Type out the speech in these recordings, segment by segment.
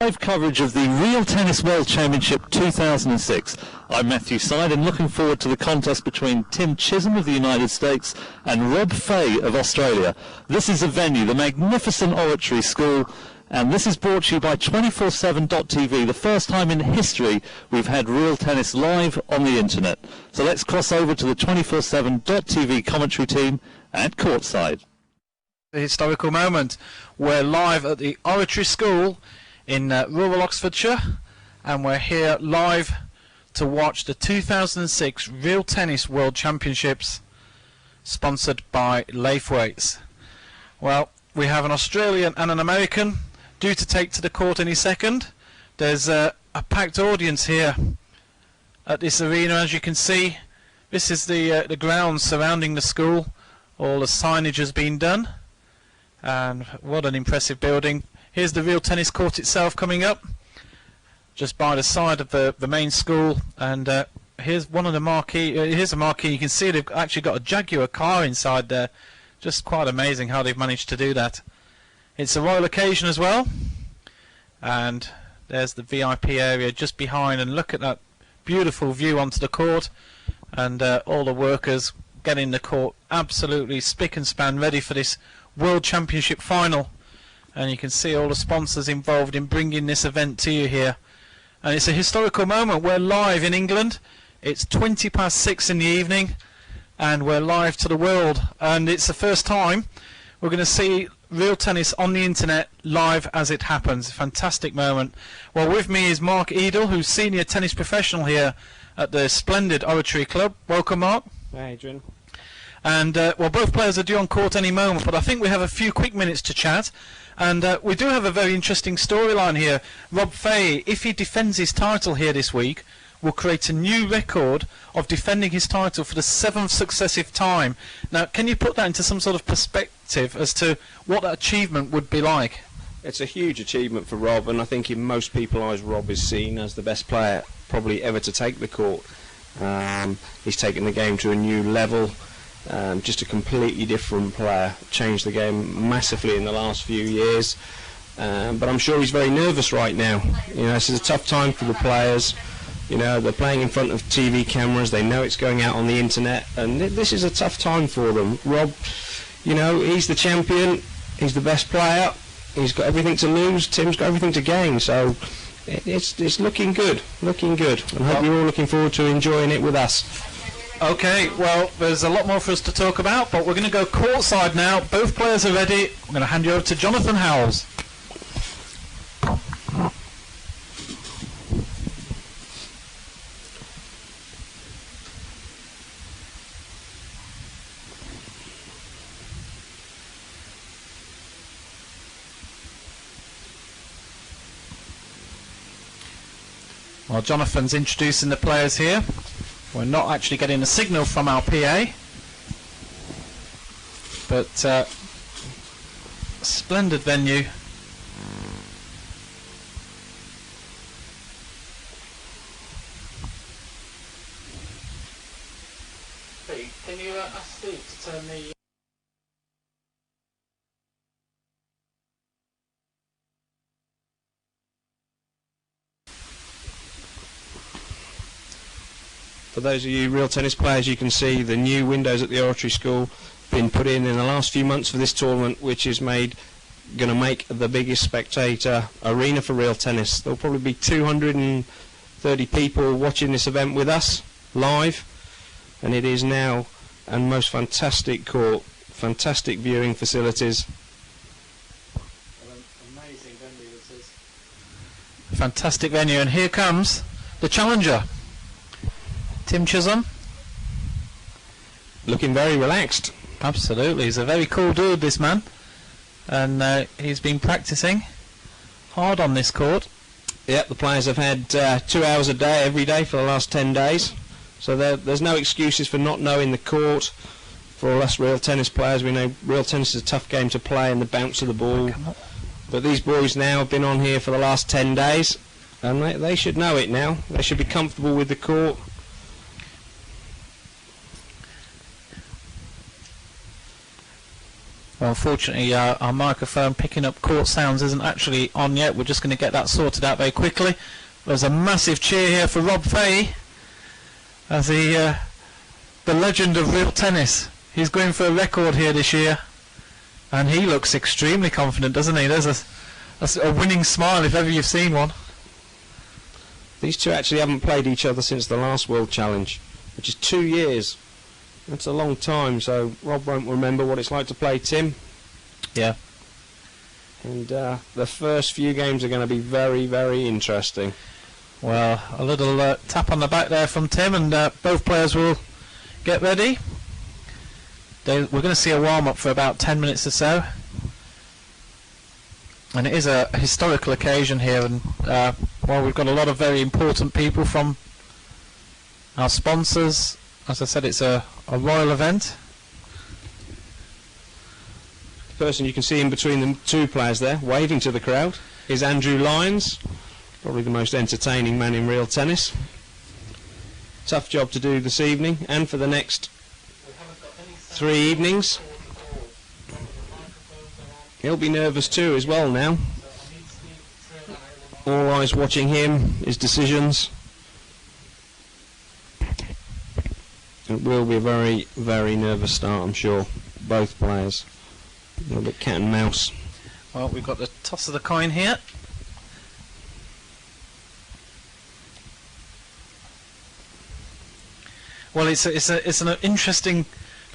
Live coverage of the Real Tennis World Championship 2006. I'm Matthew Side and looking forward to the contest between Tim Chisholm of the United States and Rob Fahey of Australia. This is a venue, the magnificent Oratory School, and this is brought to you by 247.tv, the first time in history we've had real tennis live on the internet. So let's cross over to the 247.tv commentary team at courtside. The historical moment. We're live at the Oratory School in rural Oxfordshire, and we're here live to watch the 2006 Real Tennis World Championships, sponsored by Laithwaites. Well, we have an Australian and an American due to take to the court any second. There's a packed audience here at this arena, as you can see. This is the grounds surrounding the school. All the signage has been done, and what an impressive building. Here's the real tennis court itself coming up, just by the side of the main school, and here's one of the marquee. Here's a marquee. You can see they've actually got a Jaguar car inside there. Just quite amazing how they've managed to do that. It's a royal occasion as well, and there's the VIP area just behind, and look at that beautiful view onto the court, and all the workers getting the court absolutely spick and span ready for this World Championship final. And you can see all the sponsors involved in bringing this event to you here. And it's a historical moment. We're live in England. It's 6:20 in the evening, and we're live to the world. And it's the first time we're going to see real tennis on the internet live as it happens. Fantastic moment. Well, with me is Mark Edel, who's senior tennis professional here at the splendid Oratory Club. Welcome, Mark. Hi, Adrian. And well, both players are due on court any moment, but I think we have a few quick minutes to chat. And we do have a very interesting storyline here. Rob Fahey, if he defends his title here this week, will create a new record of defending his title for the 7th successive time. Now, can you put that into some sort of perspective as to what that achievement would be like? It's a huge achievement for Rob, and I think in most people's eyes Rob is seen as the best player probably ever to take the court. He's taken the game to a new level. Just a completely different player, changed the game massively in the last few years, but I'm sure he's very nervous right now. You know, this is a tough time for the players. You know, they're playing in front of TV cameras, they know it's going out on the internet, and this is a tough time for them. Rob, you know, he's the champion, he's the best player, he's got everything to lose, Tim's got everything to gain, so it's looking good, looking good. I hope you're all looking forward to enjoying it with us. Okay, well, there's a lot more for us to talk about, but we're going to go courtside now. Both players are ready. I'm going to hand you over to Jonathan Howells. Well, Jonathan's introducing the players here. We're not actually getting a signal from our PA, but splendid venue. Can you ask Steve to turn the... For those of you real tennis players, you can see the new windows at the Oratory School been put in the last few months for this tournament, which is going to make the biggest spectator arena for real tennis. There'll probably be 230 people watching this event with us live, and it is now a most fantastic court, fantastic viewing facilities. Amazing venue this is. Fantastic venue, and here comes the challenger. Tim Chisholm. Looking very relaxed. Absolutely, he's a very cool dude, this man, and he's been practicing hard on this court. Yep, the players have had 2 hours a day every day for the last 10 days, so there's no excuses for not knowing the court. For all us real tennis players, we know real tennis is a tough game to play and the bounce of the ball, but these boys now have been on here for the last 10 days, and they should know it now. They should be comfortable with the court. Well, unfortunately, our microphone picking up court sounds isn't actually on yet. We're just going to get that sorted out very quickly. There's a massive cheer here for Rob Fahey, as the legend of real tennis. He's going for a record here this year, and he looks extremely confident, doesn't he? There's a winning smile if ever you've seen one. These two actually haven't played each other since the last World Challenge, which is 2 years. That's a long time, so Rob won't remember what it's like to play Tim. Yeah. And the first few games are going to be very, very interesting. Well, a little tap on the back there from Tim, and both players will get ready. We're going to see a warm-up for about 10 minutes or so. And it is a historical occasion here, and well, we've got a lot of very important people from our sponsors. As I said, it's a royal event. The person you can see in between the two players there, waving to the crowd, is Andrew Lyons, probably the most entertaining man in real tennis. Tough job to do this evening, and for the next 3 evenings. He'll be nervous too as well now. All eyes watching him, his decisions. It will be a very, very nervous start, I'm sure. Both players. A little bit cat and mouse. Well, we've got the toss of the coin here. Well, it's an interesting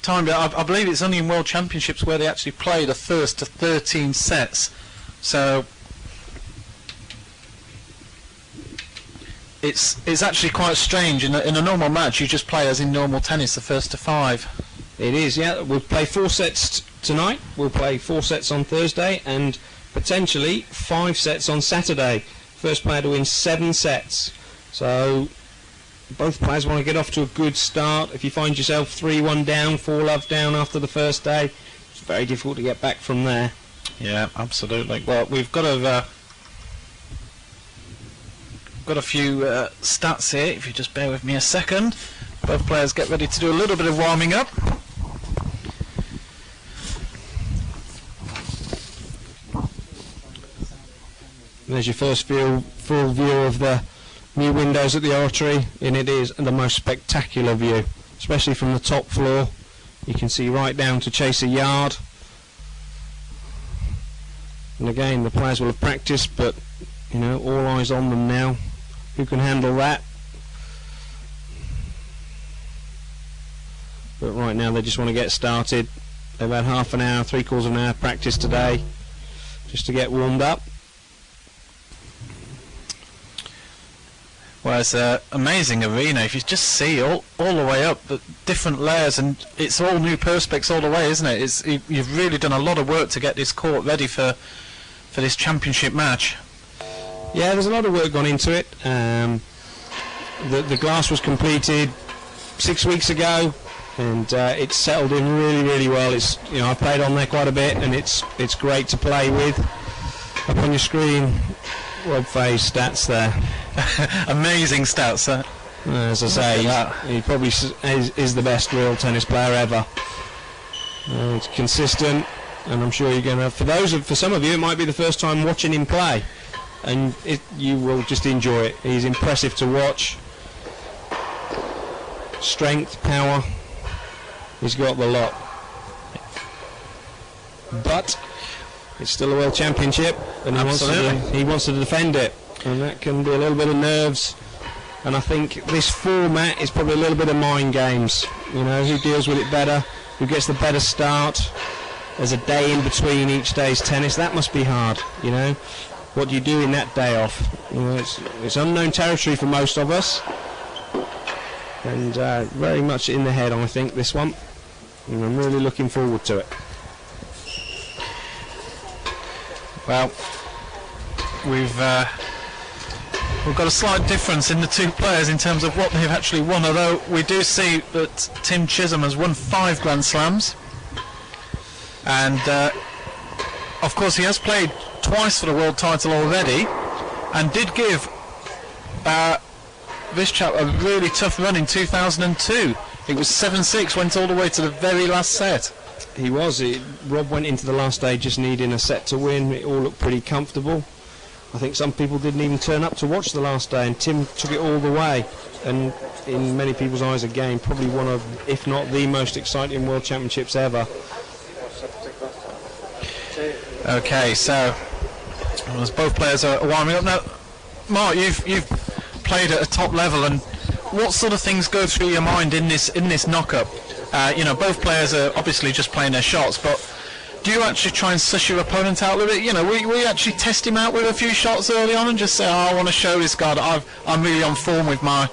time, but I believe it's only in World Championships where they actually play the first to 13 sets. So it's actually quite strange. In a normal match, you just play as in normal tennis, the first to 5. It is, yeah. We'll play 4 sets tonight. We'll play 4 sets on Thursday, and potentially 5 sets on Saturday. First player to win 7 sets. So both players want to get off to a good start. If you find yourself 3-1 down, 4-love down after the first day, it's very difficult to get back from there. Yeah, absolutely. Well, we've got a few stats here. If you just bear with me a second, both players get ready to do a little bit of warming up. There's your first full view of the new windows at the Oratory, and it is the most spectacular view, especially from the top floor. You can see right down to Chaser Yard. And again, the players will have practiced, but you know, all eyes on them now. Who can handle that? But right now they just want to get started. They've had half an hour, 3/4 of an hour practice today, just to get warmed up. Well, it's an amazing arena. If you just see all the way up, the different layers, and it's all new perspex all the way, isn't it? You've really done a lot of work to get this court ready for this championship match. Yeah, there's a lot of work gone into it. The glass was completed 6 weeks ago, and it's settled in really, really well. It's, you know, I played on there quite a bit, and it's great to play with. Up on your screen, Rob Fahey's stats there. Amazing stats, sir. As I say, he probably is the best real tennis player ever. It's consistent, and I'm sure you're going to. For some of you, it might be the first time watching him play, and you will just enjoy it. He's impressive to watch. Strength, power, he's got the lot. But it's still a World Championship, and he wants to defend it, and that can be a little bit of nerves. And I think this format is probably a little bit of mind games. You know, who deals with it better, who gets the better start. There's a day in between each day's tennis. That must be hard, you know. What do you do in that day off? You know, it's unknown territory for most of us, and very much in the head, I think, this one. And I'm really looking forward to it. Well, we've got a slight difference in the two players in terms of what they've actually won, although we do see that Tim Chisholm has won 5 Grand Slams, and of course he has played twice for the world title already, and did give this chap a really tough run in 2002. It was 7-6, went all the way to the very last set. He was. Rob went into the last day just needing a set to win. It all looked pretty comfortable. I think some people didn't even turn up to watch the last day, and Tim took it all the way. And in many people's eyes, again, probably one of, if not the most exciting World Championships ever. Okay, so as both players are warming up now, Mark, you've played at a top level, and what sort of things go through your mind in this knock-up? Both players are obviously just playing their shots, but do you actually try and suss your opponent out a little bit? Will you actually test him out with a few shots early on and just say, I want to show this guy that I'm really on form with my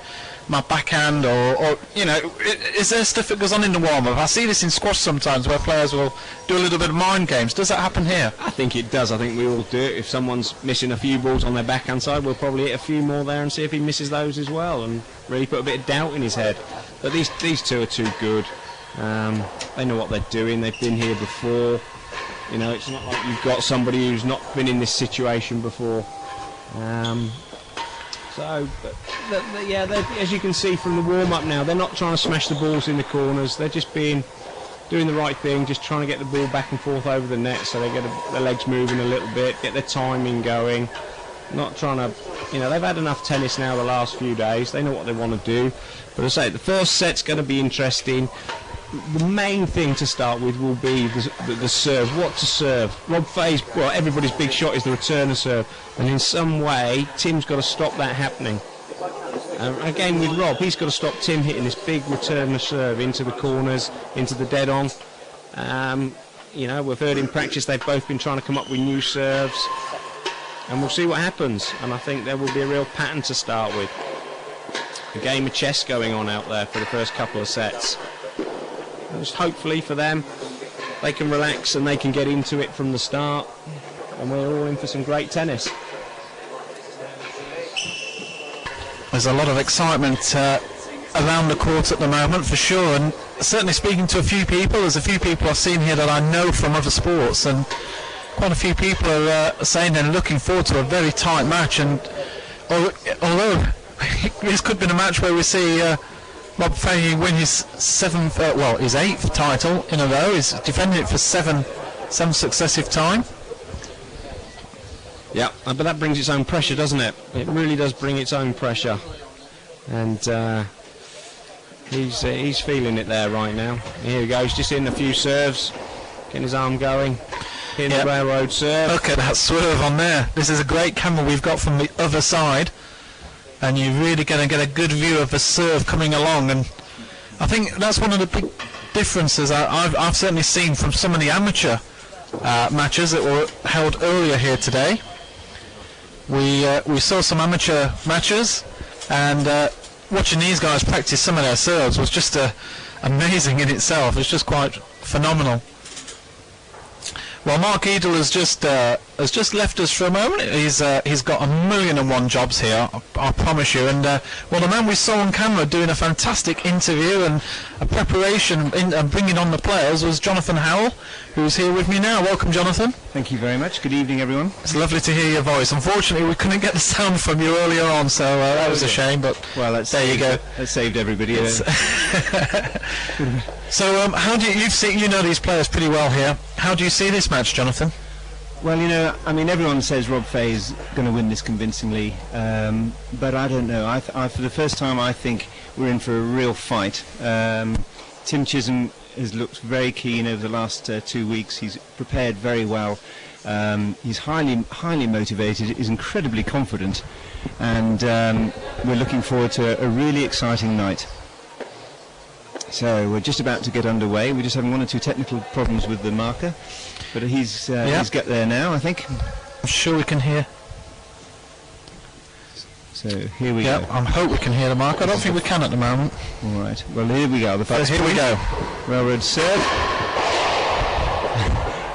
backhand, or is there stuff that goes on in the warm-up? I see this in squash sometimes where players will do a little bit of mind games. Does that happen here? I think it does. I think we all do it. If someone's missing a few balls on their backhand side, we'll probably hit a few more there and see if he misses those as well, and really put a bit of doubt in his head. But these two are too good. They know what they're doing. They've been here before. It's not like you've got somebody who's not been in this situation before. As you can see from the warm-up now, they're not trying to smash the balls in the corners. They're just doing the right thing, just trying to get the ball back and forth over the net, so they get their legs moving a little bit, get their timing going. Not trying to, they've had enough tennis now the last few days. They know what they want to do. But as I say, the first set's going to be interesting. The main thing to start with will be the serve. What to serve? Rob Fahey's, everybody's big shot is the return of serve, and in some way Tim's got to stop that happening. Again with Rob, he's got to stop Tim hitting this big return of serve into the corners, into the dead on. We've heard in practice they've both been trying to come up with new serves, and we'll see what happens. And I think there will be a real pattern to start with. A game of chess going on out there for the first couple of sets. Just hopefully for them, they can relax and they can get into it from the start, and we're all in for some great tennis. There's a lot of excitement around the court at the moment, for sure, and certainly speaking to a few people, there's a few people I've seen here that I know from other sports, and quite a few people are saying they're looking forward to a very tight match. And although this could be a match where we see Rob Fahey win his his 8th title in a row. He's defending it for seven successive time. Yeah, but that brings its own pressure, doesn't it? It really does bring its own pressure, and he's feeling it there right now. Here he goes, just hitting a few serves, getting his arm going, hitting the railroad serve. Look at that swerve on there. This is a great camera we've got from the other side, and you're really going to get a good view of the serve coming along. And I think that's one of the big differences I've certainly seen from some of the amateur matches that were held earlier here today. We saw some amateur matches, and watching these guys practice some of their serves was just amazing in itself. It's just quite phenomenal. Well, Mark Edel has just left us for a moment. He's got 1,000,001 jobs here, I promise you. And the man we saw on camera doing a fantastic interview and a preparation and bringing on the players was Jonathan Howell, who's here with me now. Welcome, Jonathan. Thank you very much. Good evening, everyone. It's lovely to hear your voice. Unfortunately, we couldn't get the sound from you earlier on, so that was a shame. But there you go. That saved everybody. So, how do you know these players pretty well here? How do you see this match, Jonathan? Well, everyone says Rob Fahey is going to win this convincingly, but I don't know. I for the first time, I think we're in for a real fight. Tim Chisholm has looked very keen over the last 2 weeks. He's prepared very well. He's highly motivated. He's incredibly confident, and we're looking forward to a really exciting night. So we're just about to get underway. We're just having 1 or 2 technical problems with the marker, but he's got there now, I think. I'm sure we can hear. So here we go. I hope we can hear the marker. I don't think we can at the moment. All right. Well, here we go. The first here point. We go. Railroad serve.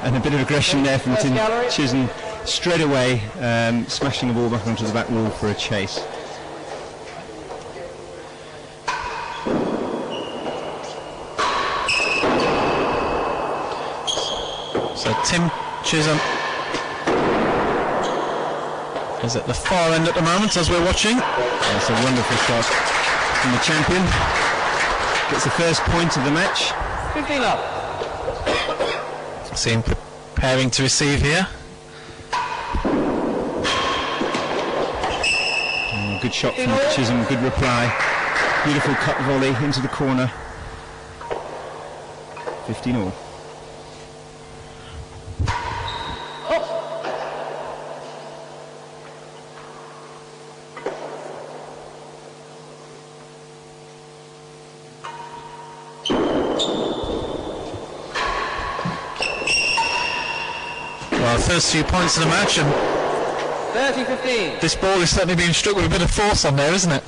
And a bit of aggression there from Tim Chisholm. Straight away, smashing the ball back onto the back wall for a chase. So Tim Chisholm is at the far end at the moment as we're watching. That's a wonderful shot from the champion. Gets the first point of the match. 15 up. See him preparing to receive here. Good shot from Chisholm, good reply. Beautiful cut volley into the corner. 15-all. Well, first few points of the match, and 30-15. this ball is certainly being struck with a bit of force on there, isn't it?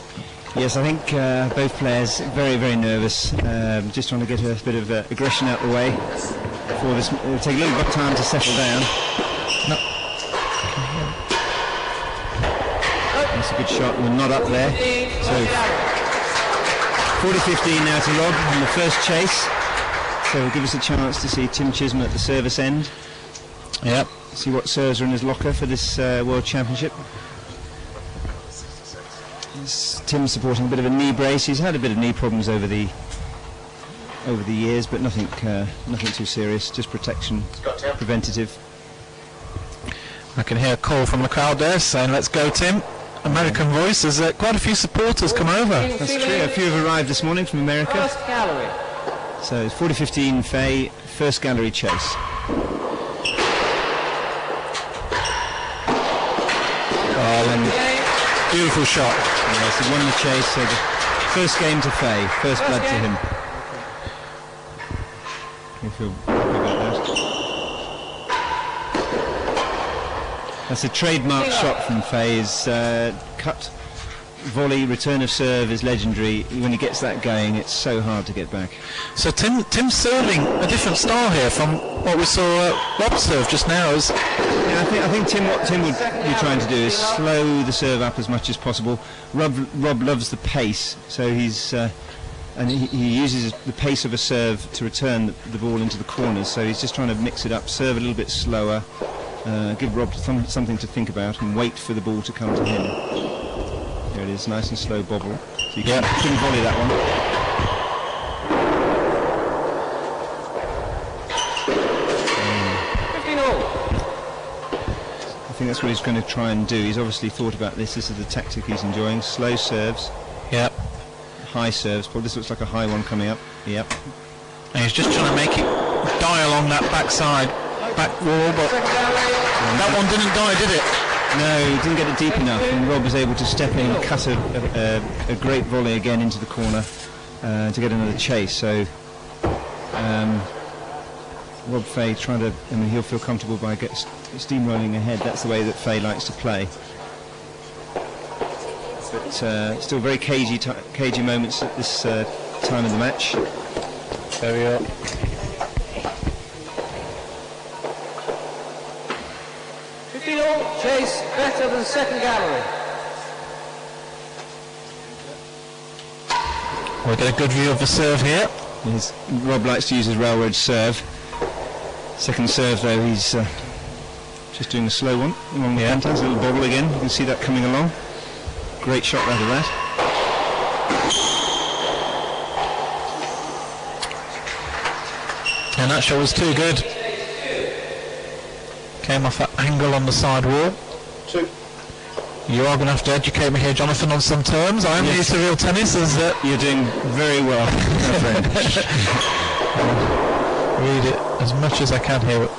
Yes, I think both players very, very nervous. Just trying to get a bit of aggression out the way before this. It'll take a little bit of time to settle down. No. That's a good shot, and not up there. So 40-15 now to Rob on the first chase. So it'll give us a chance to see Tim Chisholm at the service end. Yep. See what serves are in his locker for this World Championship. Tim supporting a bit of a knee brace. He's had a bit of knee problems over the years, but nothing too serious. Just protection, preventative. I can hear a call from the crowd there saying, "Let's go, Tim." American voice. There's quite a few supporters come over. That's true. A few have arrived this morning from America. First gallery. So it's 40-15 Fahey, first gallery chase. Beautiful shot. Yes, he won the chase. So the first game to Fahey, first blood to him. You feel happy about that? That's a trademark shot from Fahey. His cut, volley, return of serve is legendary. When he gets that going, it's so hard to get back. So Tim's serving a different style here from what we saw Rob serve just now. Yeah, I think what Tim would be trying to do is slow the serve up as much as possible. Rob loves the pace, so and he uses the pace of a serve to return the ball into the corners. So he's just trying to mix it up, serve a little bit slower, give Rob something to think about, and wait for the ball to come to him. There it is, nice and slow bobble. So you can volley that one. I think that's what he's going to try and do. He's obviously thought about this. This is the tactic he's enjoying. Slow serves. Yep. High serves. Well, this looks like a high one coming up. Yep. And he's just trying to make it die along that back wall, but that one didn't die, did it? No, he didn't get it deep enough, and Rob was able to step in and cut a great volley again into the corner to get another chase. So Rob Fahey trying to, he'll feel comfortable by steamrolling ahead. That's the way that Fahey likes to play. But still very cagey moments at this time of the match. There we are. Chase better than second gallery. We'll get a good view of the serve here. Yes, Rob likes to use his railroad serve. Second serve though, he's just doing a slow one along the penthouse, a little bobble again. You can see that coming along. Great shot out of that. And that shot was too good. Came off that angle on the side wall. You are going to have to educate me here, Jonathan, on some terms. I am new to real tennis. You're doing very well, my friend. Read it as much as I can here.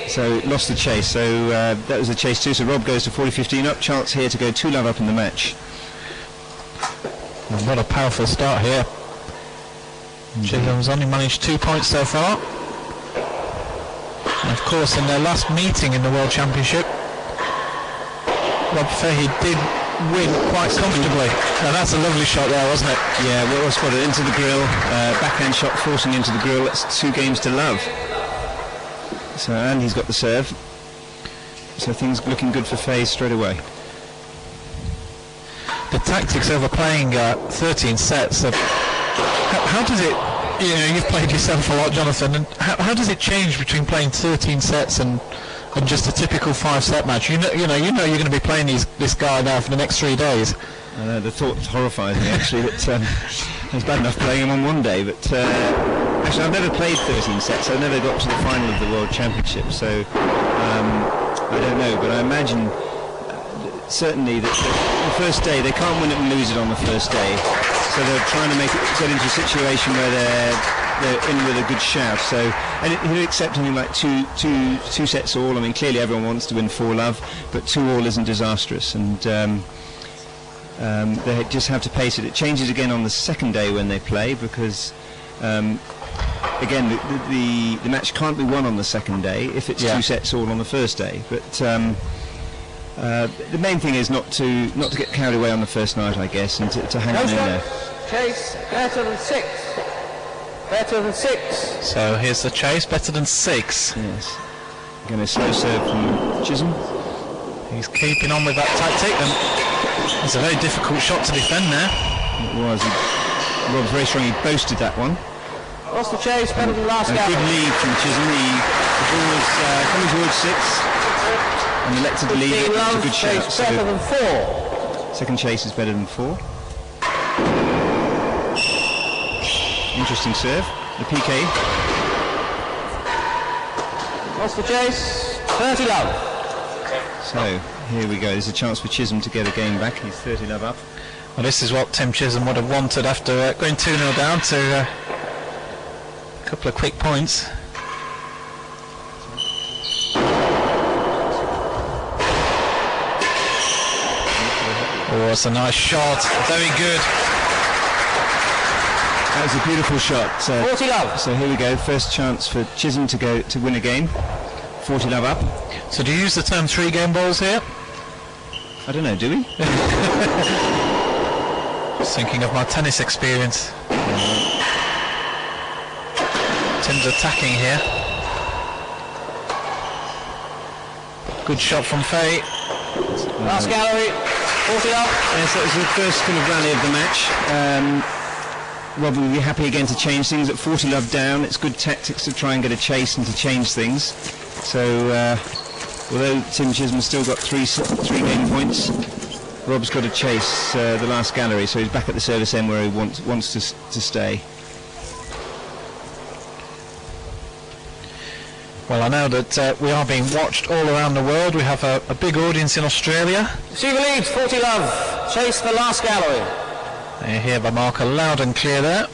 So lost the chase. So that was the chase too. So Rob goes to 40-15 up. Chance here to go 2-love up in the match. And what a powerful start here. Chisholm's only managed 2 points so far. And of course, in their last meeting in the World Championship, Rob Fahey did win quite comfortably. Now that's a lovely shot there, wasn't it? Yeah, well spotted into the grill. Backhand shot forcing into the grill. That's 2-love. So, and he's got the serve. So things looking good for Fahey straight away. The tactics over playing 13 sets. How does it? You've played yourself a lot, Jonathan. And how does it change between playing 13 sets and just a typical 5-set match? You know you're going to be playing this guy now for the next 3 days. The thought horrifies me actually. That it's bad enough playing him on one day, but Actually, I've never played 13 sets. I've never got to the final of the World Championship, so I don't know. But I imagine certainly that the first day they can't win it and lose it on the first day, so they're trying to get into a situation where they're in with a good shout. So, and he'll accept something like two sets all. I mean, clearly everyone wants to win 4-love, but 2-all isn't disastrous, and they just have to pace it. It changes again on the second day when they play, because again the match can't be won on the second day if it's 2 sets all on the first day. But the main thing is not to get carried away on the first night, I guess, and to hang on in there. Chase better than 6. Better than 6. So here's the chase, better than 6. Yes. Going to slow serve from Chisholm. He's keeping on with that tactic, and it's a very difficult shot to defend there. It was. Rob's very strong. He boasted that one. What's the chase better than last A gallery? good lead from Chisholm. The ball was coming towards 6, and elected to lead it. It was a good shot. Chase better than 4. Second chase is better than 4. Interesting serve. The PK. What's the chase? 30-love. So here we go. There's a chance for Chisholm to get a game back. He's 30-love up. Well, this is what Tim Chisholm would have wanted after going 2-0 down to a couple of quick points. Oh, it's a nice shot. Very good. That was a beautiful shot. 40-love. So here we go. First chance for Chisholm to win a game. 40-love up. So do you use the term 3-game balls here? I don't know. Do we? Just thinking of my tennis experience. Tim's attacking here. Good shot from Fahey. Last gallery. 40-love. Yes, that was the first kind of rally of the match. Rob will be happy again to change things. At 40-love down, it's good tactics to try and get a chase and to change things. So, although Tim Chisholm's still got three game points, Rob's got to chase the last gallery, so he's back at the service end where he wants to stay. Well, I know that we are being watched all around the world. We have a big audience in Australia. Receiver leads. 40-love. Chase the last gallery. You hear the marker loud and clear there.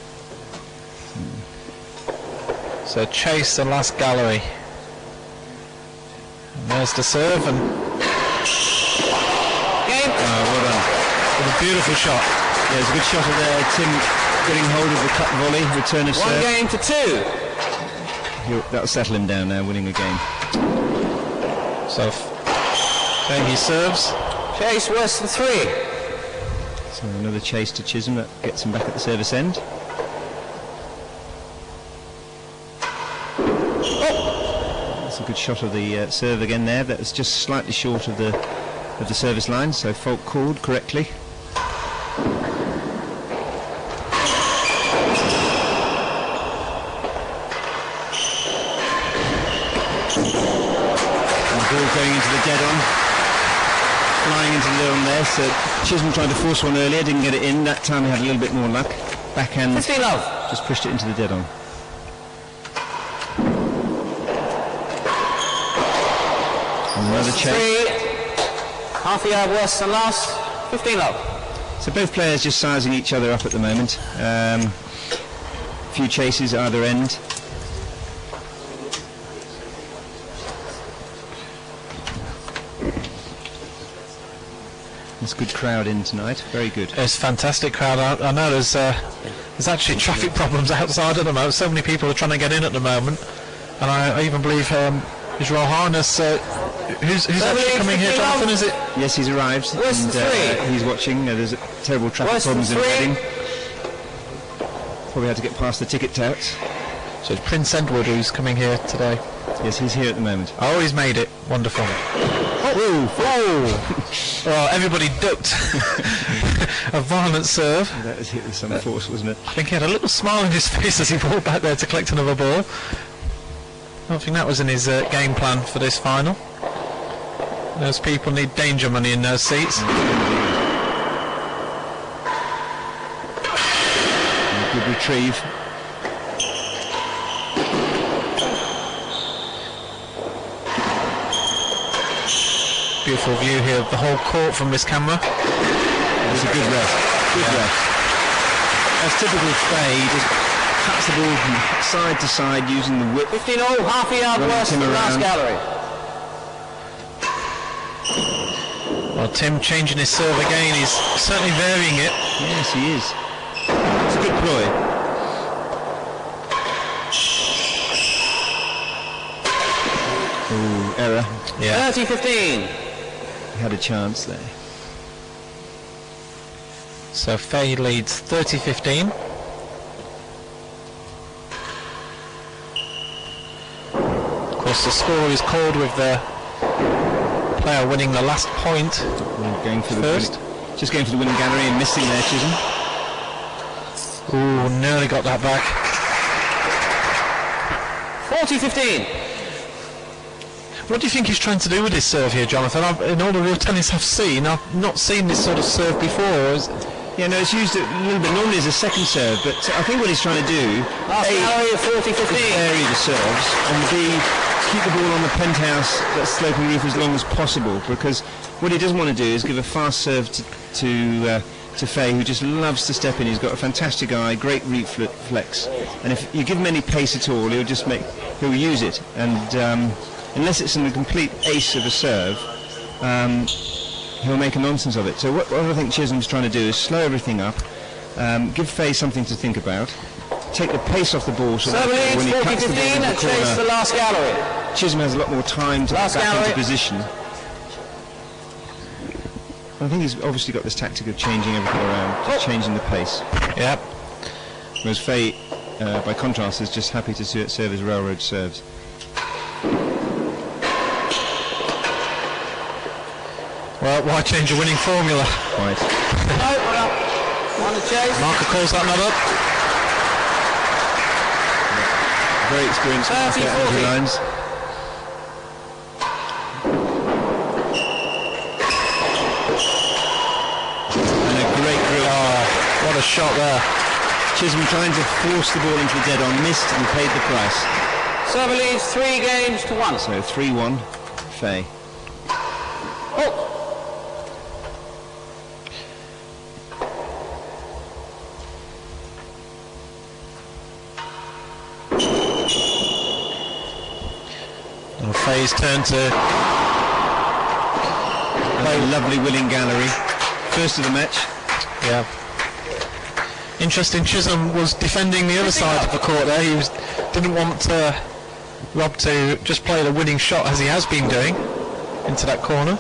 So chase the last gallery. And there's the serve, and Game. Well done. a beautiful shot. Yeah, it's a good shot of there. Tim getting hold of the cut volley, return of 1 serve. game to 2. That'll settle him down now, winning a game. So Fahey serves. Chase worse than 3. So another chase to Chisholm that gets him back at the service end. That's a good shot of the serve again there. That was just slightly short of the service line, so fault called correctly. And the ball going into the dead on. Flying into the on there, so Chisholm tried to force one earlier, didn't get it in. That time he had a little bit more luck. Backhand 50-love. just pushed it into the dead on. And another chase. 3. Half a yard worse than last. 15-love. So both players just sizing each other up at the moment. Few chases either end. There's a good crowd in tonight. Very good. It's a fantastic crowd. I know there's actually traffic problems outside at the moment. So many people are trying to get in at the moment, and I even believe His Royal Highness, who's actually coming here, Jonathan? Is it? Yes, he's arrived. Where's the 3? He's watching. There's terrible traffic Where's the problems in 3? Reading. Probably had to get past the ticket touts. So it's Prince Edward who's coming here today. Yes, he's here at the moment. Oh, he's made it. Wonderful. Oh, everybody ducked. A violent serve. That was hit with some force, wasn't it? I think he had a little smile on his face as he walked back there to collect another ball. I don't think that was in his game plan for this final. Those people need danger money in those seats. Good retrieve. beautiful view here of the whole court from this camera. It's a good rest. Good rest. That's typical Fahey. He just cuts the ball from side to side using the whip. 15-all, half a yard worse than the last gallery. Well, Tim changing his serve again. He's certainly varying it. Yes, he is. It's a good ploy. Ooh, error. Yeah. 30-15. He had a chance there. So Fahey leads 30-15. Of course, the score is called with the player winning the last point Going for first. Just going for the winning gallery and missing there, Chisholm. Ooh, nearly got that back. 40-15. What do you think he's trying to do with his serve here, Jonathan? In all the real tennis I've seen, I've not seen this sort of serve before. Yeah, no, it's used a little bit normally as a second serve, but I think what he's trying to do, Last gallery of 40-15. vary the serves, and B, keep the ball on the penthouse, that sloping roof, as long as possible, because what he doesn't want to do is give a fast serve to Fahey, who just loves to step in. He's got a fantastic eye, great reflex, and if you give him any pace at all, he'll use it, and unless it's in the complete ace of a serve, he'll make a nonsense of it. So what I think Chisholm's trying to do is slow everything up, give Fahey something to think about, take the pace off the ball so that when he cuts the ball into the chase the corner, last gallery. Chisholm has a lot more time to get back into position. I think he's obviously got this tactic of changing everything around, just changing the pace. Yep. Whereas Fahey, by contrast, is just happy to serve his railroad serves. Well, why change a winning formula? Right. On the chase. Marker calls that not up. Very experienced 30-40. marker, Andrew Lyons. And a great grill. Oh, what a shot there. Chisholm trying to force the ball into the dead on, missed and paid the price. Server leads 3-1. So 3-1, Fahey. Oh. Fahey's turn to play. Lovely winning gallery. First of the match. Yeah. Interesting, Chisholm was defending the other side of the court there. He didn't want Rob to just play the winning shot as he has been doing into that corner.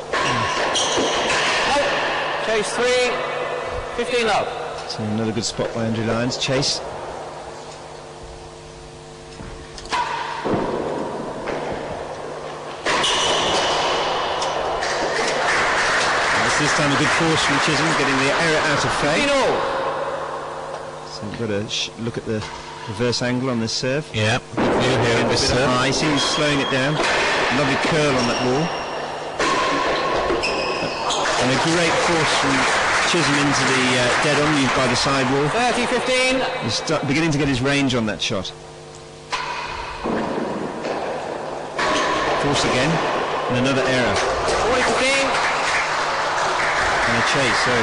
Chase 3, 15 love. So another good spot by Andrew Lyons. Chase. This time a good force from Chisholm, getting the error out of Fahey. So we've got to look at the reverse angle on this serve. Yeah, good view here in this serve. High, see he's slowing it down. Lovely curl on that ball. And a great force from Chisholm into the dead on used by the sidewall. 30-15. He's beginning to get his range on that shot. Force again, and another error. 40-15. And a chase, so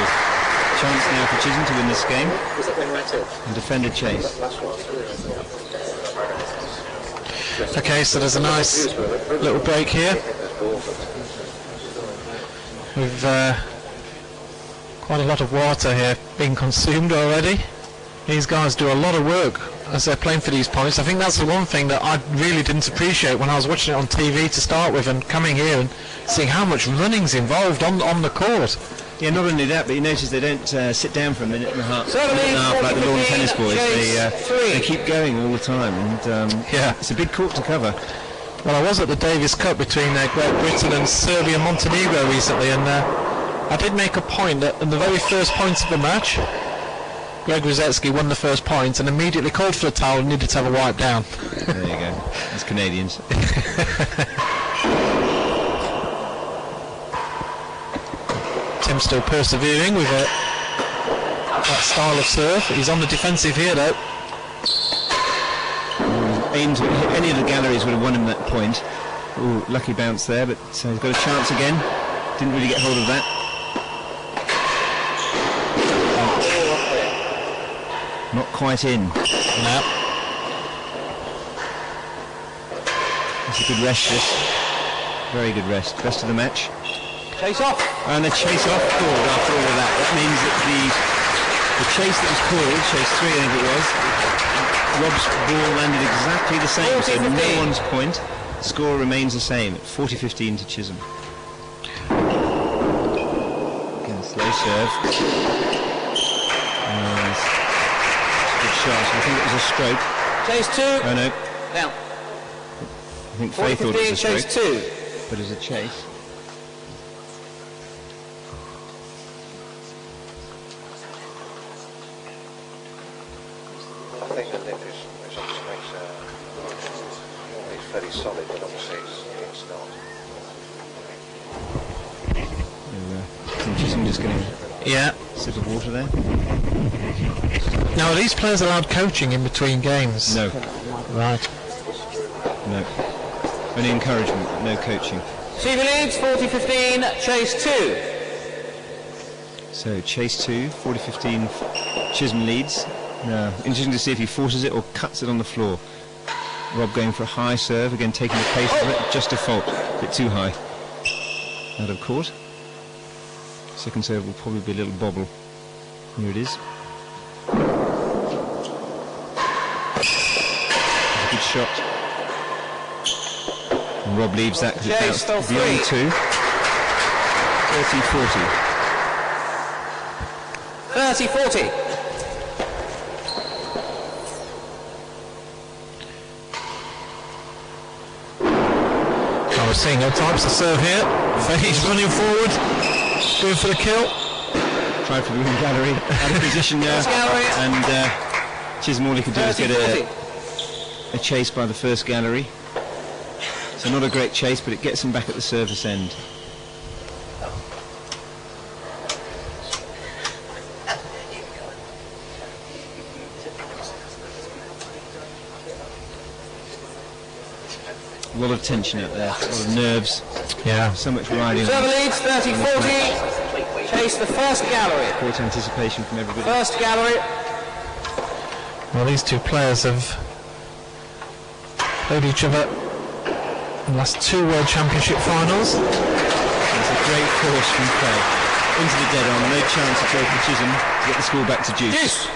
chance now for Chisholm to win this game. And defend a chase. Okay, so there's a nice little break here. With quite a lot of water here being consumed already. These guys do a lot of work as they're playing for these points. I think that's the one thing that I really didn't appreciate when I was watching it on TV to start with, and coming here and seeing how much running's involved on the court. Yeah, not only that, but you notice they don't sit down for a minute and a half, like the lawn tennis boys. They keep going all the time, and Yeah. it's a big court to cover. Well, I was at the Davis Cup between Great Britain and Serbia and Montenegro recently, and I did make a point that in the very first point of the match, Greg Rosetsky won the first point and immediately called for a towel and needed to have a wipe down. There you go. That's Canadians. Tim's still persevering with that style of serve. He's on the defensive here, though. Aimed to hit any of the galleries would have won him that point. Ooh, lucky bounce there, but he's got a chance again. Didn't really get hold of that. Not quite in. No. That's a good rest, this. Very good rest. Best of the match. Chase off. And a chase off called after all of that. That means that the chase that was called, chase 3 I think it was, Rob's ball landed exactly the same, so no one's point. The score remains the same at 40-15 to Chisholm. Again, slow serve. Nice. Good shot. I think it was a stroke. Chase 2. Oh no. Down. I think Faye thought it was a chase stroke. 2. But it was a chase. I think the nip is obviously makes it's fairly solid, but obviously it's not. Tim Chisholm just getting Yeah. a sip of water there. Now, are these players allowed coaching in between games? No, Right. no. Only encouragement, but no coaching. Stevie leads 40-15. Chase 2. So chase 2, 40-15. Chisholm leads. Now, interesting to see if he forces it or cuts it on the floor. Rob going for a high serve, again taking the pace of it, just a fault, a bit too high. Out of court. Second serve will probably be a little bobble. Here it is. That's a good shot. And Rob leaves that because Chase it's still beyond 2. 30-40. 30-40. We're seeing all types of serve here. Fahey's running forward, going for the kill. Tried for the wing gallery, out of position now. Gallery. And Chisholm, all he could do is get 30-40. a chase by the first gallery. So not a great chase, but it gets him back at the service end. A lot of tension out there, a lot of nerves, Yeah. so much riding. Server leads 30-40. Chase the first gallery. Great anticipation from everybody. First gallery. Well, these two players have played each other in the last 2 World Championship finals. It's a great course from Faye. Into the dead on, no chance at all for Chisholm to get the score back to deuce.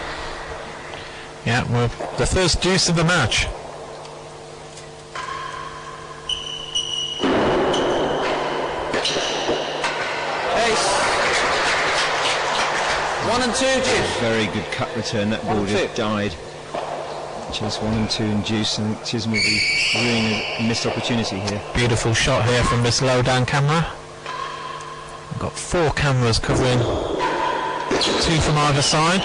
Yeah, well, the first deuce of the match. Chase. 1 and 2. Chase. Very good cut return, that ball 1 and just 2. died. Chase 1 and 2 in deuce, and Chisholm will be ruining a missed opportunity here. Beautiful shot here from this low down camera. We've got 4 cameras covering, 2 from either side.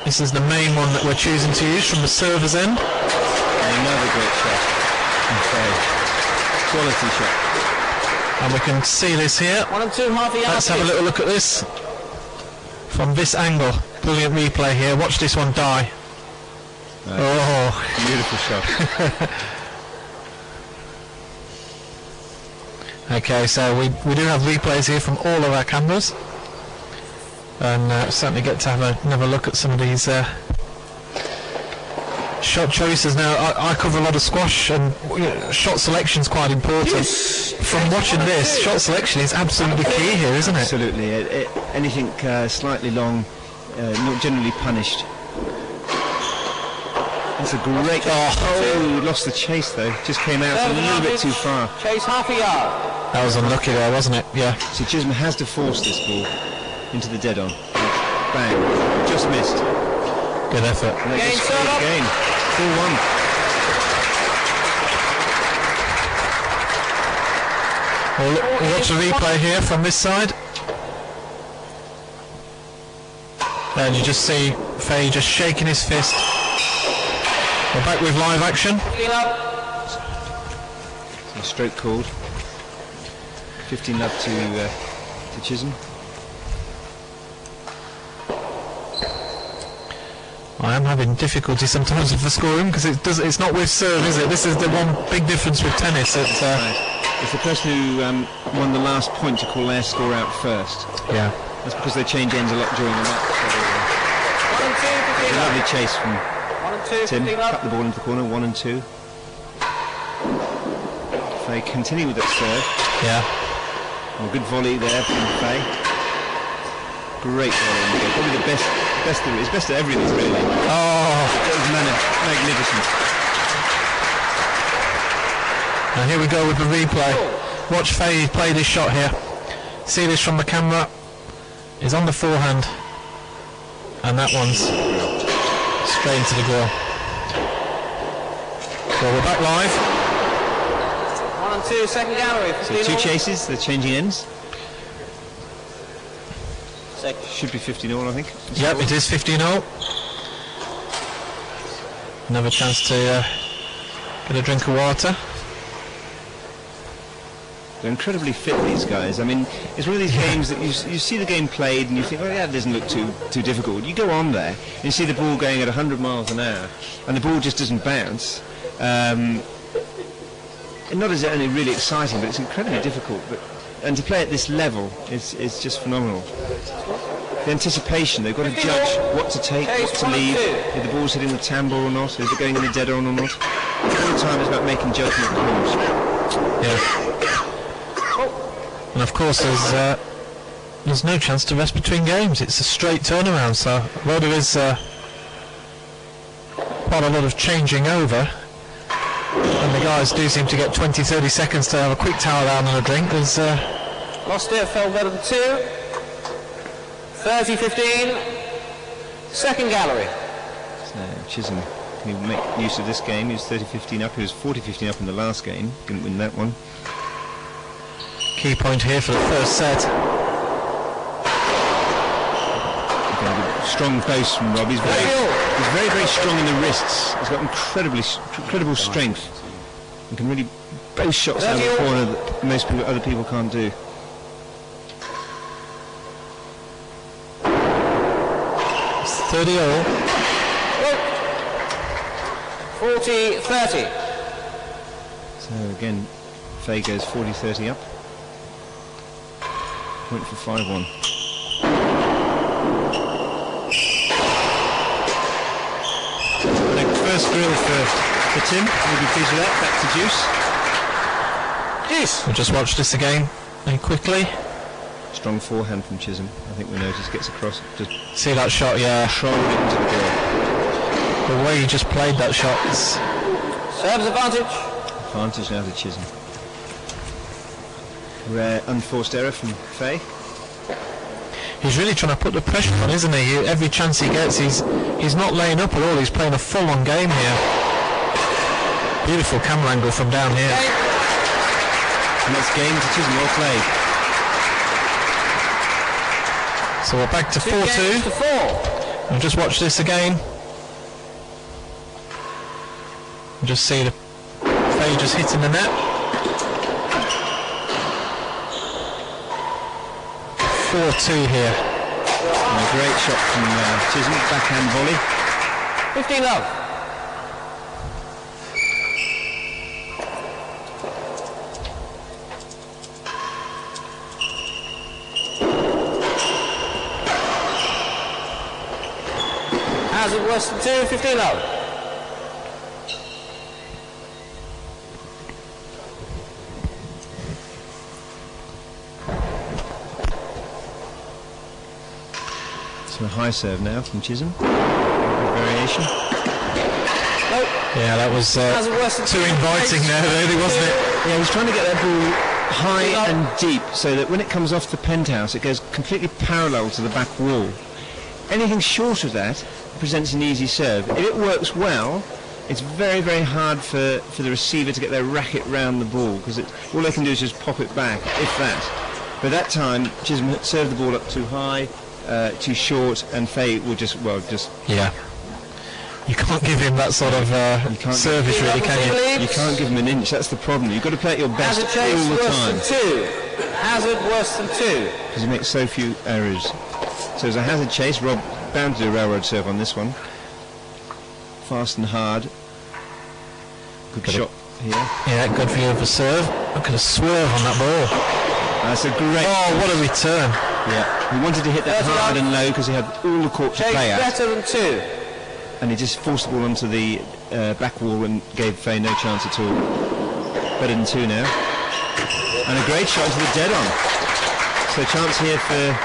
This is the main one that we're choosing to use from the server's end. Another great shot from Faye. Quality shot. And we can see this here. 1 and 2, half a yard. Let's have a little look at this from this angle. Brilliant replay here. Watch this one die. Right. Oh, Beautiful shot. okay, so we do have replays here from all of our cameras, and certainly get to have another look at some of these shot choices. Now, I cover a lot of squash, and shot selection is quite important. From watching this, shot selection is absolutely key here, isn't it? Absolutely. Anything slightly long, not generally punished. That's a great... Oh, lost the chase though. Just came out a little bit too far. Chase half a yard. That was unlucky there, wasn't it? Yeah. So Chisholm has to force this ball into the dead on. Bang. Just missed. Good effort. And they Game, go serve up. again. 4-1. We'll watch the replay here from this side. And you just see Fahey just shaking his fist. We're back with live action. Clean up. So stroke called. 15 love to Chisholm. I am having difficulty sometimes with the scoring because it's not with serve, is it? This is the one big difference with tennis. It's, is the person who won the last point to call their score out first. Yeah. That's because they change ends a lot during the match. So, 1 and 2, 15 lovely love. chase from 1 and 2, Tim. 15 Cut love. the ball into the corner, 1 and 2. Fay continue with that serve. Yeah. And a good volley there from Fay. Great volley. Probably the best there is. Best at everything, really. Oh. That was magnificent. And here we go with the replay. Watch Fahey play this shot here. See this from the camera. He's on the forehand. And that one's straight into the grill. Well, we're back live. 1 and 2, second gallery. So 15 2 all. chases, they're changing ends. Second. Should be 50 all, I think. Yep, it is 15-0. Another chance to get a drink of water. They're incredibly fit, these guys. I mean, it's one of these games that you see the game played and you think, oh yeah, it doesn't look too difficult. You go on there and you see the ball going at 100 miles an hour and the ball just doesn't bounce. And not as only really exciting, but it's incredibly difficult. And to play at this level is just phenomenal. The anticipation, they've got to judge what to take, what to leave, if the ball's hitting the tambour or not, is it going in the dead on or not. All the time it's about making judgment calls. Yeah. And of course there's no chance to rest between games. It's a straight turnaround, so although there is quite a lot of changing over and the guys do seem to get 20-30 seconds to have a quick towel down and a drink, there's Lost it, fell better than 2. 30-15. Second gallery. So Chisholm can make use of this game. He was 30-15 up. He was 40-15 up in the last game. Didn't win that one. key point here for the first set. Again, a strong base from Rob. He's very, very strong in the wrists. He's got incredible strength and can really both shots out of the corner that most other people can't do. It's 30-all. 40-30. So again, Fay goes 40-30 up. Point for 5-1. First grill for Tim. We'll be pleased with that. Back to Juice. Juice. We'll just watch this again very quickly. Strong forehand from Chisholm. I think we noticed gets across. Just See that shot, yeah. controlled it into the grill. The way he just played that shot. It's Serves advantage. Advantage now to Chisholm. Rare unforced error from Fay. He's really trying to put the pressure on, isn't he? Every chance he gets, he's not laying up at all. He's playing a full-on game here. Beautiful camera angle from down here. And that's game to Chisholm, well played. So we're back to 4-2. To 4. And just watch this again. And just see the Fay just hitting the net. 4-2 here. And a great shot from Chisholm, backhand volley. 15 love. Hazard worse than 2, 15 love. So a high serve now from Chisholm. Variation. Nope. Yeah, that was Hazard worse than too inviting there, really, wasn't it? Yeah, he's trying to get that ball high and deep so that when it comes off the penthouse it goes completely parallel to the back wall. Anything short of that presents an easy serve. If it works well, it's very, very hard for the receiver to get their racket round the ball because all they can do is just pop it back, if that. But that time, Chisholm served the ball up too high, too short, and Fay will just. Yeah. You can't give him that sort of can't service, really, can you? You can't give him an inch. That's the problem. You've got to play at your best Hazard chase all the worse time than 2. Hazard worse than 2. because he makes so few errors. So there's a hazard chase. Rob bound to do a railroad serve on this one. Fast and hard. Good shot here. Yeah, good view of the serve. Look at a swerve on that ball. That's a great... Oh, what a return. Yeah, he wanted to hit that hard and low because he had all the court to play at. Better than 2. And he just forced the ball onto the back wall and gave Fahey no chance at all. Better than 2 now. And a great shot to the dead on. So a chance here for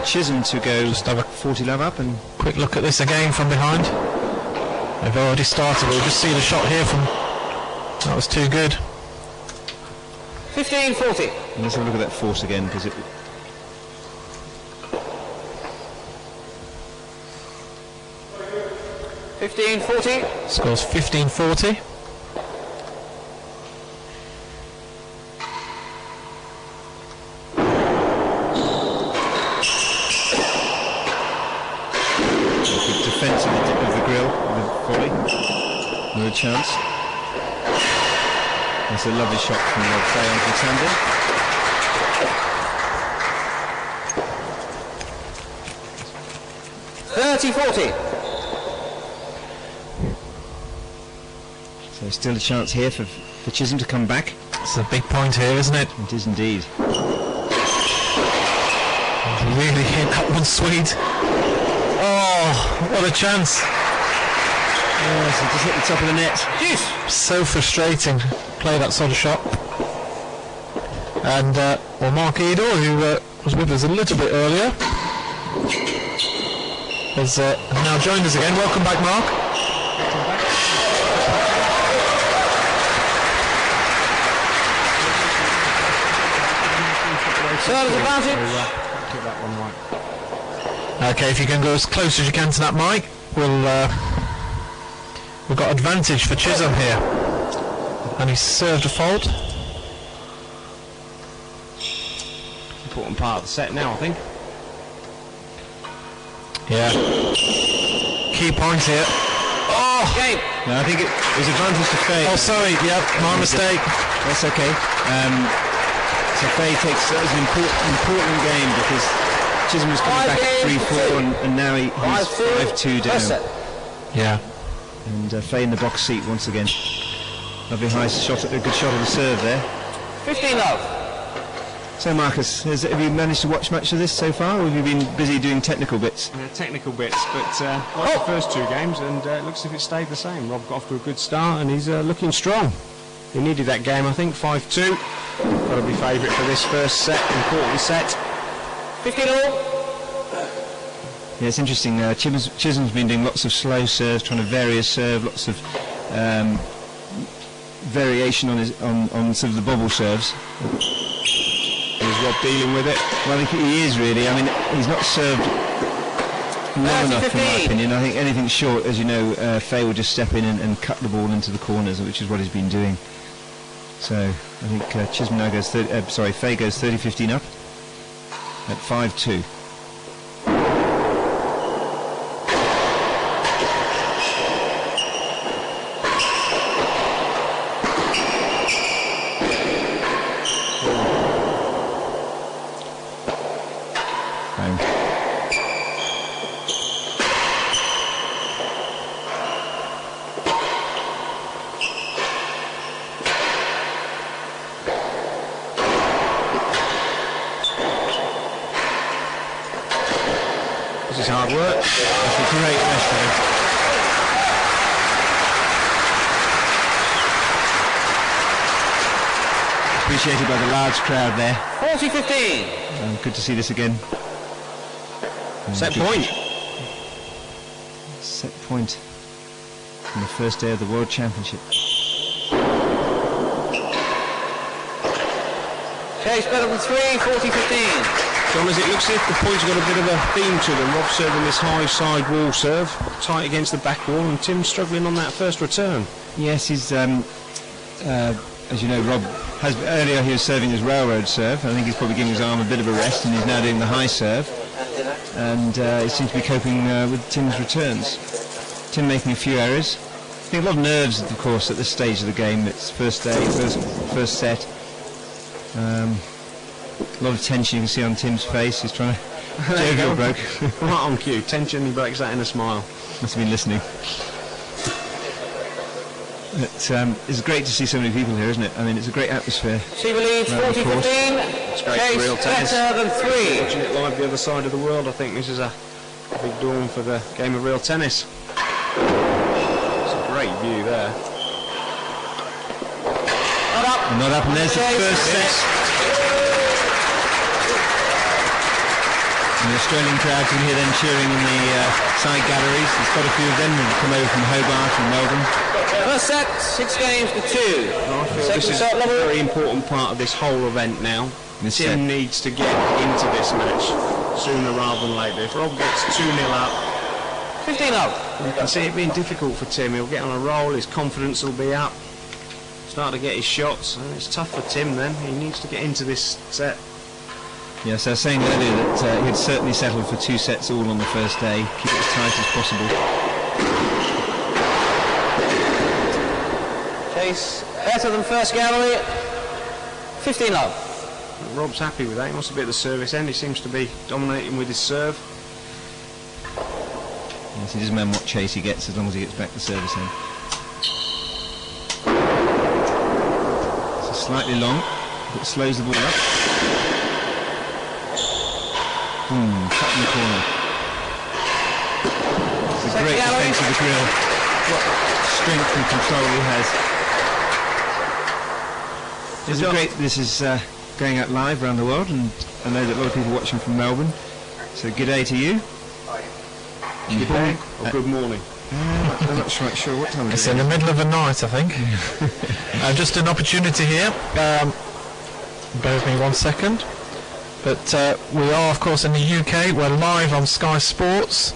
Chisholm to go just have a 40 love up. And quick look at this again from behind. They've already started. We'll just see the shot here from... That was too good. 15-40. And let's have a look at that force again because it... Scores 15-40. Good defence of the grill, the volley. No chance. That's a lovely shot from Robert Fahey onto the tandem. So still a chance here for Chisholm to come back. It's a big point here, isn't it? It is indeed. Really hit that one sweet. Oh, what a chance. Yes, it just hit the top of the net. Jeez. So frustrating to play that sort of shot. And well, Mark Edel, who was with us a little bit earlier, has now joined us again. Welcome back, Mark. Serve advantage. Get that one right. Okay, if you can go as close as you can to that mic, we've got advantage for Chisholm here. And he's served a fault. Important part of the set now, I think. Yeah. Key point here. Oh! Game. No, I think it was advantage to Fahey. Oh, sorry. Yep, my mistake. That's okay. So Fahey takes that as an important game because Chisholm was coming back at 3-4 and now he's 5-2 down. Yeah. And Fahey in the box seat once again. Lovely high shot, a good shot of the serve there. 15 love. So Marcus, have you managed to watch much of this so far, or have you been busy doing technical bits? Technical bits, but watched the first 2 games and it looks as if it stayed the same. Rob got off to a good start and he's looking strong. He needed that game, I think, 5-2. Got to be favourite for this first set, important set. 15 all. Yeah, it's interesting. Chisholm's been doing lots of slow serves, trying to vary his serve, lots of variation on sort of the bobble serves. Is Rob dealing with it? Well, he is really. I mean, he's not served long enough, in my opinion. I think anything short, as you know, Fahey will just step in and cut the ball into the corners, which is what he's been doing. So I think Chisholm now goes Fahey goes 30-15 up at 5-2. This is hard work. That's a great restaurant. Appreciated by the large crowd there. 40-15. Good to see this again. Set point. Set point on the first day of the World Championship. Chase better than 3, 40-15. John, as it looks as if the points have got a bit of a theme to them. Rob serving this high side wall serve, tight against the back wall, and Tim struggling on that first return. Yes, he's, as you know, Rob has earlier he was serving his railroad serve. I think he's probably giving his arm a bit of a rest, and he's now doing the high serve. And he seems to be coping with Tim's returns. Tim making a few errors. I think a lot of nerves, of course, at this stage of the game. It's first day, first set. A lot of tension you can see on Tim's face. He's trying to... Jovial broke. Right on cue. Tension, he breaks that in a smile. Must have been listening. It's great to see so many people here, isn't it? I mean, it's a great atmosphere. Receiver leads Around the 40-15. It's great for Chase real tennis. better than 3. Watching it live the other side of the world, I think this is a big dawn for the game of real tennis. It's a great view there. Not up. Not up, and there's the first set. And the Australian crowd can hear them cheering in the side galleries. There's quite a few of them that come over from Hobart and Melbourne. First set, 6 games to 2. I feel Second this is set a level. very important part of this whole event now. This set. Tim needs to get into this match sooner rather than later. If Rob gets 2-0 up, 15 up. you can see it being difficult for Tim. He'll get on a roll, his confidence will be up, start to get his shots, and it's tough for Tim then. He needs to get into this set. Yes, I was saying earlier that he'd certainly settled for 2 sets all on the first day, keep it as tight as possible. Chase better than first gallery. 15 up. Rob's happy with that. He wants to be at the service end. He seems to be dominating with his serve. Yes, he doesn't mind what chase he gets as long as he gets back to service end. So slightly long, but it slows the ball up. Cut in the corner. It's a great defence of the grill. What strength and control he has. This is going out live around the world, and I know that a lot of people watching from Melbourne. So good day to you. Good day or good morning. I'm not sure what time it is. It's in the middle of the night, I think. Just an opportunity here. Bear with me 1 second. But we are, of course, in the UK. We're live on Sky Sports,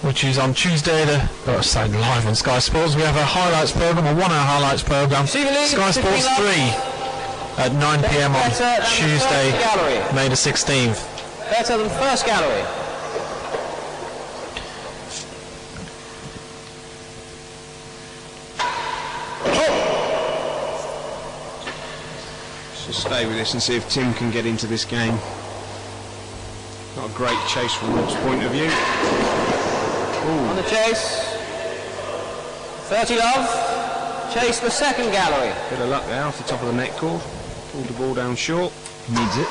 which is on Tuesday. Live on Sky Sports. We have a highlights programme, a 1 hour highlights programme. Sky Sports 3 at 9 p.m. on Tuesday, May the 16th. Better than first gallery. Just stay with this and see if Tim can get into this game. Not a great chase from Rob's point of view. On the chase. 30 love. Chase the second gallery. Bit of luck there off the top of the net cord. Pulled the ball down short. Needs it.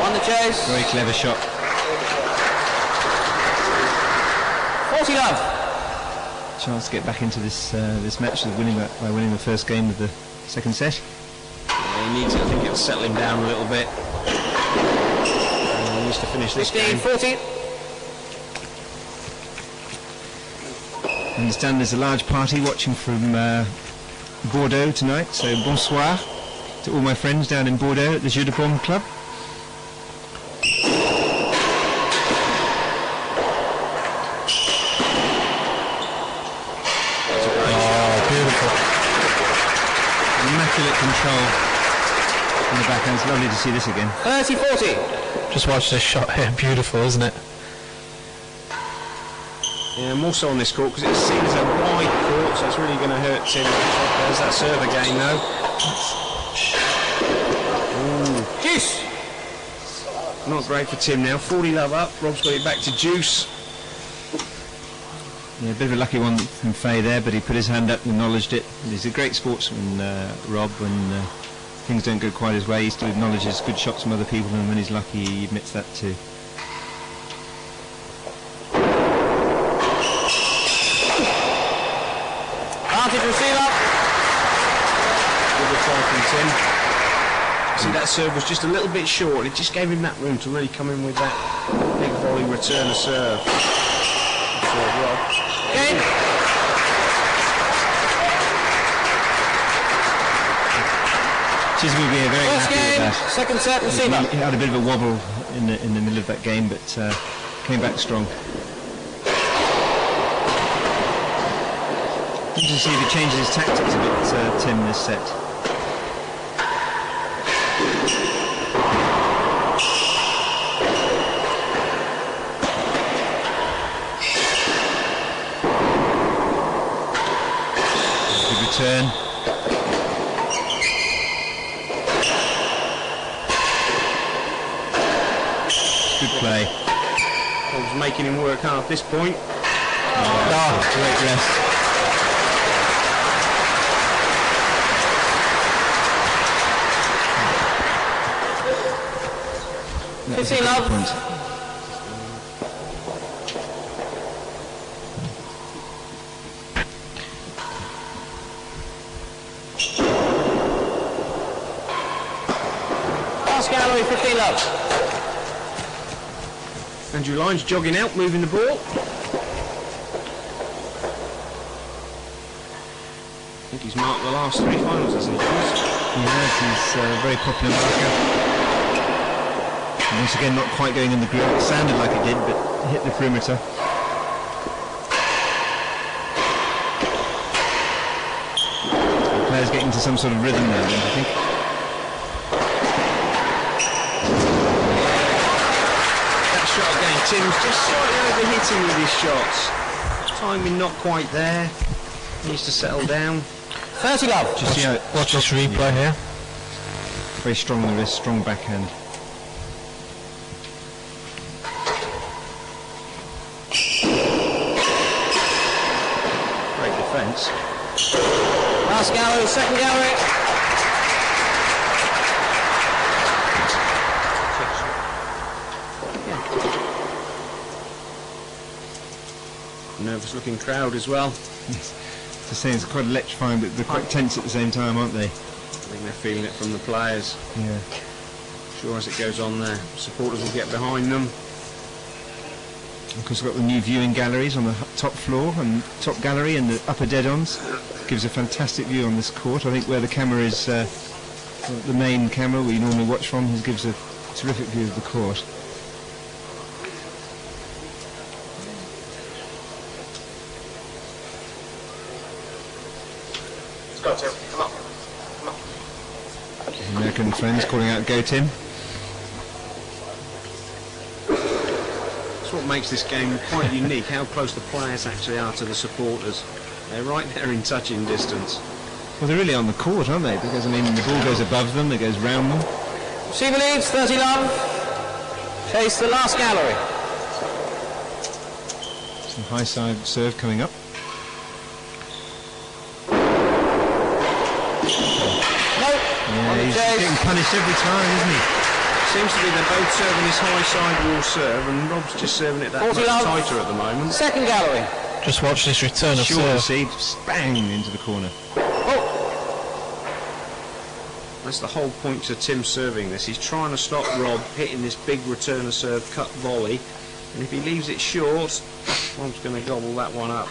On the chase. Very clever shot. 40 love. Chance to get back into this this match by winning the first game of the second set. Yeah, he needs it. I think it'll settle him down a little bit. He needs to finish this 15, game. 40. I understand there's a large party watching from Bordeaux tonight, so bonsoir to all my friends down in Bordeaux at the Jeu de Paume Club. Immaculate control in the backhand. It's lovely to see this again. 30-40. Just watch this shot here. Beautiful, isn't it? Yeah, more so on this court because it's seen as a wide court, so it's really going to hurt Tim. There's that serve again, though. Juice. Not great for Tim now. 40 love up. Rob's got it back to juice. Yeah, a bit of a lucky one from Fahey there, but he put his hand up and acknowledged it. He's a great sportsman, Rob. When things don't go quite his way, he still acknowledges good shots from other people, and when he's lucky, he admits that too. Advantage receiver. Good reply from Tim. See, that serve was just a little bit short. It just gave him that room to really come in with that big volley return of serve. Rob. Game. Chisholm will be very First happy with game, that. second set receiver. He had a bit of a wobble in the middle of that game, but came back strong. Interesting to see if he changes his tactics a bit, Tim, this set. Good return. Good play. Rob's making him work hard at this point. Great rest. 15 love. Last gallery, 15 love. Andrew Lyons jogging out, moving the ball. I think he's marked the last 3 finals, hasn't he, Jonas? Yes, he's a very popular marker. And once again, not quite going in the grip. It sounded like it did, but hit the perimeter. The player's getting into some sort of rhythm now, don't you think? That shot again, Tim's just slightly overhitting with his shots. Timing not quite there. Needs to settle down. 30 love. Just see how Watch this replay here. very strong on the wrist, strong backhand. Great defence. Last gallery, second gallery. Nervous looking crowd as well. To say it's quite electrifying, but they're quite tense at the same time, aren't they? I think they're feeling it from the players. Yeah. Sure, as it goes on there, supporters will get behind them. Of course, we've got the new viewing galleries on the top floor and top gallery and the upper dead-ons. Gives a fantastic view on this court. I think where the camera is, the main camera we normally watch from, gives a terrific view of the court. Let's go, Tim. Come on. Come on. American friends calling out, "Go Tim." That's what makes this game quite unique, how close the players actually are to the supporters. They're right there in touching distance. Well, they're really on the court, aren't they? Because, I mean, the ball goes above them, it goes round them. Receiver leads, 30 love. Chase the last gallery. Some high side serve coming up. No. Yeah, he's getting punished every time, isn't he? Seems to be they're both serving this high side wall serve, and Rob's just serving it that 40 much love. tighter at the moment. Second gallery. Just watch this return of Short serve. receive, bang into the corner. Oh, That's the whole point to Tim serving this. He's trying to stop Rob hitting this big return of serve cut volley, and if he leaves it short, Rob's going to gobble that one up.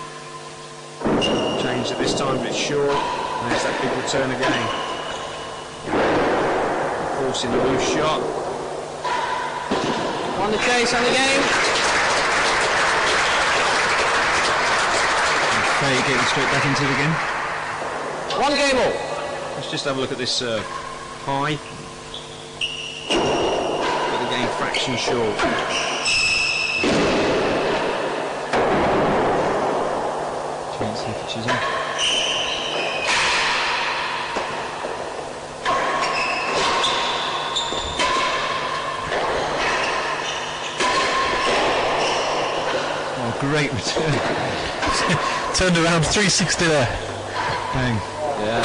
Changed it this time, but it's short, and there's that big return again. Forcing the loose shot. won the chase and the game. Fahey getting straight back into it again. 1 game all. Let's just have a look at this serve. High. But the game fraction short. Chance here for Chisholm. Oh, great return. Turned around 360 there. Bang. Yeah.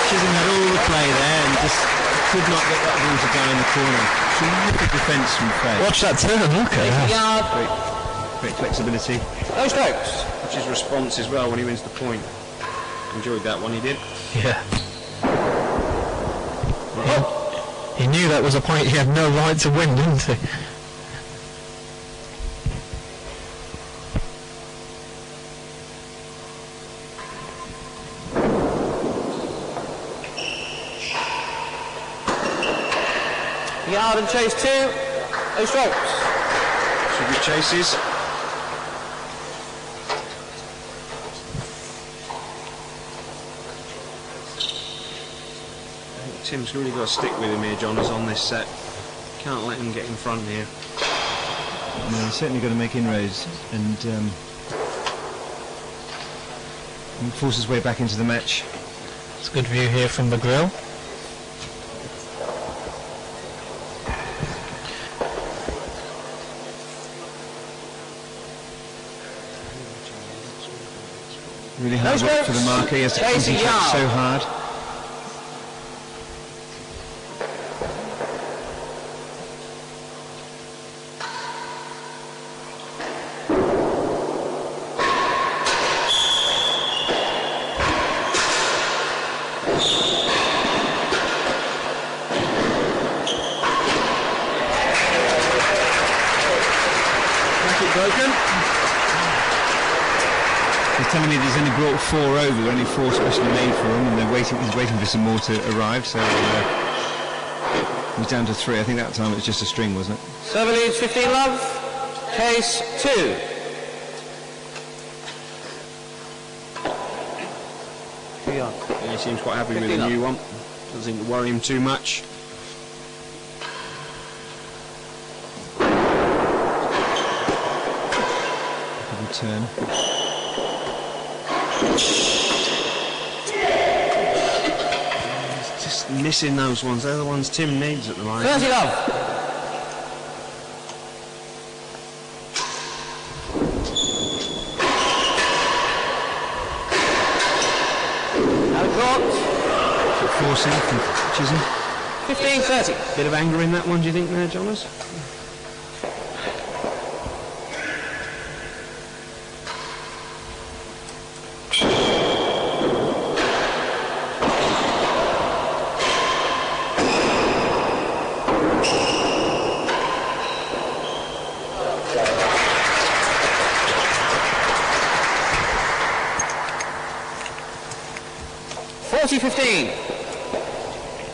Chisholm had all the play there and just could not get that ball to go in the corner. Terrific defence from Fahey. Watch that turn, look at that. Yard. Great flexibility. No strokes. Watch his response as well when he wins the point. Enjoyed that one, he did. Yeah. Well, he knew that was a point he had no right to win, didn't he? Yard and chase 2. No strokes. Should be chases. I think Tim's really got to stick with him here, John, is on this set. Can't let him get in front here. No, he's certainly got to make inroads and force his way back into the match. It's a good view here from the grill. Really hard work for the marker. He has to concentrate so hard. He's telling me he's only brought 4 over, only 4 specially made for him, and he's waiting for some more to arrive, so he's down to 3. I think that time it was just a string, wasn't it? Server leads 15 love, case 2. Yeah, he seems quite happy with the new one. Doesn't seem to worry him too much. Good turn. He's just missing those ones. They're the ones Tim needs at the moment. 30 love. Forcing from Chisholm. 15-30. Bit of anger in that one, do you think, there, Jonas?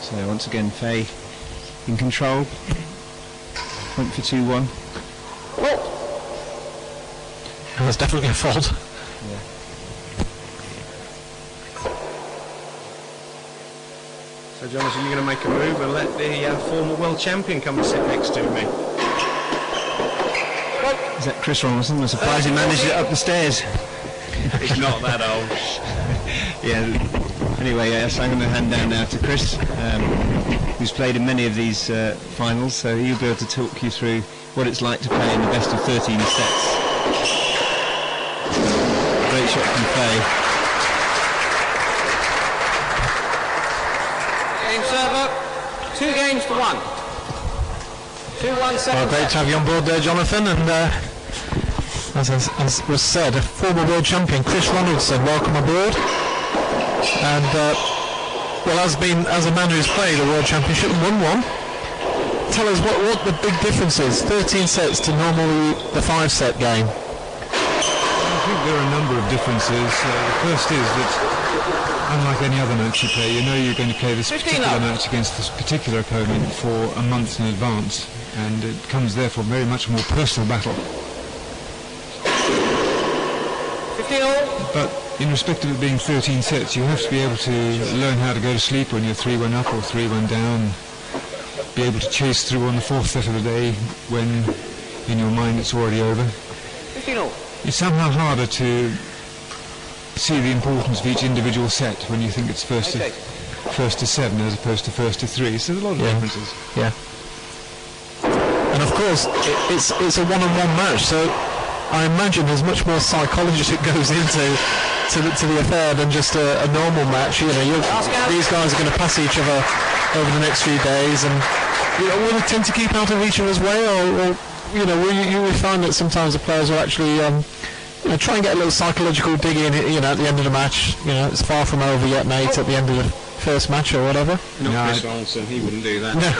So once again, Fahey in control. Point for 2-1. And that's definitely a fault. Yeah. So, Jonas, are you going to make a move and let the former world champion come and sit next to me? Is that Chris Robinson? I'm surprised he managed it up the stairs. He's not that old. Yeah. Anyway, yes, I'm going to hand down now to Chris, who's played in many of these finals, so he'll be able to talk you through what it's like to play in the best of 13 sets. Great shot from Fahey. Game server, 2 games to 1. 2-1 second. Great to have you on board there, Jonathan, and as was said, a former world champion, Chris Ronaldson, welcome aboard. And well, as a man who's played a world championship and won one, tell us what the big difference is. 13 sets to normally the 5-set game. I think there are a number of differences. The first is that, unlike any other match you play, you know you're going to play this particular match against this particular opponent for a month in advance, and it becomes therefore very much more personal battle. 15 all. But in respect of it being 13 sets, you have to be able to learn how to go to sleep when you're 3-1 up or 3-1 down, be able to chase through on the 4th set of the day when in your mind it's already over. 15 all. It's somehow harder to see the importance of each individual set when you think it's first to 7 as opposed to first to 3. So there's a lot of differences. Yeah. And of course, it's a one-on-one match, so I imagine there's much more psychology that goes into the affair than just a normal match. You know, these guys are going to pass each other over the next few days, and will they tend to keep out of each other's way, or you know, will you find that sometimes the players will actually try and get a little psychological dig in, at the end of the match. It's far from over yet, mate, at the end of the first match or whatever. Not Chris Ronaldson, he wouldn't do that. No,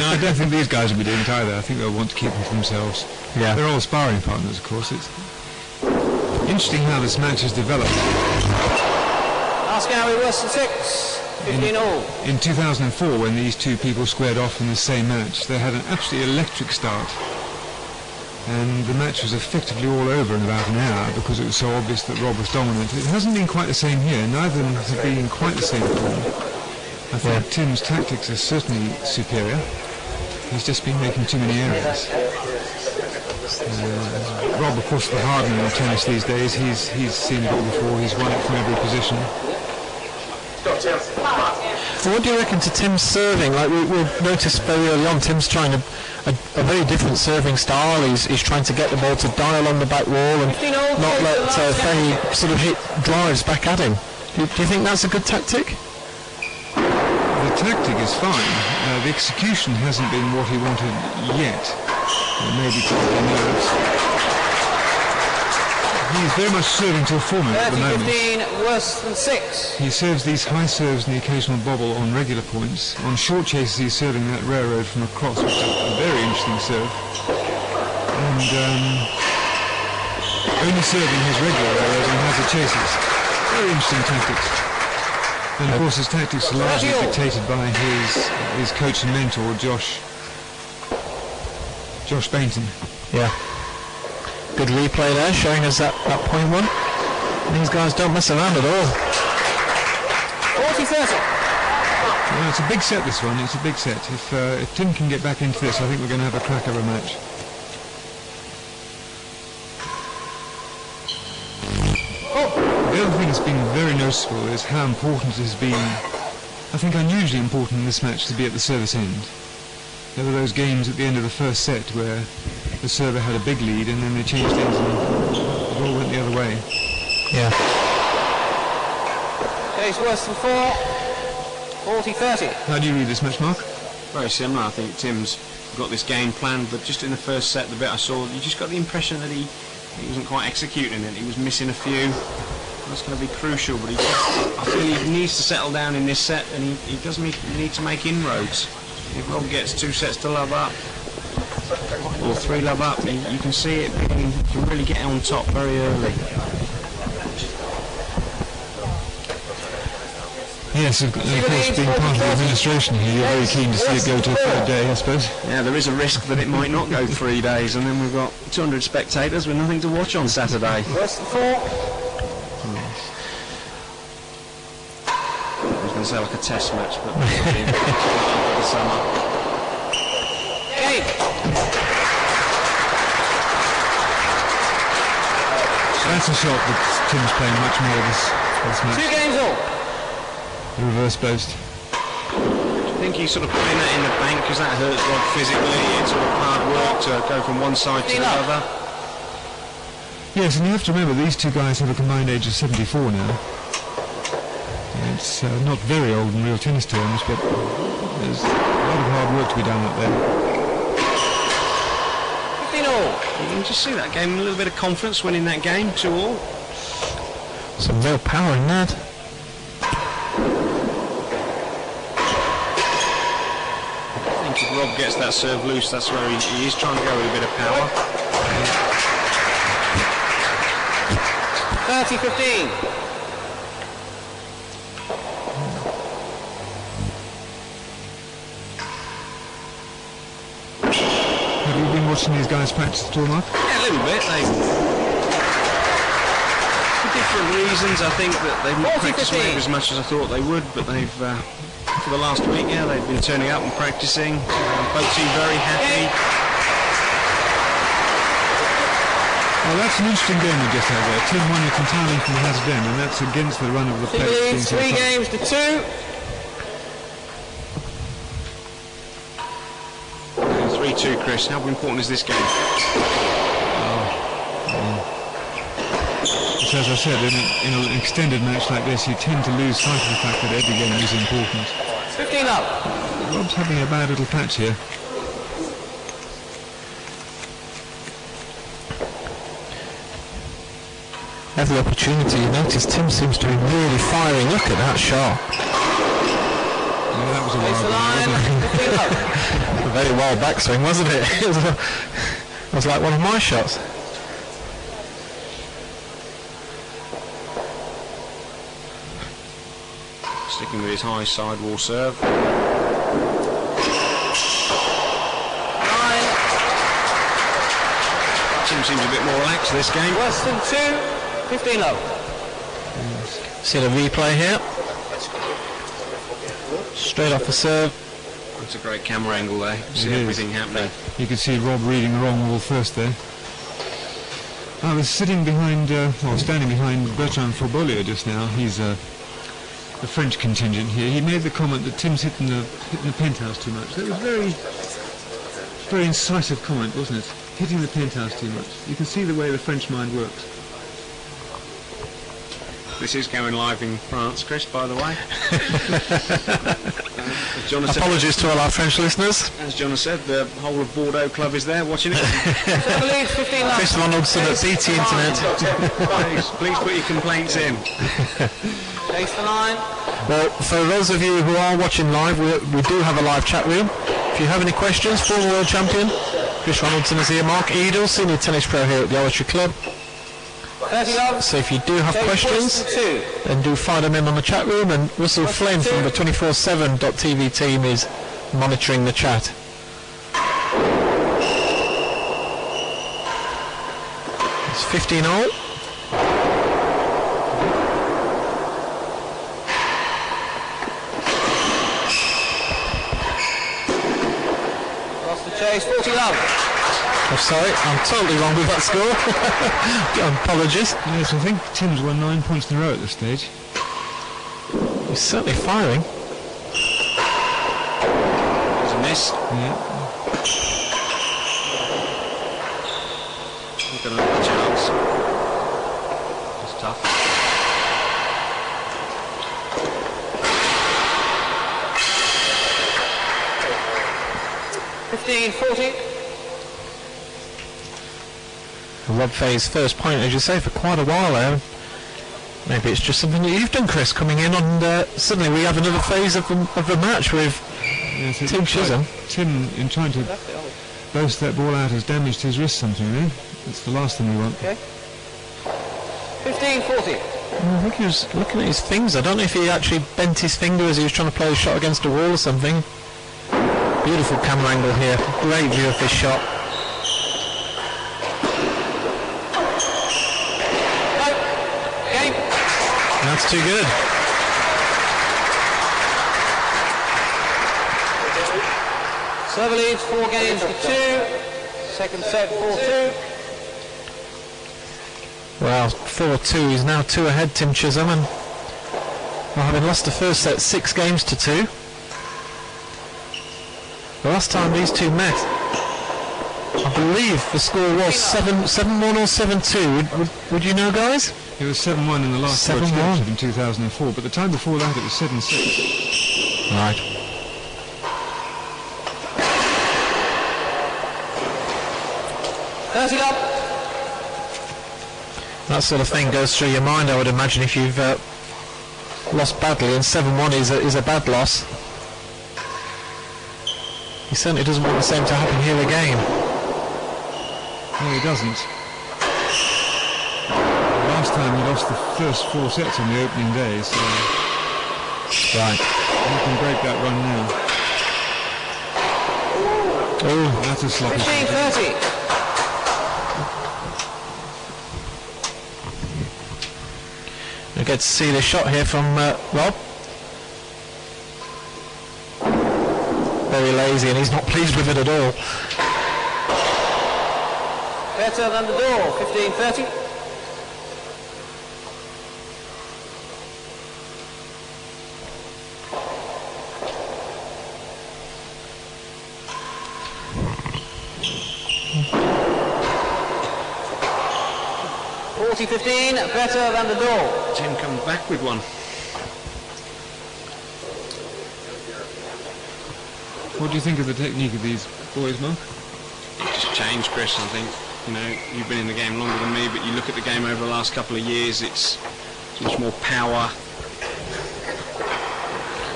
I don't think these guys will be doing it either. I think they'll want to keep them to themselves. Yeah. They're all sparring partners, of course. It's interesting how this match has developed. Last Gary Wilson 6, 15 all. In 2004, when these two people squared off in the same match, they had an absolutely electric start. And the match was effectively all over in about an hour because it was so obvious that Rob was dominant. It hasn't been quite the same here. Neither of them have been in quite the same form. I think Tim's tactics are certainly superior. He's just been making too many errors. Rob, of course, the hardener of tennis these days. He's seen it all before. He's won it from every position. So what do you reckon to Tim's serving? Like we've noticed very early on, Tim's trying to a very different serving style. He's trying to get the ball to dial on the back wall and not let Fahey sort of hit drives back at him. Do you think that's a good tactic? The tactic is fine. The execution hasn't been what he wanted yet. Maybe probably nerves. He's very much serving to a format at the moment. 30-15, worse than 6. He serves these high serves and the occasional bobble on regular points. On short chases he's serving that railroad from across, which is a very interesting serve. And only serving his regular railroad and has the chases. Very interesting tactics. And of course his tactics are largely dictated by his coach and mentor, Josh Bainton. Yeah. Good replay there, showing us that point one. These guys don't mess around at all. 40-30. Well, it's a big set, this one. It's a big set. If Tim can get back into this, I think we're going to have a cracker of a match. The other thing that's been very noticeable is how important it has been, I think unusually important in this match, to be at the service end. There were those games at the end of the first set where the server had a big lead and then they changed ends and it all went the other way. Yeah. Case worse than 4. 40-30. How do you read this match, Mark? Very similar. I think Tim's got this game planned, but just in the first set, the bit I saw, you just got the impression that he wasn't quite executing it. He was missing a few. That's going to be crucial, but I feel he needs to settle down in this set, and he does need to make inroads. If Rob gets 2 sets to love up, or 3 love up, you can see it. You can really get on top very early. Yes, of course, being part of the administration here, you're very keen to see it go to a 3rd day, I suppose. Yeah, there is a risk that it might not go 3 days, and then we've got 200 spectators with nothing to watch on Saturday. Worse than 4. I was going to say like a test match, but the summer. 8. So that's a shot that Tim's playing much more of this 2 match. games all. The reverse boast. I think he's sort of putting that in the bank because that hurts Rob physically. It's sort of hard work to go from one side to the other. Yes, and you have to remember these two guys have a combined age of 74 now. It's not very old in real tennis terms, but there's a lot of hard work to be done up there. 15 all. You can just see that game, a little bit of confidence winning that game, 2-all. Some real power in that. I think if Rob gets that serve loose, that's where he is trying to go with a bit of power. 30-15. Have you been watching these guys practice at all, Mark? Yeah, a little bit. For different reasons, I think that they've not practiced maybe as much as I thought they would, but they've, for the last week, yeah, they've been turning up and practicing. Both seem very happy. Well, that's an interesting game we just had there. Tim won it entirely from the hazard end, and that's against the run of the play. Leads 3 games to 2. 3-2, Chris. How important is this game? So as I said, in an extended match like this, you tend to lose sight of the fact that every game is important. 15 up. Rob's having a bad little patch here. Every opportunity, you notice Tim seems to be really firing. Look at that shot. Yeah, that was a Face the wild one, wasn't it? A very wild backswing, wasn't it? It was like one of my shots. Sticking with his high sidewall serve. 9. Tim seems a bit more relaxed this game. Worse than 2. 15 low. See the replay here. Straight off the serve. That's a great camera angle there. You can see It is. everything happening. You could see Rob reading the wrong wall first there. I was sitting behind, standing behind Bertrand Forbolio just now. He's the French contingent here. He made the comment that Tim's hitting the penthouse too much. That was very very incisive comment, wasn't it? Hitting the penthouse too much. You can see the way the French mind works. This is going live in France, Chris, by the way. As John has Apologies to all our French listeners. said, as John has said, the whole of Bordeaux club is there watching it. Chris Ronaldson at BT Internet. Please put your complaints in. Chase the line. Well, for those of you who are watching live, we do have a live chat room. If you have any questions, former world champion Chris Ronaldson is here. Mark Edel, senior tennis pro here at the Oratory Club. 30 love. So if you do have questions, then do fire them in on the chat room, and Russell Flynn from the 247.tv team is monitoring the chat. It's 15-all. Lost the chase, 40 love. I'm sorry, I'm totally wrong with that score. Apologies. Yes, I think Tim's won 9 points in a row at this stage. He's certainly firing. There's a miss. Yeah. He's got another chance. It's tough. $15.40. Rob Fahey's first point, as you say, for quite a while there. Maybe it's just something that you've done, Chris, coming in, and suddenly we have another phase of the match with Tim Chisholm. Like Tim, in trying to boast that ball out, has damaged his wrist something, really. That's the last thing we want. Okay. 15.40. I think he was looking at his fingers. I don't know if he actually bent his finger as he was trying to play a shot against a wall or something. Beautiful camera angle here. Great view of this shot. That's too good. Server leads 4 games to 2. Second set 4-2. Well, 4-2. He's now 2 ahead, Tim Chisholm, and well, having lost the first set 6 games to 2. The last time these two met, I believe the score was 7-1 or 7-2. Would you know, guys? It was 7-1 in the last World 7-1 Championship in 2004, but the time before that it was 7-6. Right. That sort of thing goes through your mind, I would imagine, if you've lost badly, and 7-1 is a bad loss. He certainly doesn't want the same to happen here again. No, he doesn't. Last time he lost the first 4 sets on the opening day, so Right. he can break that run now. Oh, That's a sloppy shot. 15.30. we get to see the shot here from Rob. Very lazy, and he's not pleased with it at all. Better than the door. 15.30. $40.15, better than the door. Tim comes back with one. What do you think of the technique of these boys, Mark? It's just changed, Chris. I think, you know, you've been in the game longer than me, but you look at the game over the last couple of years, it's much more power.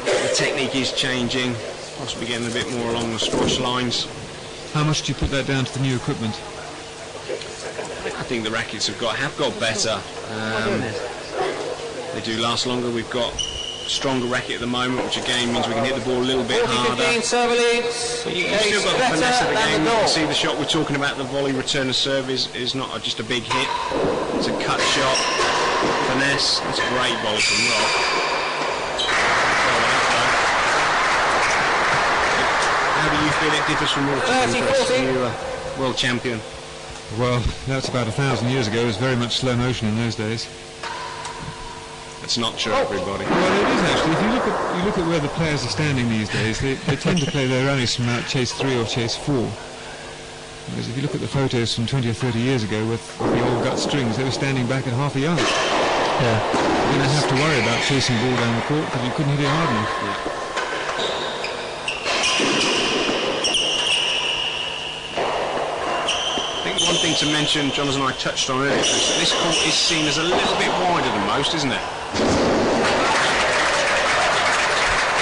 The technique is changing, possibly getting a bit more along the squash lines. How much do you put that down to the new equipment? I think the rackets have got better. They do last longer. We've got a stronger racket at the moment, which again means we can hit the ball a little bit harder. 40-15, server leads. But you've still got the finesse of the game. You can see the shot we're talking about, the volley return of serve is not just a big hit. It's a cut shot, finesse. It's a great ball from Rob. How do you feel it differs from your world champion? Well, that's about 1,000 years ago. It was very much slow motion in those days. That's not true, everybody. Well, it is actually. If you look at where the players are standing these days, they tend to play their rallies from out chase 3 or chase 4. Whereas if you look at the photos from 20 or 30 years ago with the old gut strings, they were standing back at half a yard. Yeah. You didn't have to worry about chasing the ball down the court because you couldn't hit it hard enough. I think one thing to mention, Jonathan and I touched on earlier, is that this court is seen as a little bit wider than most, isn't it?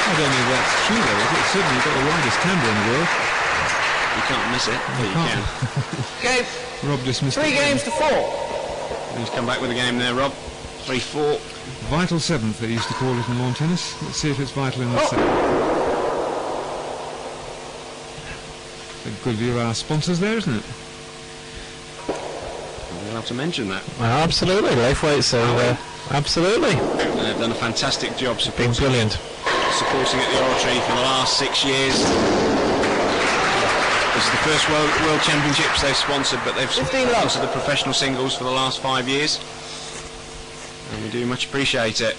I don't know if that's true though. It's certainly got the widest camber in the world. You can't miss it, but you can. Game. Rob just missed 3 it. games to 4. And he's come back with a game there, Rob. 3-4. Vital seventh, they used to call it in lawn tennis. Let's see if it's vital in that set. A good view of our sponsors there, isn't it? We'll have to mention that. Well, absolutely, Lifeway. So absolutely, They've done a fantastic job been brilliant. supporting at the Oratory for the last 6 years. This is the first World Championships they've sponsored, but they've sponsored the professional singles for the last 5 years. And we do much appreciate it.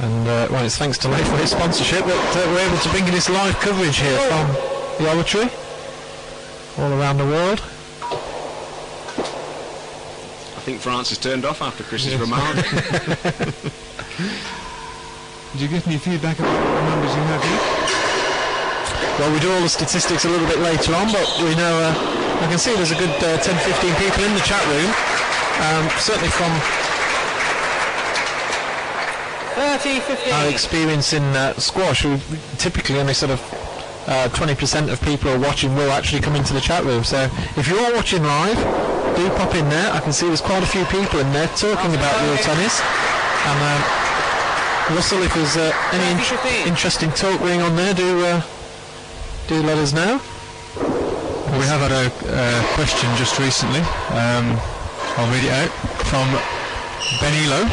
And well, it's thanks to Lifeway's sponsorship that we're able to bring you this live coverage here from the Oratory, all around the world. I think France has turned off after Chris's remark. Did you get any feedback about the numbers you have here? Well, we do all the statistics a little bit later on, but we know I can see there's a good 10-15 people in the chat room, certainly from 30-15. our experience in squash. We typically only sort of 20% of people who are watching will actually come into the chat room, so if you're watching live, do pop in there. I can see there's quite a few people in there talking about real tennis, and Russell, if there's any interesting talk going on there, do let us know. Well, we have had a question just recently, I'll read it out, from Benilo.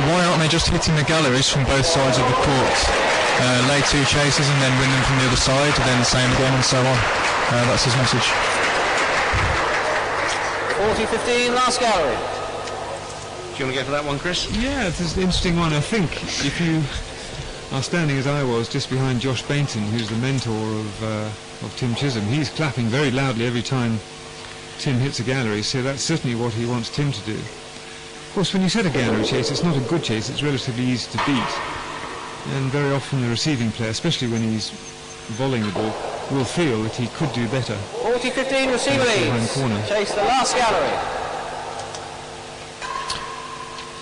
Why aren't they just hitting the galleries from both sides of the court? Lay 2 chases and then win them from the other side, then the same again and so on. That's his message. 40-15, last gallery. Do you want to go for that one, Chris? Yeah, it's an interesting one. I think if you are standing as I was just behind Josh Bainton, who's the mentor of Tim Chisholm, he's clapping very loudly every time Tim hits a gallery, so that's certainly what he wants Tim to do. Of course, when you set a gallery chase, it's not a good chase, it's relatively easy to beat. And very often the receiving player, especially when he's volleying the ball, will feel that he could do better. 40-15, receiver leads. Chase the last gallery.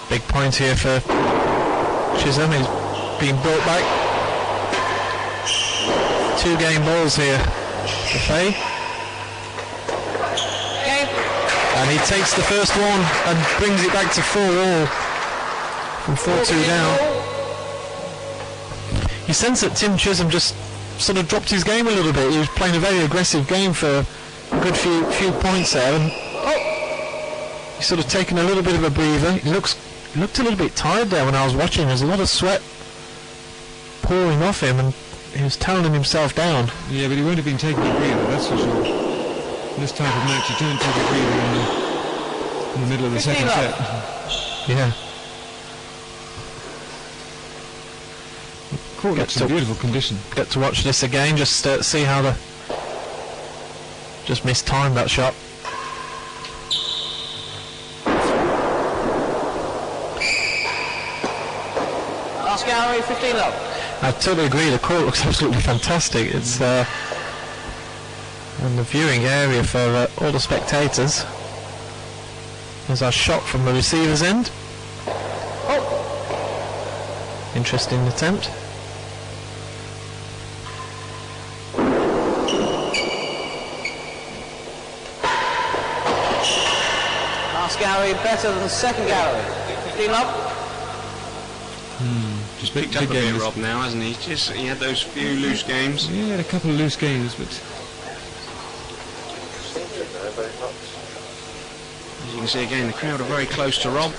Big point here for Chisholm. He's being brought back. 2 game balls here for Fahey. And he takes the first one and brings it back to 4-all from 4-2 down. You sense that Tim Chisholm just sort of dropped his game a little bit. He was playing a very aggressive game for a good few points there, and he's sort of taken a little bit of a breather. He looked a little bit tired there when I was watching. There's a lot of sweat pouring off him, and he was toweling himself down. Yeah, but he won't have been taking a breather, that's for sure. In this type of match, you don't take a breather in the middle of the second set. Yeah. Court looks in beautiful condition. Get to watch this again, just see how just mistimed that shot. Last gallery, 15 up. I totally agree, the court looks absolutely fantastic. It's and the viewing area for all the spectators. There's our shot from the receiver's end. Interesting attempt. Last gallery better than the second gallery. 15 up. Just picked up a bit, Rob, now, hasn't he? He had those few loose games. Yeah, he had a couple of loose games, but as you can see again, the crowd are very close to Rob.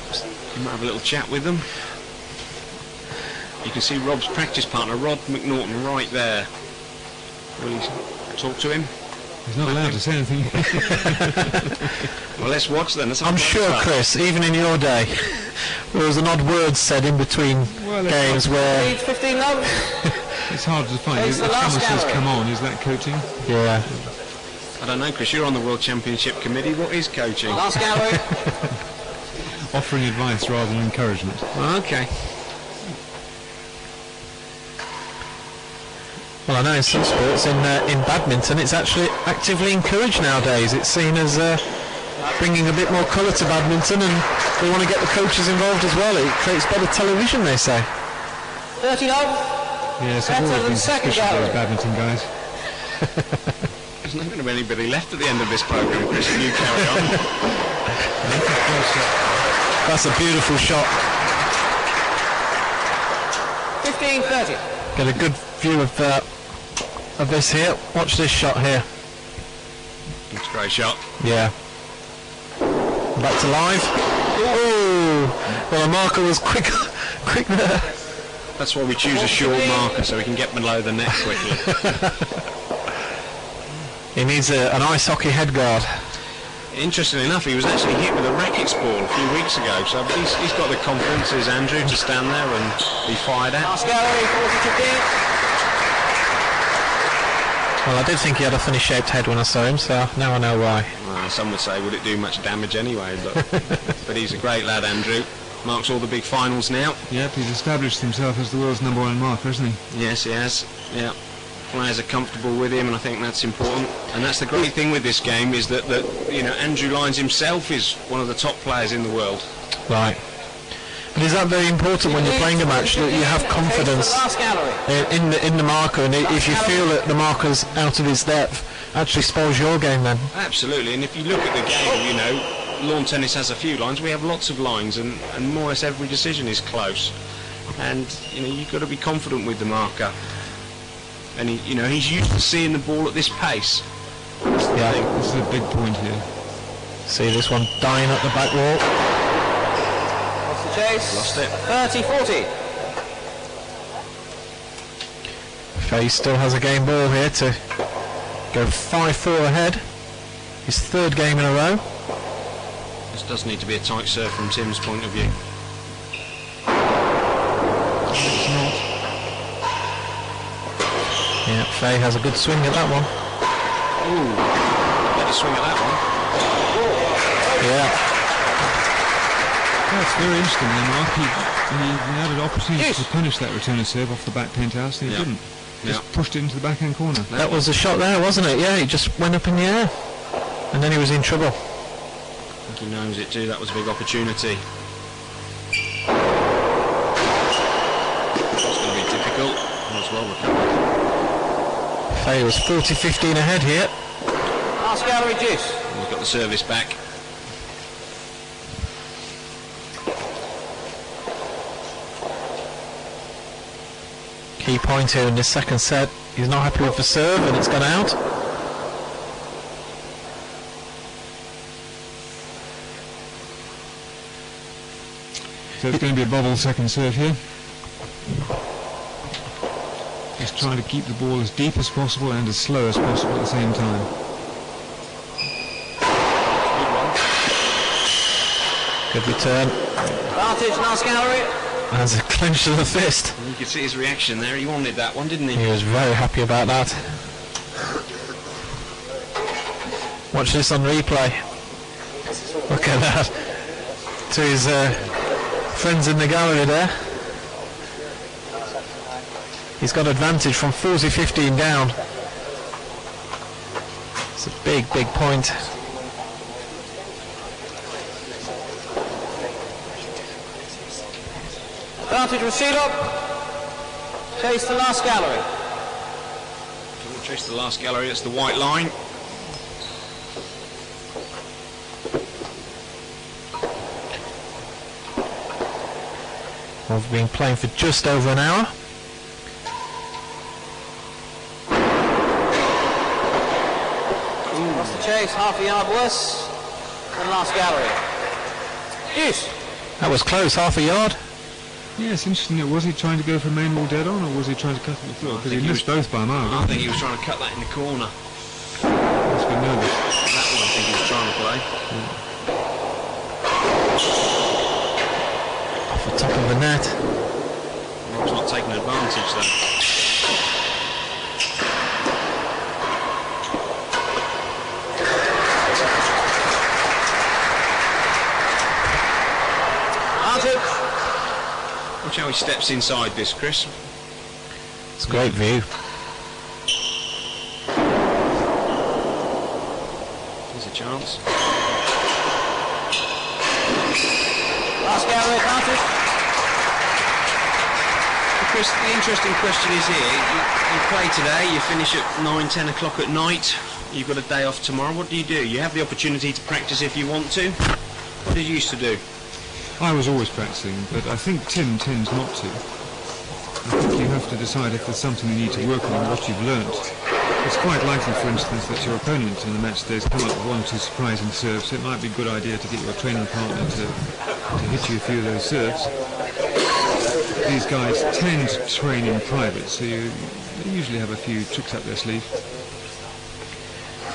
You might have a little chat with them. You can see Rob's practice partner, Rod McNaughton, right there. Will you talk to him? he's not allowed to say anything. Well, let's watch then. I'm sure, Chris, even in your day, there was an odd word said in between games where It's hard to define. It's If the last someone says gallery. come on, is that coaching? Yeah. I don't know, Chris, you're on the World Championship Committee. What is coaching? Last gallery. Offering advice rather than encouragement. Okay. Well, I know in some sports, in badminton, it's actually actively encouraged nowadays. It's seen as bringing a bit more colour to badminton, and they want to get the coaches involved as well. It creates better television, they say. 30 love. Yes, I've Better always than been second suspicious of those gallery. badminton guys. There's not going to be anybody left at the end of this programme, Chris, if you carry on. That's a beautiful shot. 15-30. Get a good view of this here. Watch this shot here. It's a great shot. Yeah. Back to live. Oh! Well, the marker was quick there. That's why we choose a short marker, so we can get below the net quickly. He needs an ice hockey head guard. Interestingly enough, he was actually hit with a rackets ball a few weeks ago, so he's got the confidence as Andrew to stand there and be fired at. Last gallery, 40-15. Well, I did think he had a funny shaped head when I saw him, so now I know why. Some would say, would it do much damage anyway? But he's a great lad, Andrew. Marks all the big finals now. Yep, he's established himself as the world's #1 marker, isn't he? Yes, he has. Yeah. Players are comfortable with him, and I think that's important. And that's the great thing with this game, is that Andrew Lyons himself is one of the top players in the world. Right. But is that very important when you're playing a match, that you have confidence Last gallery. in the marker, and if you feel that the marker's out of his depth, actually spoils your game then? Absolutely, and if you look at the game, lawn tennis has a few lines. We have lots of lines, and more or less every decision is close. And you've got to be confident with the marker. And he's used to seeing the ball at this pace. Yeah. This is a big point here. See this one dying at the back wall. What's the chase? Lost it. 30-40. Fahey still has a game ball here to go 5-4 ahead. His third game in a row. This does need to be a tight serve from Tim's point of view. It's not. Yeah, Fahey has a good swing at that one. Ooh, better swing at that one. Yeah. That's very interesting there, Mark. He had an opportunity to punish that return of serve off the back penthouse, and he didn't. Just pushed it into the backhand corner. That was a shot there, wasn't it? Yeah, it just went up in the air. And then he was in trouble. I think he knows it too. That was a big opportunity. It's going to be difficult. As well recovered. Fahey was 40-15 ahead here. Last gallery, Juice. He's got the service back. Key point here in this second set. He's not happy with the serve, and it's gone out. So it's going to be a bobble second serve here. Just trying to keep the ball as deep as possible and as slow as possible at the same time. Good return. Advantage, last gallery. And a clench to the fist. You could see his reaction there. He wanted that one, didn't he? He was very happy about that. Watch this on replay. Look at that. To his friends in the gallery there. He's got advantage from 40-15 down. It's a big, big point. Advantage, receive up. Chase the last gallery. Chase the last gallery. It's the white line. We've been playing for just over an hour. Lost the chase, half a yard worse. And last gallery. Juice. That was close, half a yard. Yeah, it's interesting. Was he trying to go for a main wall dead on, or was he trying to cut it in the floor? Because he missed both by a mile. I think he was trying to cut that in the corner. Must be nervous. That one I think he was trying to play. Off the top of the net. Rob's not taking advantage though. Watch how he steps inside this, Chris. It's a great view. There's a chance. Last gallery advantage. Chris, the interesting question is here. You play today, you finish at 9, 10 o'clock at night. You've got a day off tomorrow. What do? You have the opportunity to practice if you want to. What did you used to do? I was always practicing, but I think Tim tends not to. I think you have to decide if there's something you need to work on and what you've learnt. It's quite likely, for instance, that your opponent in the match today has come up with 1 or 2 surprising serves, so it might be a good idea to get your training partner to hit you a few of those serves. These guys tend to train in private, so they usually have a few tricks up their sleeve.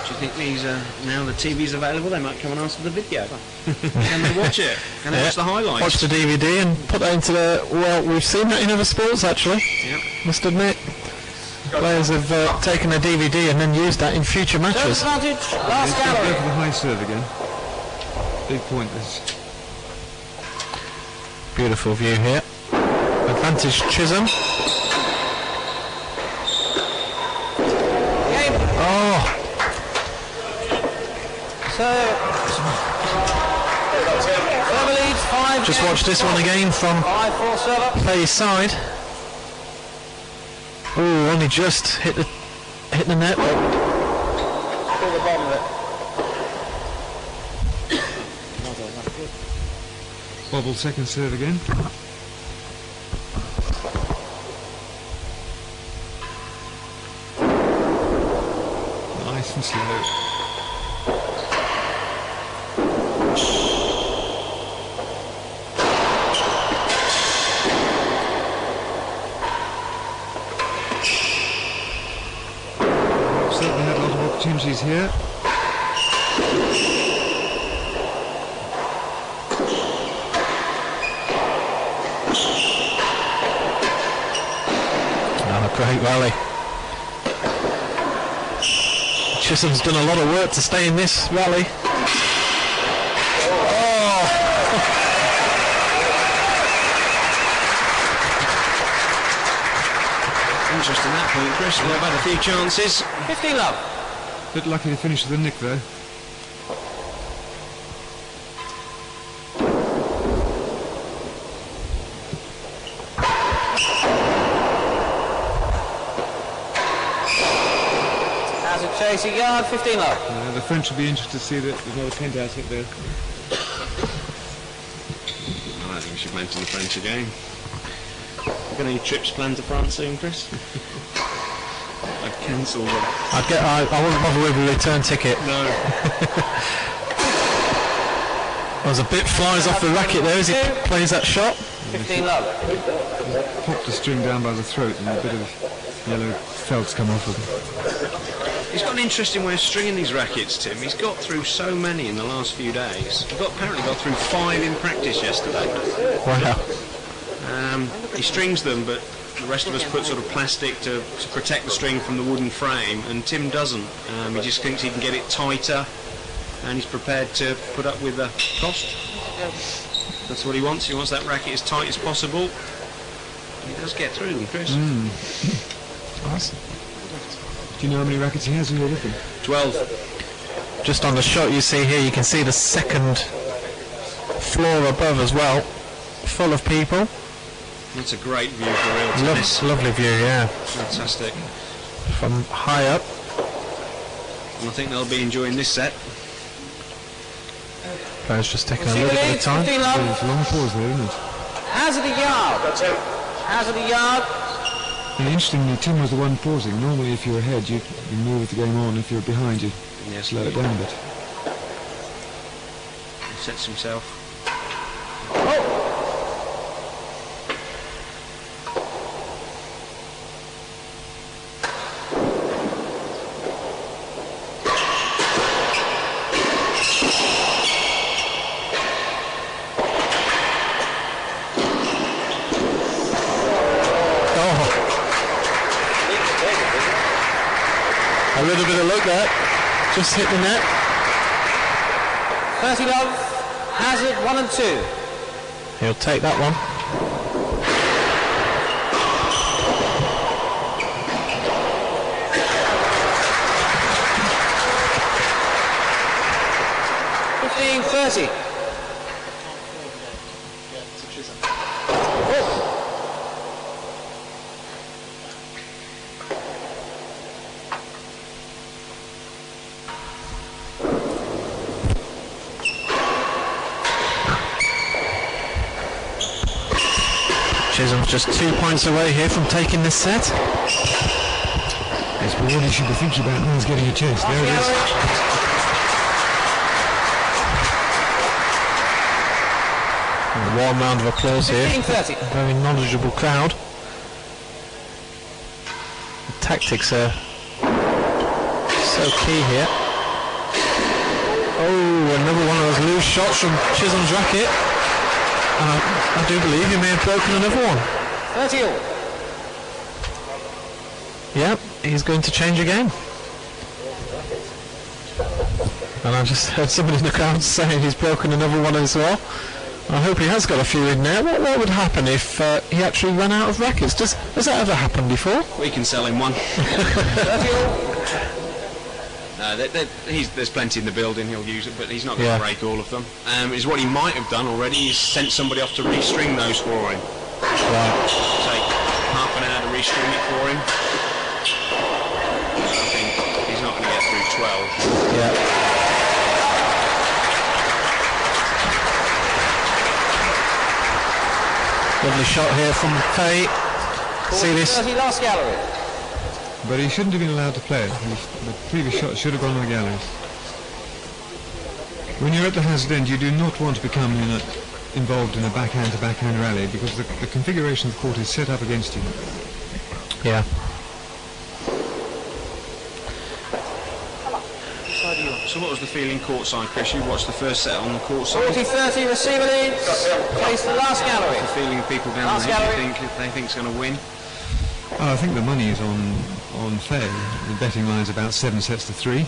Do you think these now the TV's available, they might come and ask for the video? Can they watch it? Can they watch the highlights? Watch the DVD and put that into the... Well, we've seen that in other sports, actually. Yep. Must admit. Players have taken a DVD and then used that in future matches. Advantage. Last Go gallery. for the high serve again. Big point this. Beautiful view here. Advantage Chisholm. Game. Oh, Server leads 5. just watch this one again from 5-4 server. Fahey's side. Oh, only just hit the net. Pull the bottom of it. Bobble second serve again. Nice and slow. Certainly had a lot of opportunities here. Oh, great rally. Chisholm's done a lot of work to stay in this rally. Interesting that point, Chris. We've had a few chances. 15 love. Bit lucky to finish with a nick though. Has a chasing yard. 15 love. The French will be interested to see that there's not a penthouse hit there. I think we should mention the French again. Got any trips planned to France soon, Chris? I've cancelled them. I wouldn't bother with a return ticket. No. There's a bit flies off the racket there as he plays that shot. 15 love. Popped the string down by the throat and a bit of yellow felt's come off of it. He's got an interesting way of stringing these rackets, Tim. He's got through so many in the last few days. He apparently got through 5 in practice yesterday. Wow. He strings them, but the rest of us put sort of plastic to protect the string from the wooden frame, and Tim doesn't. He just thinks he can get it tighter, and he's prepared to put up with the cost. That's what he wants. He wants that racket as tight as possible. He does get through them, Chris. Nice. Do you know how many rackets he has in your looking? 12. Just on the shot you see here, you can see the second floor above as well, full of people. That's a great view for real tennis. Lovely view, yeah. Fantastic. From high up. And I think they'll be enjoying this set. Players just taking a little bit of time. 15 love. It's a long pause there, isn't it? Hazard a yard. Hazard a yard. And interestingly, Tim was the one pausing. Normally, if you're ahead, you move the game on. If you're behind, you slow it down a bit. He sets himself. little bit of luck there. Just hit the net. 30 love. Hazard 1 and 2. He'll take that one. $15-30. Chisholm's just 2 points away here from taking this set. Yes, but what he should be thinking about now is getting a chase. There it is. A warm round of applause here. 15-30. A very knowledgeable crowd. The tactics are so key here. Oh, another one of those loose shots from Chisholm's racket. I do believe he may have broken another one. 30 all. Yep, he's going to change again. And I just heard somebody in the crowd saying he's broken another one as well. I hope he has got a few in there. What would happen if he actually ran out of rackets? Has that ever happened before? We can sell him one. 30 all. There's plenty in the building, he'll use it, but he's not going to break all of them. Is what he might have done already, he's sent somebody off to restring those for him. Right. Take half an hour to restring it for him. I think he's not going to get through 12. Yeah. Lovely shot here from Fahey. See this? 30 last gallery. But he shouldn't have been allowed to play it. The previous shot should have gone on the galleries. When you're at the hazard end, you do not want to become involved in a backhand-to-backhand rally because the configuration of the court is set up against you. Yeah. So what was the feeling courtside, Chris? You watched the first set on the courtside. 40-30, receiver leads. Place the last gallery. The feeling of people down Last there, gallery. they think is going to win. Oh, I think the money is on Fahey. The betting line's about 7 sets to 3.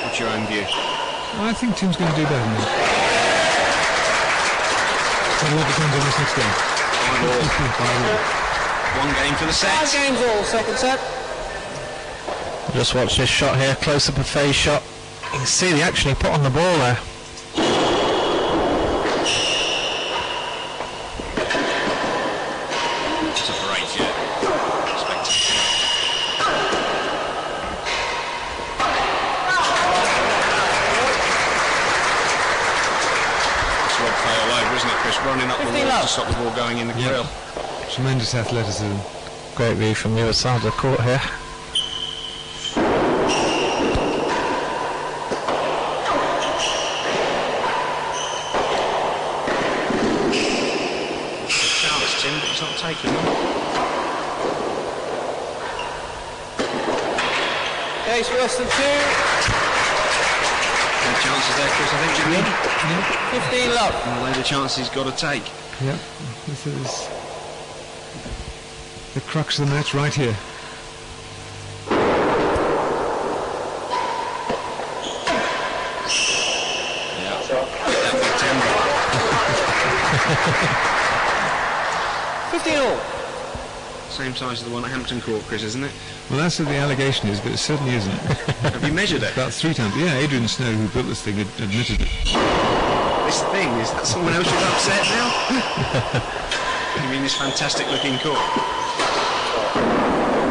What's your own view? I think Tim's going to do better than that. That'll all depend on this next game. One game for the set. 5 games all, second set. Just watch this shot here, close up of Fahey's shot. You can see the action he put on the ball there. It's a great shot. Spectacular. It's Rob Fahey all over, isn't it, Chris? Running up the 15 wall love. to stop the ball going in the grill. Tremendous athleticism. Great view from the other side of the court here. Chance, Tim, but he's not taking them. Case worse than 2. No chances there, Chris, I think, Jimmy. 15 love. Well, they're the chances he's got to take. Yep, this is the crux of the match right here. That big timber. 15 all. Same size as the one at Hampton Court, Chris, isn't it? Well, that's what the allegation is, but it certainly isn't. Have you measured it? About 3 times. Yeah, Adrian Snow, who built this thing, admitted it. This thing, is that someone else who's upset now? You mean this fantastic looking court?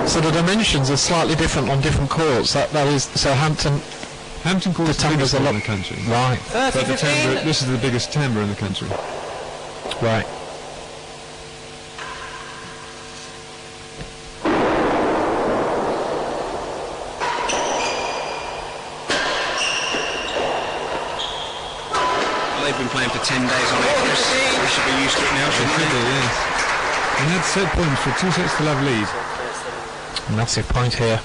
So the dimensions are slightly different on different courts. That is, so Hampton Hampton Court is the biggest a court lot in the country. Right, 30, But the 15. timbre, this is the biggest timbre in the country. right. They've been playing for 10 days on it, Chris. They should be used to it now, shouldn't they? Yes. And that's set point for 2 sets to love lead. Massive point here.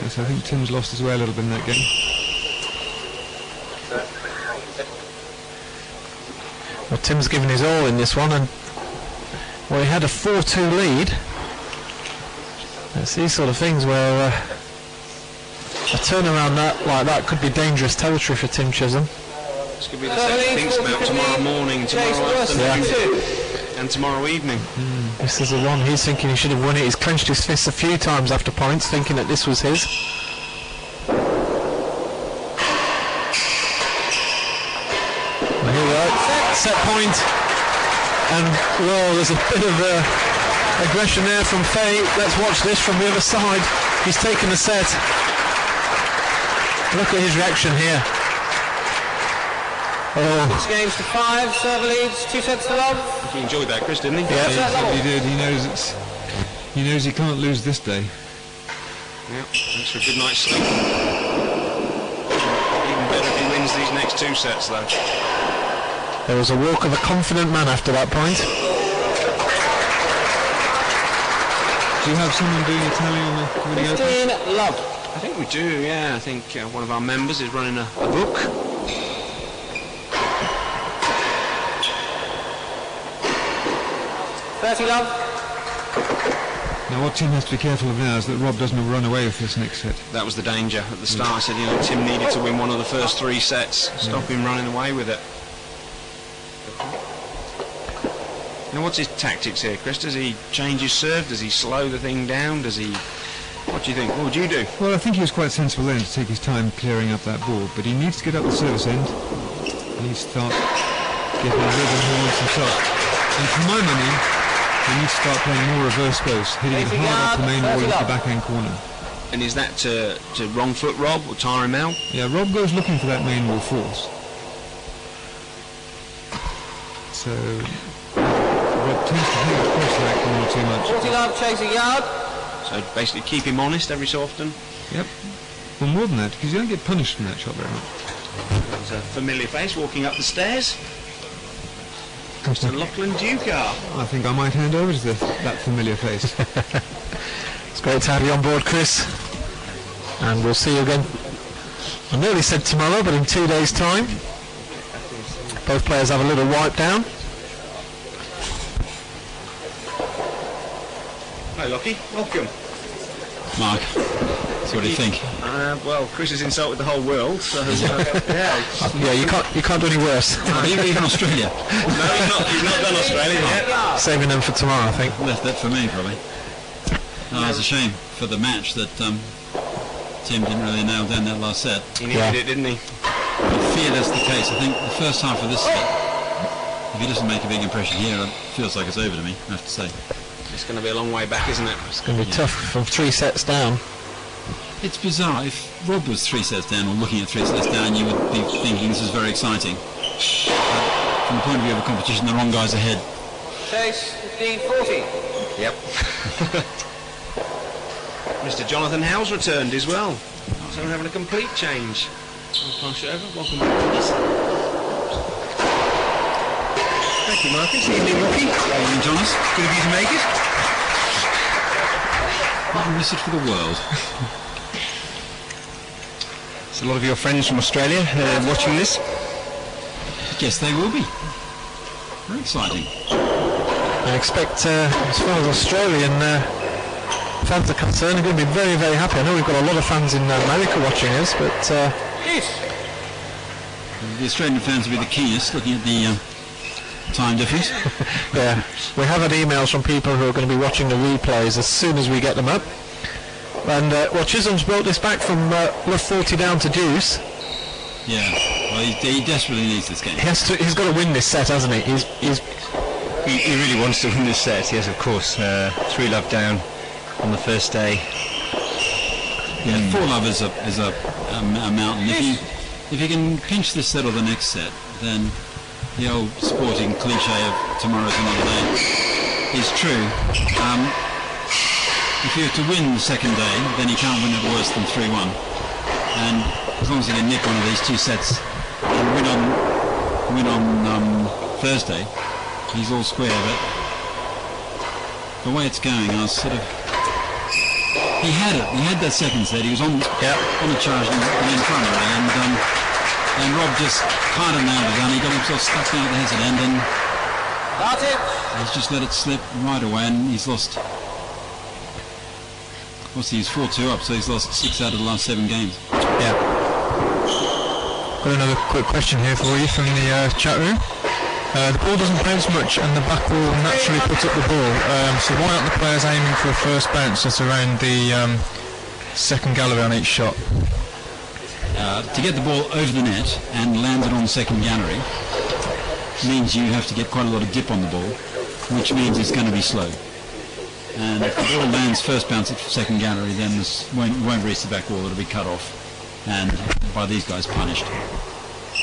Yes, I think Tim's lost his way a little bit in that game. Well, Tim's given his all in this one, and well, he had a 4-2 lead, It's these sort of things where a turnaround like that could be dangerous territory for Tim Chisholm. This could be the set he thinks about tomorrow morning, tomorrow afternoon, and tomorrow evening. This is the one he's thinking he should have won it. He's clenched his fists a few times after points, thinking that this was his. Here we go, set point, and whoa, there's a bit of aggression there from Fahey. Let's watch this from the other side. He's taken the set. Look at his reaction here. Oh. 6 games to 5, server leads, 2 sets to love. He enjoyed that, Chris, didn't he? Yeah, he did. He knows he can't lose this day. Yeah, thanks for a good night's sleep. Even better if he wins these next 2 sets, though. There was a walk of a confident man after that point. Do you have someone doing a tally on the committee open? 15 love. I think we do, yeah. I think one of our members is running a book. Love. Now what Tim has to be careful of now is that Rob doesn't run away with this next set. That was the danger at the start. I said, Tim needed to win one of the first 3 sets. Stop him running away with it. Now what's his tactics here, Chris? Does he change his serve? Does he slow the thing down? Does he... What do you think? What would you do? Well, I think he was quite sensible then to take his time clearing up that board, but he needs to get up the service end. He needs to start getting a rhythm he wants himself. And for my money, he needs to start playing more reverse goes, hitting it hard up the main wall into the backhand corner. And is that to wrong foot Rob or tire him out? Yeah, Rob goes looking for that main wall force. So Rob tends to hang across that corner too much. 40 love, chasing yard. So basically keep him honest every so often. Yep. Well, more than that, because you don't get punished from that shot very much. There's a familiar face walking up the stairs. Mr. Lachlan Dukar. I think I might hand over to that familiar face. It's great to have you on board, Chris. And we'll see you again. I nearly said tomorrow, but in 2 days' time. Both players have a little wipe down. Hi, Lockie. Welcome. Mark, so what do you think? Well, Chris has insulted the whole world, so Yeah, you can't do any worse. Even Australia. No, he's not done Australia yet. Saving them for tomorrow, I think. Left that for me, probably. It's a shame for the match that Tim didn't really nail down that last set. He needed it, didn't he? I fear that's the case. I think the first half of this set, if he doesn't make a big impression here, it feels like it's over to me, I have to say. It's going to be a long way back, isn't it? It's going to be tough from 3 sets down. It's bizarre. If Rob was 3 sets down or looking at 3 sets down, you would be thinking this is very exciting. But from the point of view of a competition, the wrong guy's ahead. Chase, 15-40. Yep. Mr. Jonathan Howe's returned as well. So we're having a complete change. I'll pass you over. Welcome back to us. Thank you, Marcus. Evening, Rocky. Evening, Jonas. Good of you to make it. Wouldn't miss it for the world. So a lot of your friends from Australia watching this? Yes, they will be. Very exciting. I expect, as far as Australian fans are concerned, they're going to be very, very happy. I know we've got a lot of fans in America watching us, but... The Australian fans will be the keenest, looking at the time difference. Yeah, we have had emails from people who are going to be watching the replays as soon as we get them up. And, well, Chisholm's brought this back from love 40 down to deuce. Yeah, well, he desperately needs this game. He's got to win this set, hasn't he? He really wants to win this set, yes, of course. 3 love down on the first day. Yeah, 4 love is a mountain. If you can pinch this set or the next set, then the old sporting cliche of tomorrow's another day is true. If you have to win the second day, then you can't win it worse than 3-1. And as long as you can nick one of these 2 sets and win on Thursday, he's all square. But the way it's going, I was sort of... He had it. He had that second set. He was on the charge and in front of me, and Rob just kind of nailed it down. He got himself stuck down at the headset end, and he's just let it slip right away, and he's lost. he's 4-2 up, so he's lost 6 out of the last 7 games. Yeah. Got another quick question here for you from the chat room. The ball doesn't bounce much and the back will naturally put up the ball, so why aren't the players aiming for a first bounce that's around the second gallery on each shot? To get the ball over the net and land it on the second gallery means you have to get quite a lot of dip on the ball, which means it's going to be slow. And if the ball lands first bounce at second gallery, then this won't reach the back wall, it'll be cut off, and by these guys punished.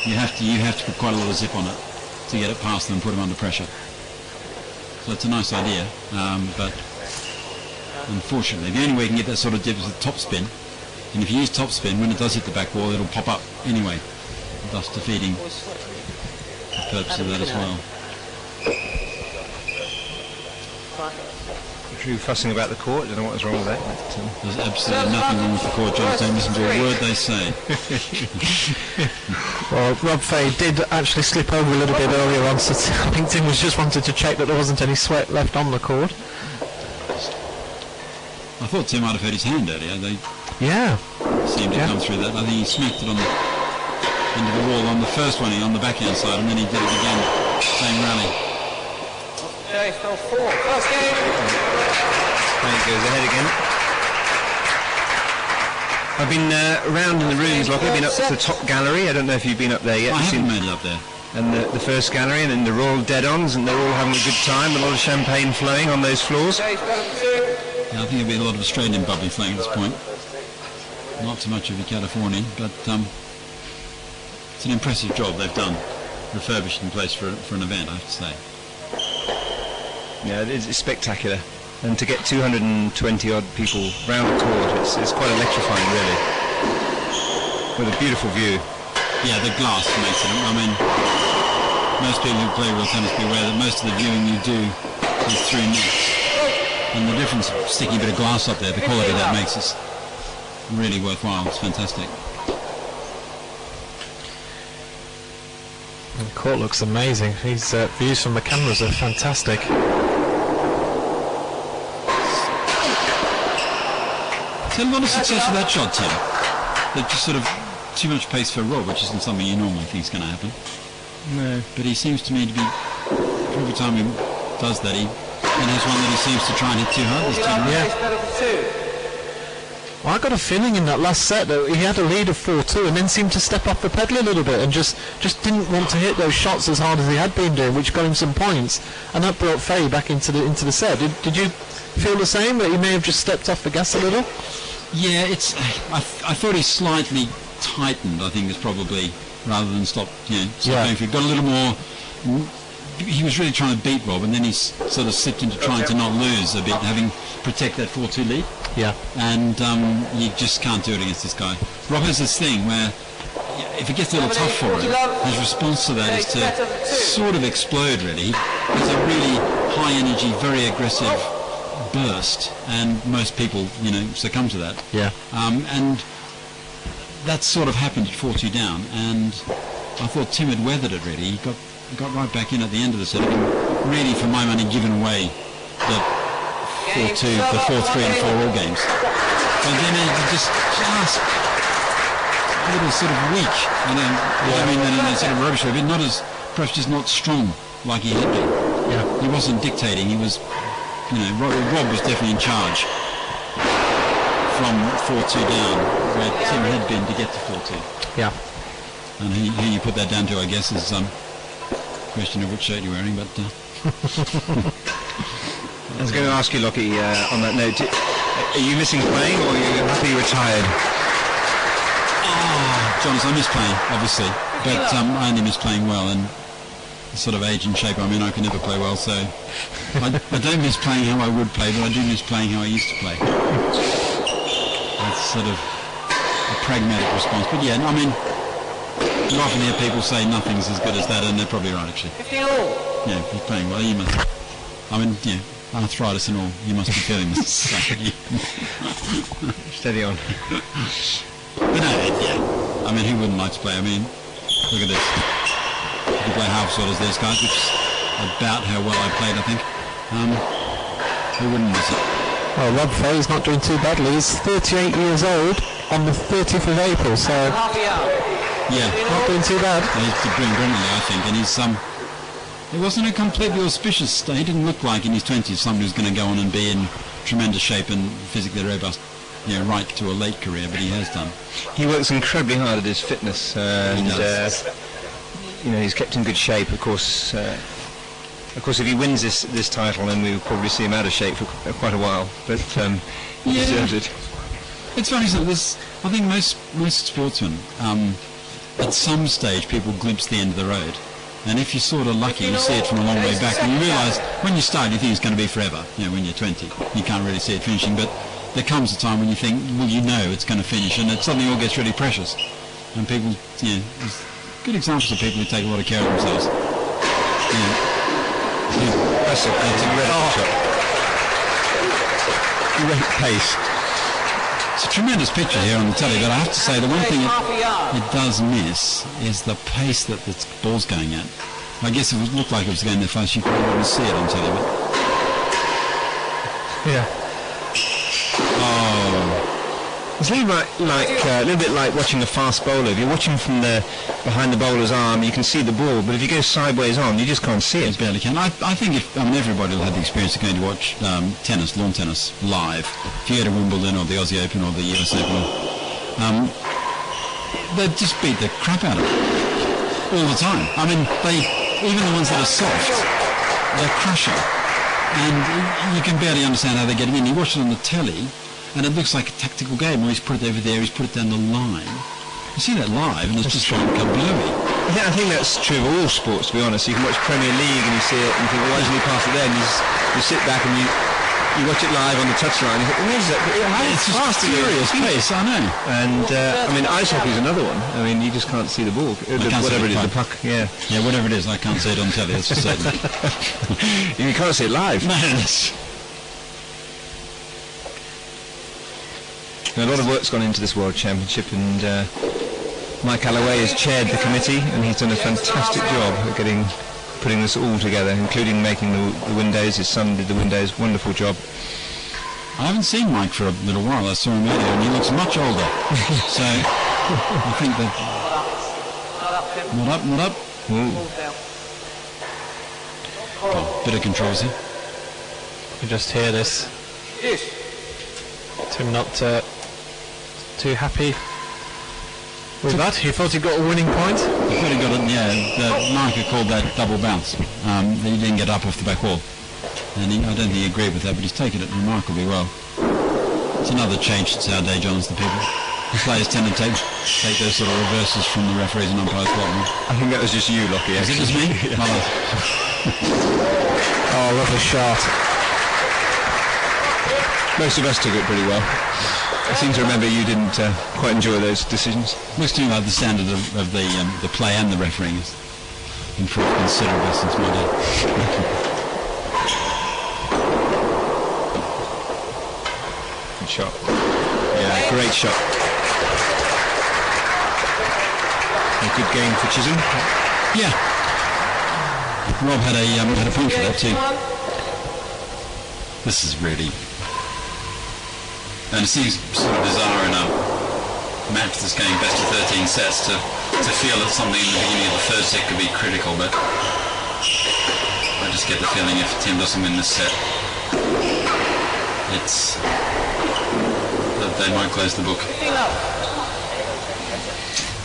You have to put quite a lot of zip on it to get it past them and put them under pressure. So it's a nice idea, but unfortunately the only way you can get that sort of dip is with top spin, and if you use top spin, when it does hit the back wall, it'll pop up anyway, thus defeating the purpose of that as well. Drew fussing about the court, don't know what was wrong with that. There's absolutely nothing wrong with the court, John. Don't listen to a word they say. Well, Rob Fahey did actually slip over a little bit earlier on, so I think Tim was just wanted to check that there wasn't any sweat left on the court. I thought Tim might have hurt his hand earlier. They seemed to come through that. I think he smacked it on into the wall on the first one, on the backhand side, and then he did it again, same rally. Okay, fell 4. First game. There he goes ahead again. I've been around in the rooms, like I've been up to the top gallery. I don't know if you've been up there yet. I haven't made it up there. And the first gallery, and then they're all dead-ons, and they're all having a good time. A lot of champagne flowing on those floors. Yeah, I think there'll be a lot of Australian bubbly flowing at this point. Not so much of the Californian, but it's an impressive job they've done, refurbishing the place for an event, I have to say. Yeah, it's spectacular, and to get 220 odd people round the court, it's quite electrifying, really, with a beautiful view. Yeah, the glass makes it. I mean, most people who play real tennis be aware that most of the viewing you do is through nets, and the difference of sticking a bit of glass up there, the quality that makes is really worthwhile. It's fantastic. The court looks amazing. These views from the cameras are fantastic. Had a lot of success with that shot, Tim. They're just sort of too much pace for Rob, which isn't something you normally think is going to happen. No. But he seems to me to be, every time he does that, he has one that he seems to try and hit too hard this time. Yeah. Well, I got a feeling in that last set that he had a lead of 4-2 and then seemed to step off the pedal a little bit and just didn't want to hit those shots as hard as he had been doing, which got him some points, and that brought Fahey back into the set. Did you feel the same, that he may have just stepped off the gas a little? Yeah, I thought he slightly tightened, I think, is probably, rather than stop going for it. Got a little more. He was really trying to beat Rob, and then he sort of slipped into trying to not lose a bit, having protect that 4-2 lead. Yeah. And you just can't do it against this guy. Rob has this thing where, if it gets a little tough for him, his response to that is to sort of explode, really. It's a really high energy, very aggressive burst, and most people, succumb to that. Yeah. And that sort of happened at 4-2 down, and I thought Tim had weathered it, really. He got right back in at the end of the set, and really, for my money, given away the 4-2, the 4-3 and 4-all games. But then he just a little sort of weak, I mean, in a sort of rubbish way, but not as, perhaps just not strong like he had been. Yeah. He wasn't dictating, he was, Rob was definitely in charge from 4-2 down, where Tim had been to get to 4-2. Yeah. And who you put that down to, I guess, is question of which shirt you're wearing, but... I was going to ask you, Lockie, on that note, are you missing playing, or are you happy retired? Jonas, I miss playing, obviously, but I only miss playing well, and the sort of age and shape I'm in, I can never play well, so I don't miss playing how I would play, but I do miss playing how I used to play. That's sort of a pragmatic response, but yeah, I mean, you often hear people say nothing's as good as that, and they're probably right, actually. 15-all. Yeah, if you're playing well, you must. I mean, arthritis and all, you must be feeling this stuff. Steady on. But no, I mean, who wouldn't like to play? I mean, look at this. You can play half sort as these guys, which is about how well I played, I think. Who wouldn't miss it? Well, Rob Fahey's not doing too badly. He's 38 years old on the 30th of April, so Yeah, not doing too bad. he's doing brilliantly, I think, and he's it wasn't a completely auspicious state. He didn't look like in his 20s somebody who's going to go on and be in tremendous shape and physically robust, right to a late career, but he has done. He works incredibly hard at his fitness, and he's kept in good shape. Of course, if he wins this title, then we will probably see him out of shape for quite a while. But he deserves it. It's funny, so I think most sportsmen, at some stage, people glimpse the end of the road. And if you're sort of lucky, you see it from a long way back, and you realise when you start, you think it's going to be forever. When you're 20, you can't really see it finishing. But there comes a time when you think, well, it's going to finish, and it suddenly all gets really precious. And people, there's good examples of people who take a lot of care of themselves. That's a great shot. Great pace. It's a tremendous picture here on the telly, but I have to say the one thing it does miss is the pace that the ball's going at. I guess if it looked like it was going that fast, you probably wouldn't see it on telly. But Yeah. It's a little bit like watching a fast bowler. If you're watching from behind the bowler's arm, you can see the ball, but if you go sideways on, you just can't see it. You barely can. I think everybody will have the experience of going to watch tennis, lawn tennis, live. If you go to Wimbledon or the Aussie Open or the US Open, they just beat the crap out of it all the time. I mean, even the ones that are soft, they're crushing. And you can barely understand how they're getting in. You watch it on the telly, and it looks like a tactical game where he's put it over there, he's put it down the line. You see that live, and it's just like blowy. Yeah, I think that's true of all sports, to be honest. You can watch Premier League and you see it and you think, why doesn't he pass it there? And you sit back and you watch it live on the touchline and you think, where's that? It's just furious pace, I know. And ice hockey is another one. I mean, you just can't see the ball. Whatever it is, the puck, yeah. Yeah, whatever it is, I can't see it on telly, that's for certain. You can't see it live. No, A lot of work's gone into this World Championship, and Mike Alloway has chaired the committee, and he's done a fantastic job at putting this all together, including making the windows. His son did the windows, wonderful job. I haven't seen Mike for a little while. I saw him earlier, and he looks much older. So I think that not up. Oh, bit of controversy. You just hear this. Tim not too happy with that. He thought he got a winning point. He could have got it, the marker called that double bounce. He didn't get up off the back wall. And I don't think he agreed with that, but he's taken it remarkably well. It's another change since our day, John, the people. The players tend to take those sort of reversals from the referees and umpires. I think that was just you, Lockie. Is it just me? Yeah. Oh, lovely shot. Most of us took it pretty well. I seem to remember you didn't quite enjoy those decisions. Looks to me like the standard of the play and the refereeing has improved considerably since my day. Good shot. Yeah, great shot. A good game for Chisholm. Yeah. Rob had a point for that too. This is really... And it seems sort of bizarre in a match that's going best of 13 sets to feel that something in the beginning of the third set could be critical, but I just get the feeling if Tim doesn't win this set, it's that they might close the book.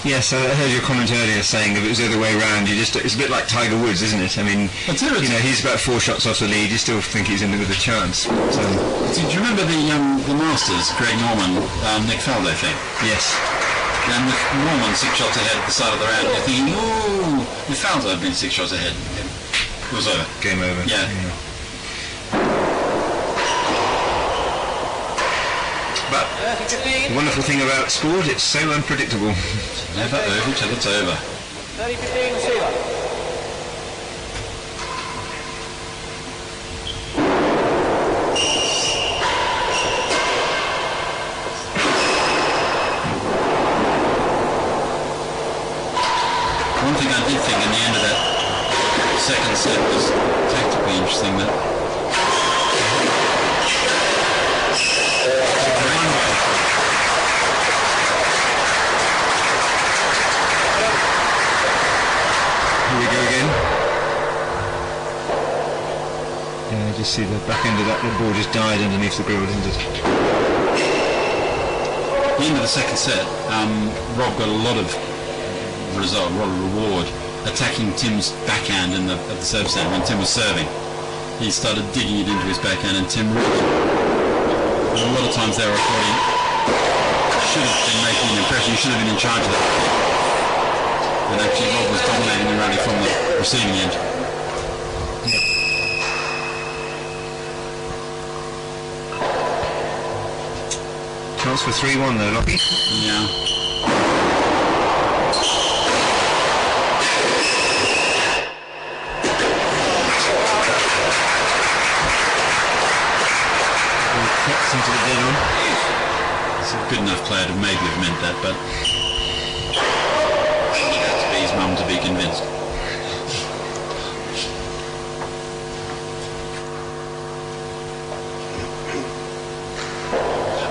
Yes, I heard your comment earlier saying if it was the other way around, it's a bit like Tiger Woods, isn't it? I mean, he's about 4 shots off the lead, you still think he's in with a chance. So. Do you remember the Masters, Greg Norman, Nick Faldo thing? Yes. And with Norman 6 shots ahead at the start of the round, you're thinking, ooh, if Faldo had been 6 shots ahead, it was over. Game over. Yeah. But the wonderful thing about sport, it's so unpredictable. Never over till it's over. 30-15 receiver. One thing I did think in the end of that second set was tactically interesting, that just see the back end of that, the ball just died underneath the grill, didn't it? At the end of the second set, Rob got a lot of reward attacking Tim's backhand at the serve set when Tim was serving. He started digging it into his backhand and Tim rolled. A lot of times there I thought he should have been making an impression, he should have been in charge of that. And actually Rob was dominating the rally from the receiving end. Chance for 3-1 though, Lockie. Yeah. Into the dead on. He's a good enough player to maybe have meant that, but it had to be his mum to be convinced.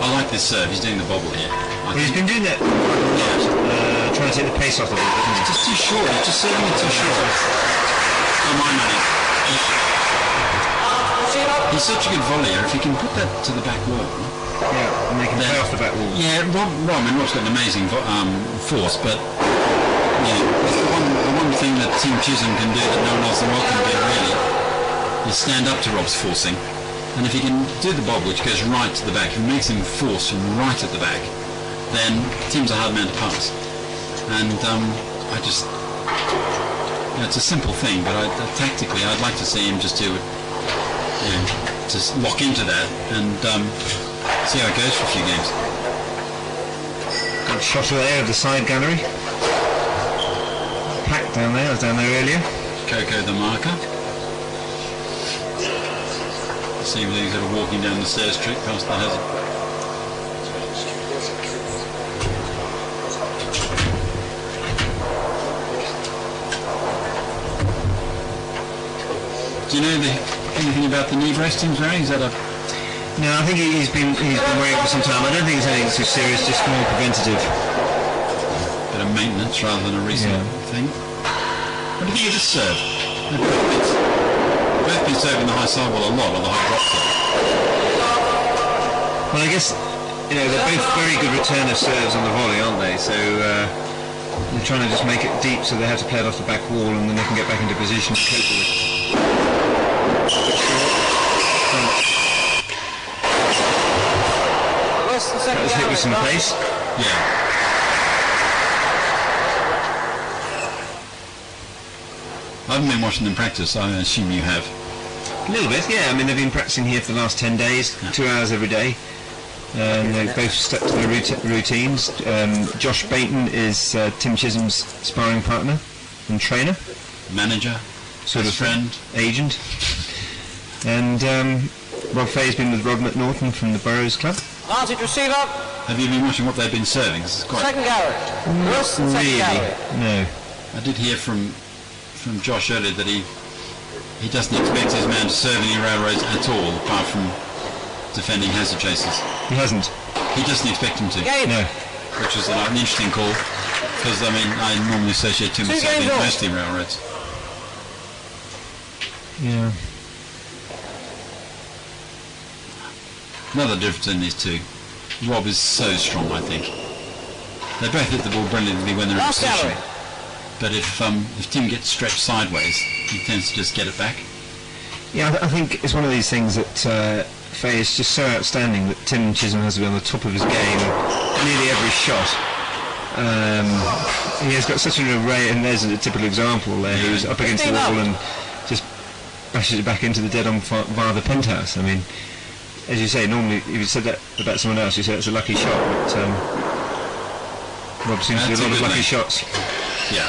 I like this serve. He's doing the bobble here. He's been doing that. Trying to take the pace off of it. It's just too short. He's just serving it too short. On my money. He's such a good volleyer. If he can put that to the back wall. Yeah, and they can play off the back wall. Yeah, Rob's got an amazing force, but the one thing that Tim Chisholm can do that no one else in the world can do really is stand up to Rob's forcing. And if he can do the bob, which goes right to the back, and makes him force from right at the back, then Tim's a hard man to pass. And I just, it's a simple thing, but tactically I'd like to see him just do it. Just lock into that and see how it goes for a few games. Got a shot there of the side gallery. Packed down there, I was down there earlier. Coco the marker. See whether he's sort of walking down the stairs trick past the hazard. Do you know anything about the knee brace, Tim Chisholm? Is that a... No, I think he's been wearing it for some time. I don't think it's anything too serious, just more preventative. Bit of maintenance rather than a recent thing. What do you think of this serve? They've both been serving the high sidewall a lot, or the high drop serve. Well, I guess, they're both very good return of serves on the volley, aren't they? So they're trying to just make it deep so they have to play it off the back wall and then they can get back into position to cope with it. That was hit with some pace. Yeah. I haven't been watching them practice, I assume you have. A little bit, yeah. I mean, they've been practicing here for the last 10 days, 2 hours every day. They've both stuck to their routines. Josh Baton is Tim Chisholm's sparring partner and trainer. Manager, sort of friend. Agent. And Rob Fahey's been with Rod McNaughton from the Burrows Club. Advantage receiver. Have you been watching what they've been serving? This is quite... Second gallery. Worse than second gallery. No. I did hear from Josh earlier that he doesn't expect his man to serve any railroads at all, apart from defending hazard chases. He hasn't. He doesn't expect him to. No. Which is an interesting call, because I normally associate him with serving mostly railroads. Yeah. Another difference in these two. Rob is so strong, I think. They both hit the ball brilliantly when they're in position. But if Tim gets stretched sideways, he tends to just get it back. Yeah, I think it's one of these things that Fahey is just so outstanding that Tim Chisholm has to be on the top of his game nearly every shot. He has got such an array, and there's a typical example there. He was up against the wall and just bashes it back into the dead on via the penthouse. I mean, as you say, normally if you said that about someone else, you say it's a lucky shot, but Rob seems to do a lot of lucky shots. Yeah.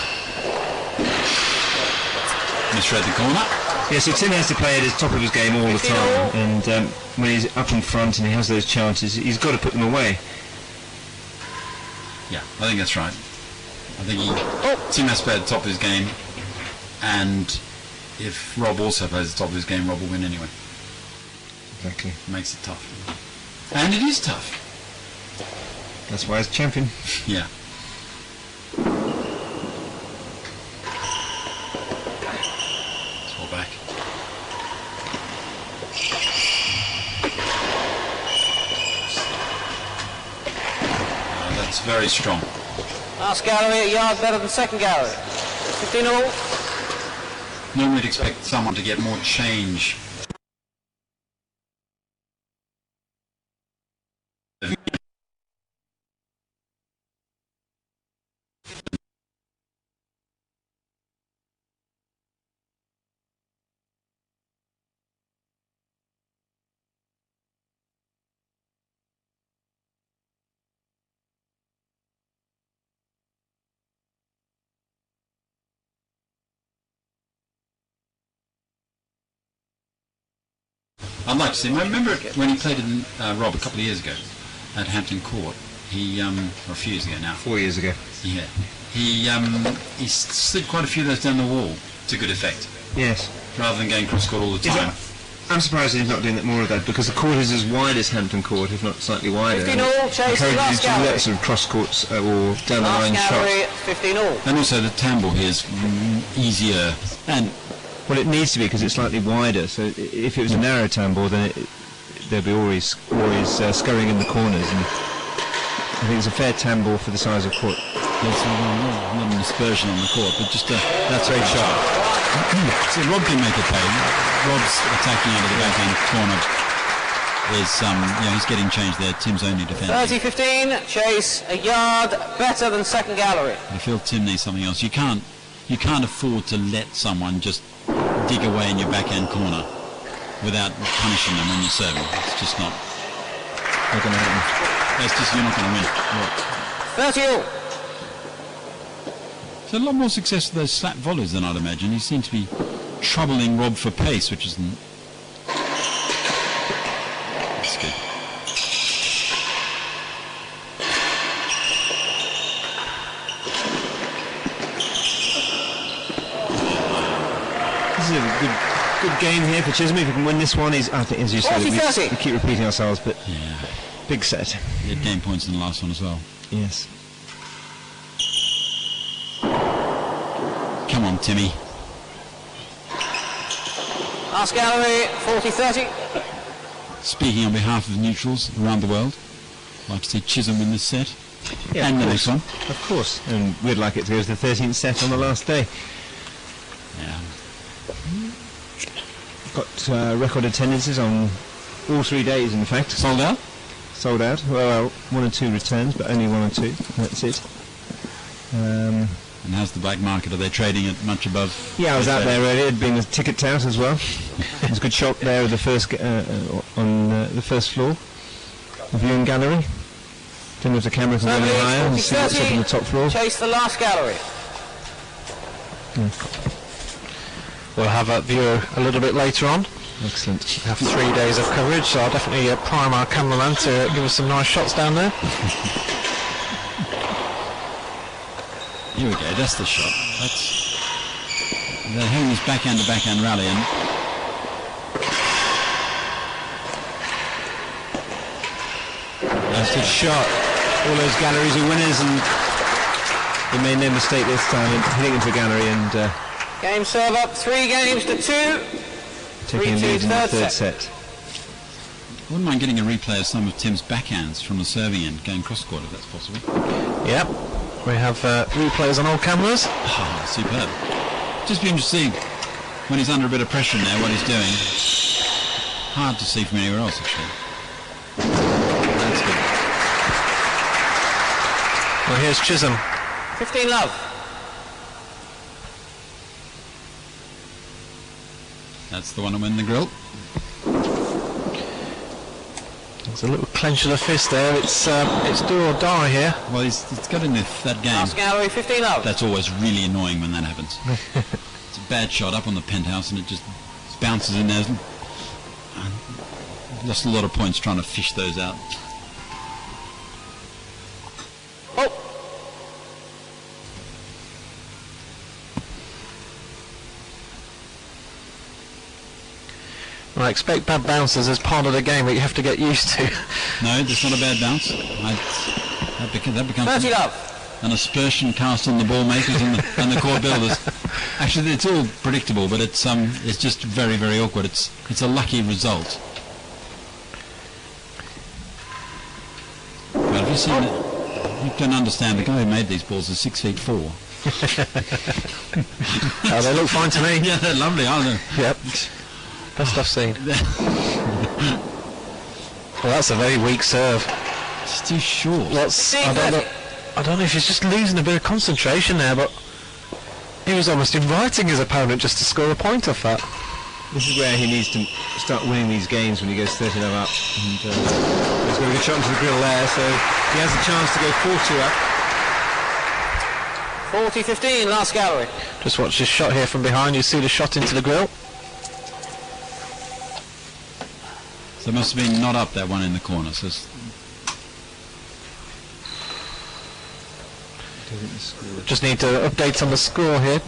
Misread the corner. Yeah, so Tim has to play at his top of his game all the time, and when he's up in front and he has those chances, he's got to put them away. Yeah, I think that's right. I think Tim has to play at the top of his game, and if Rob also plays at the top of his game, Rob will win anyway. Exactly. Makes it tough. And it is tough. That's why he's champion. Yeah. Back. very strong. Last gallery, a yard better than second gallery. 15 all. Normally would expect someone to get more change. I'd like to see him. I remember when he played in Rob a couple of years ago at Hampton Court. He, or a few years ago now. 4 years ago. Yeah. He slid quite a few of those down the wall to good effect. Yes. Rather than going cross court all the time. I'm surprised he's not doing more of that, because the court is as wide as Hampton Court, if not slightly wider. 15 all, chase the last to gallery. let sort of cross courts or down the line Last gallery, shots. 15 all. And also the tambour here is easier. And well, it needs to be because it's slightly wider. So if it was a narrow tambour, then there'd be always scurrying in the corners. And I think it's a fair tambour for the size of court. There's not an aspersion on the court, but just that's very sharp. So Rob can make a pay. Rob's attacking out of the backhand corner. He's getting change there. Tim's only defending. 30-15, chase a yard better than second gallery. I feel Tim needs something else. You can't afford to let someone just dig away in your backhand corner without punishing them when you're serving. It's just not going to happen. That's just, you're not going to win. 30 all. So a lot more success with those slap volleys than I'd imagine. He seemed to be troubling Rob for pace, which isn't. That's good. This is a good game here for Chisholm. If he can win this one, I think, as you said, we keep repeating ourselves, but yeah, big set. He had game points in the last one as well. Yes. Come on, Timmy. Last gallery, 40-30. Speaking on behalf of neutrals around the world, I'd like to see Chisholm win this set. Yeah, and the next one. Of course. And we'd like it to go to the 13th set on the last day. Yeah. Got record attendances on all 3 days, in fact. Sold out? Sold out. Well, 1 or 2 returns, but only 1 or 2. That's it. And how's the black market? Are they trading at much above? Yeah, I was out there earlier, being a ticket tout as well. There's a good shot there of the first on the first floor, the viewing gallery. Don't know if the camera can go any higher and see what's up on the top floor. Chase the last gallery. Yeah. We'll have that view a little bit later on. Excellent. We have 3 days of coverage, so I'll definitely prime our cameraman to give us some nice shots down there. Here we go, that's the shot. They're having this backhand to backhand rally, and that's a good shot. All those galleries are winners, and they made no mistake this time in hitting into the gallery and Game serve up 3 games to 2. taking a lead in the third set. I wouldn't mind getting a replay of some of Tim's backhands from the serving end, going cross-court if that's possible. Yep. We have replays on all cameras. Oh, superb. Just be interesting when he's under a bit of pressure now, what he's doing. Hard to see from anywhere else, actually. That's good. Well, here's Chisholm. 15 love. That's the one to win the grill. There's a little clench of the fist there. It's do or die here. Well, he's got in that game. Last gallery, 15 love. That's always really annoying when that happens. It's a bad shot up on the penthouse and it just bounces in there. Lost a lot of points trying to fish those out. Oh. Well, I expect bad bounces as part of the game that you have to get used to. No, that's not a bad bounce. That becomes 30 love. an aspersion cast on the ball makers and the court builders. Actually, it's all predictable, but it's just very, very awkward. It's a lucky result. But have you seen You can understand the guy who made these balls is 6'4". Oh, they look fine to me. Yeah, they're lovely, aren't they? Yep. Best I've seen. Well, that's a very weak serve. It's too short. I don't know if he's just losing a bit of concentration there, but he was almost inviting his opponent just to score a point off that. This is where he needs to start winning these games when he goes 30-0 up. And he's got a good shot into the grill there, so he has a chance to go 4-2 up. 40-15, last gallery. Just watch this shot here from behind. You see the shot into the grill. So it must have been not up, that one in the corner. So just need to update on the score here.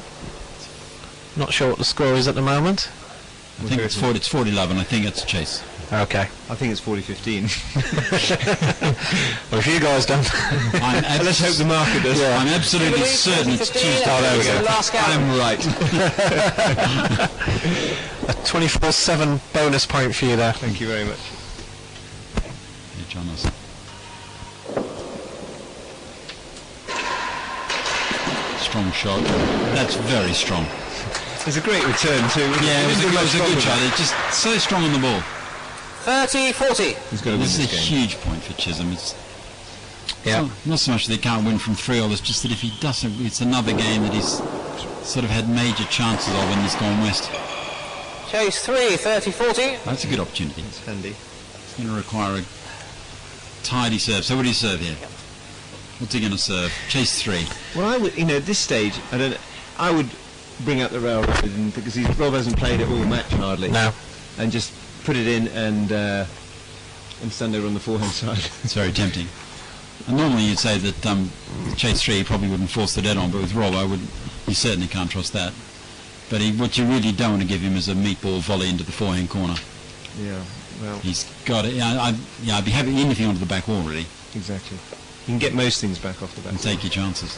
Not sure what the score is at the moment. I think it's 40-11. I think it's a chase. Okay. I think it's 40-15. Well, if you guys don't... Let's hope the market does. Yeah. I'm absolutely certain it's Tuesday. Oh, there we go. I'm right. A 24-7 bonus point for you there. Thank you very much. Yeah, John has. Strong shot. That's very strong. It's a great return too. Yeah, it was a good shot. It's just so strong on the ball. 30-40. He's got to win This is a game. huge point for Chisholm. It's Yeah. not so much that he can't win from 3-all, it's just that if he doesn't, it's another game that he's sort of had major chances of when he's gone west. Chase 3, 30-40. That's a good opportunity. It's handy. It's going to require a tidy serve. So what do you serve here? What's he going to serve? Chase 3. Well, I would, at this stage, I would bring out the railroad because Rob hasn't played it all match hardly. No. And just put it in and stand over on the forehand side. It's very tempting. And normally you'd say that Chase 3 probably wouldn't force the dead on, but with Rob, you certainly can't trust that. But what you really don't want to give him is a meatball volley into the forehand corner. Yeah, well... He's got it. I'd be happy even if he onto the back wall, really. Exactly. You can get most things back off the back. And take your chances.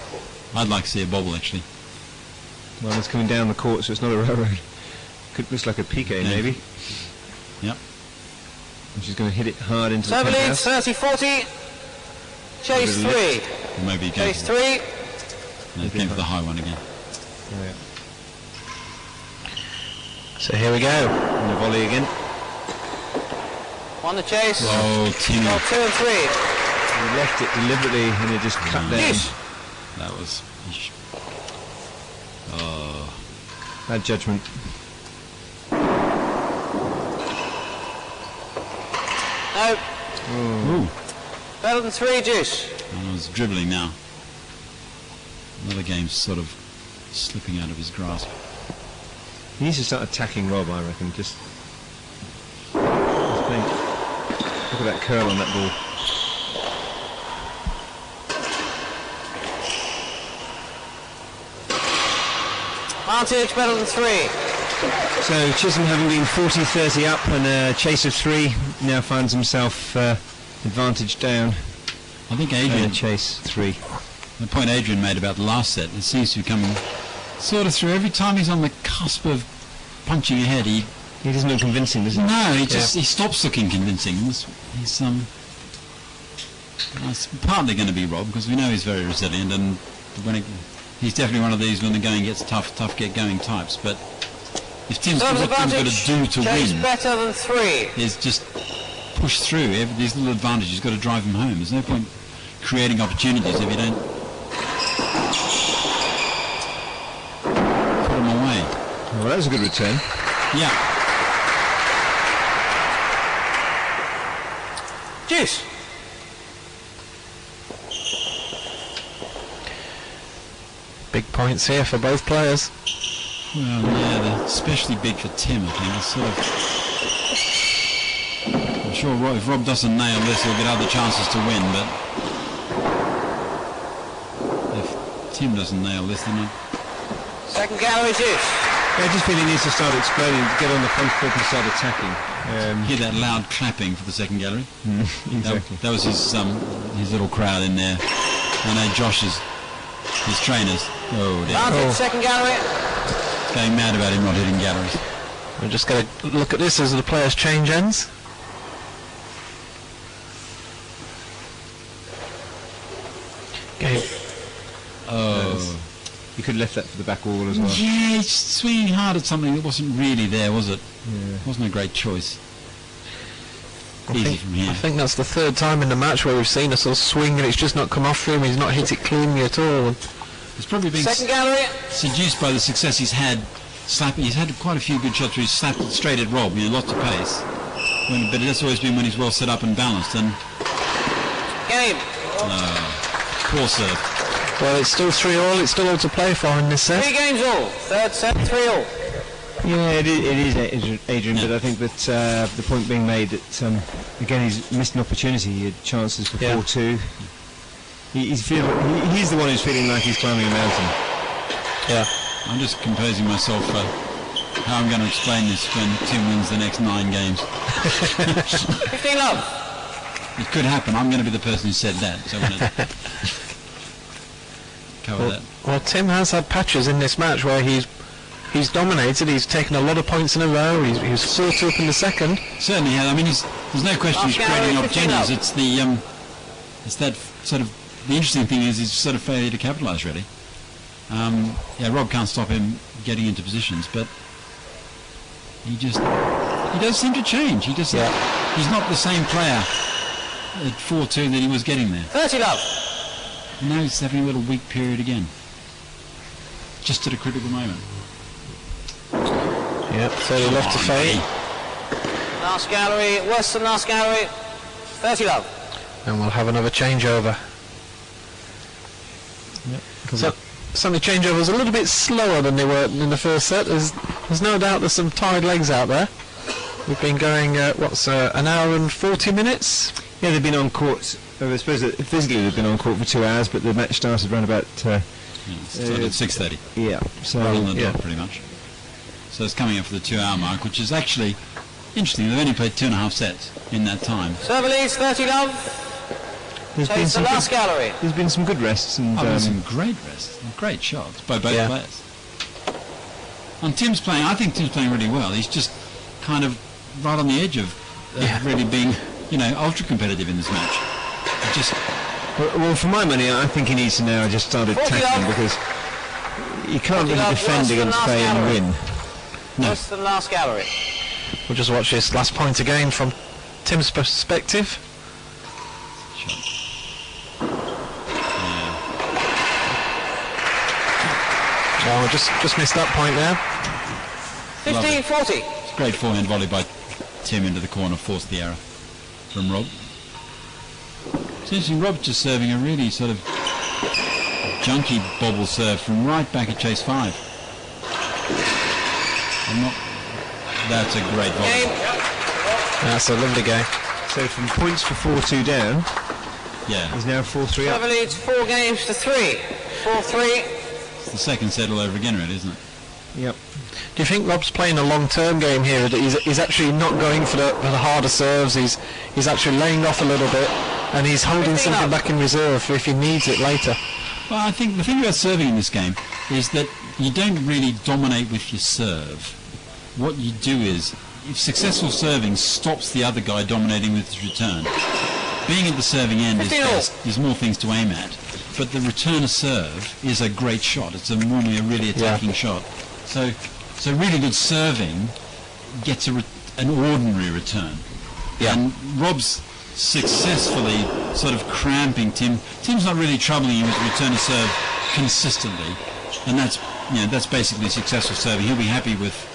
I'd like to see a bobble, actually. Well, it's coming down the court, so it's not a railroad. Looks like a piqué, maybe. Yep. And she's going to hit it hard into Serve the leads, penthouse. 30-40. Chase 3. Or maybe he Chase goes 3. no, going for the high one again. Oh, yeah. So here we go. And the volley again. Won the chase. Oh, Timmy. 2 and 3. He left it deliberately and it just cut down. Yes. That was... Oh. Bad judgment. No. Ooh. Better than 3, Juice. I was dribbling now. Another game's sort of slipping out of his grasp. He needs to start attacking Rob, I reckon. Just playing. Look at that curl on that ball. Advantage better than 3. So Chisholm, having been 40-30 up and a chase of 3, now finds himself advantage down. I think And Adrian, a chase 3. the point Adrian made about the last set, it seems to be coming sort of through. Every time he's on the cusp of punching ahead, he doesn't look convincing, does he? No, he stops looking convincing. He's it's partly going to be Rob because we know he's very resilient, and he's definitely one of these when the going gets tough get going types. But if Tim's what Tim's got to do to Chase win better than 3. is just push through these little advantages. You've got to drive them home. There's no point creating opportunities if you don't put them away. Well, that was a good return. Yeah. Juice. Big points here for both players. Well, yeah, they're especially big for Tim, I think. It's sort of... I'm sure if Rob doesn't nail this, he'll get other chances to win, but if Tim doesn't nail this, then Second gallery, Juice. I just feel he needs to start exploding, get on the front foot and start attacking. hear that loud clapping for the second gallery. Exactly. That was his little crowd in there. I know Josh's, his trainers. Oh, dear. Second gallery. Going mad about him not hitting galleries. We're just going to look at this as the players change ends. You could have left that for the back wall as well. Yeah, he's swinging hard at something that wasn't really there, was it? Yeah. Wasn't a great choice. I Easy from here. think that's the third time in the match where we've seen a sort of swing and it's just not come off for him. He's not hit it cleanly at all. He's probably been Second gallery. seduced by the success he's had. He's had quite a few good shots where he's slapped it straight at Rob, lots of pace. But it's always been when he's well set up and balanced. And Game. poor serve. Well, it's still 3-all. It's still all to play for in this set. 3 games all. Third set, 3-all. Yeah, it is Adrian, but I think that the point being made that again he's missed an opportunity. He had chances for 4-2. He's the one who's feeling like he's climbing a mountain. Yeah. I'm just composing myself for how I'm going to explain this when Tim wins the next 9 games. 15 love. It could happen. I'm going to be the person who said that. So I'm going to cover that. Well, Tim has had patches in this match where he's dominated. He's taken a lot of points in a row. He was 4-2 up in the second. Certainly has. I mean, there's no question he's creating opportunities. It's that sort of, the interesting thing is his sort of failure to capitalise, really. Rob can't stop him getting into positions, but he does seem to change. He's not the same player at 4-2 that he was getting there. 30 love. And now he's having a little weak period again, just at a critical moment. Yep, 30 left to Fahey. Last gallery, worse than last gallery. 30 love. And we'll have another changeover. Yep. So, some of the changeovers a little bit slower than they were in the first set. There's no doubt there's some tired legs out there. We've been going, an hour and 40 minutes? Yeah, they've been on court. I suppose that physically they've been on court for 2 hours, but the match started around about... Started at 6:30. Yeah. So right on the dot, pretty much. So it's coming up for the 2-hour mark, which is actually interesting. They've only played 2.5 sets in that time. Serve leads, 30 love. It's the last gallery. There's been some good rests. And there's some great rests, and great shots by both players. And Tim's playing, I think Tim's playing really well. He's just kind of right on the edge of really being, ultra competitive in this match. Well, for my money, I think he needs to now just start attacking because you can't really defend against Fahey and win. No. Worse than last gallery. We'll just watch this last point again from Tim's perspective. Oh, we just missed that point there. 15-40. It's a great forehand volley by Tim into the corner, forced the error from Rob. It's interesting, Rob's just serving a really sort of junky bobble serve from right back at chase 5. That's a great volley. That's a lovely game. So from points for 4-2 down, he's now 4-3 up. Trevor leads 4 games to 3. 4-3. It's the second set all over again, really, isn't it? Yep. Do you think Rob's playing a long-term game here? That he's actually not going for the harder serves. He's actually laying off a little bit, and he's holding something back in reserve for if he needs it later. Well, I think the thing about serving in this game is that you don't really dominate with your serve. What you do is, if successful serving stops the other guy dominating with his return, being at the serving end is best. There's more things to aim at. But the return of serve is a great shot. It's normally a really attacking shot. So really good serving gets an ordinary return. Yeah. And Rob's successfully sort of cramping Tim. Tim's not really troubling him with return of serve consistently, and that's basically successful serving. He'll be happy with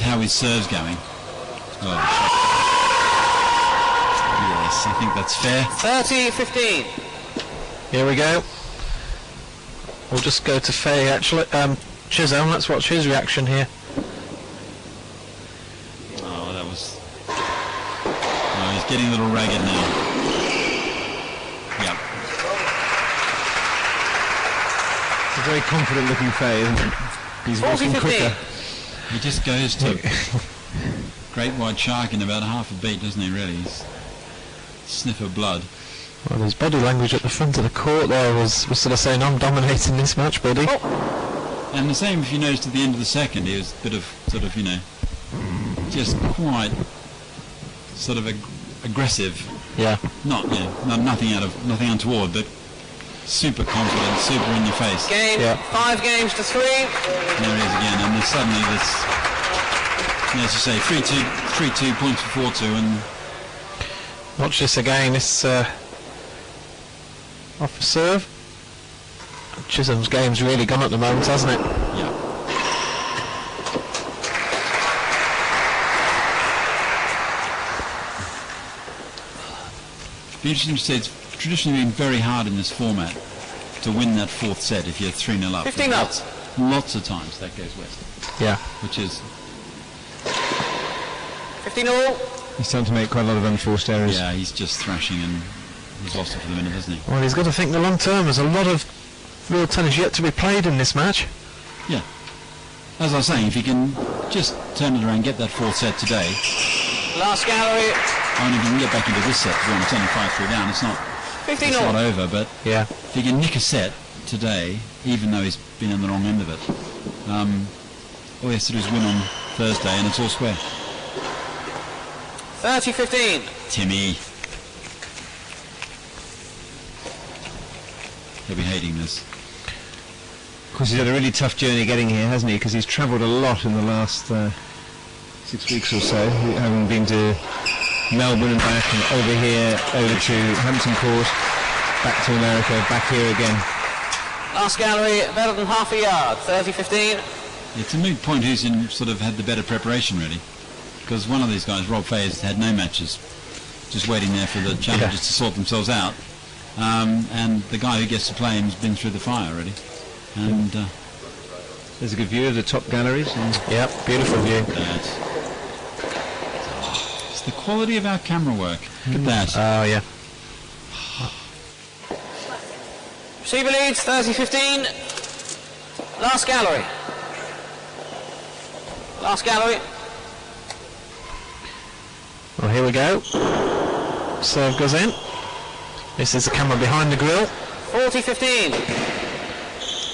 how his serve's going. Yes, I think that's fair. 30-15. Here we go. We'll just go to Fahey actually. Chisholm, let's watch his reaction here. Oh, that was... Oh, he's getting a little ragged now. Yep. It's a very confident looking Fahey, isn't it? He's walking quicker. He just goes to great white shark in about half a beat, doesn't he, really? He's sniff of blood. Well, his body language at the front of the court there was sort of saying, I'm dominating this match, buddy. And the same, if you noticed at the end of the second, he was a bit of, just quite sort of aggressive. Yeah. Nothing untoward, but super confident, super in your face. Game, 5 games to 3. And there he is again, and there's suddenly this, as you say, 3-2 points for 4-2, and Watch this again. It's off the serve. Chisholm's game's really gone at the moment, hasn't it? yeah. Be interesting to say, it's traditionally been very hard in this format to win that 4th set if you're 3-0 up. 15 up. Lots of times that goes west, Yeah. which is 15 all. He's starting to make quite a lot of unforced errors. yeah, he's just thrashing and he's lost it for the minute, hasn't he? Well, he's got to think the long term. There's a lot of real tennis yet to be played in this match. Yeah. As I was saying, if he can just turn it around and get that 4th set today, Last gallery. only if he can get back into this set, because it's only 5-3 down, it's not 15 not all. over, but Yeah. if he can nick a set today, even though he's been on the wrong end of it, all he has to do is win on Thursday and it's all square. 30-15. Timmy. He'll be hating this. Of course, he's had a really tough journey getting here, hasn't he? Because he's travelled a lot in the last 6 weeks or so, having been to Melbourne and back, and over here, over to Hampton Court, back to America, back here again. Last gallery, better than half a yard. 30-15. It's a moot point who's in sort of had the better preparation, really. Because one of these guys, Rob Fahey, has had no matches, just waiting there for the challengers to sort themselves out. And the guy who gets to play him's been through the fire already. And There's a good view of the top galleries. And Yep, beautiful view. it's the quality of our camera work. Look at that. Oh, yeah. Receiver leads. 30-15. Last gallery. Last gallery. Well, here we go. Serve goes in. This is the camera behind the grill. 40-15.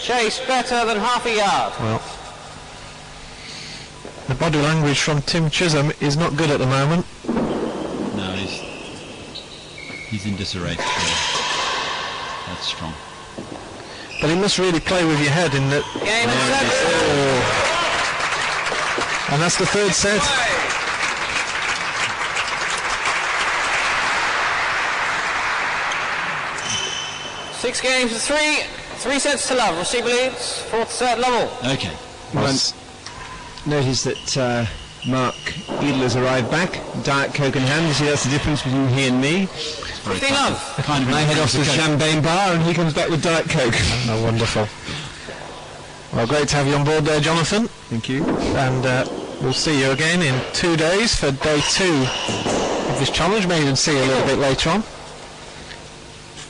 Chase better than half a yard. Well, the body language from Tim Chisholm is not good at the moment. No, he's in disarray. Yeah. That's strong. But he must really play with your head in that. Game of 7. And that's the 3rd set. Six games to 3. 3 sets to love. Receiver leads. 4th set level. Okay. notice that Mark Edel has arrived back, Diet Coke in hand. You see, that's the difference between he and me. 15 love. Kind of I head off to the champagne bar and he comes back with Diet Coke. Oh, wonderful. Well, great to have you on board there, Jonathan. Thank you. And we'll see you again in 2 days for day 2 of this challenge. Maybe even see you a little bit later on.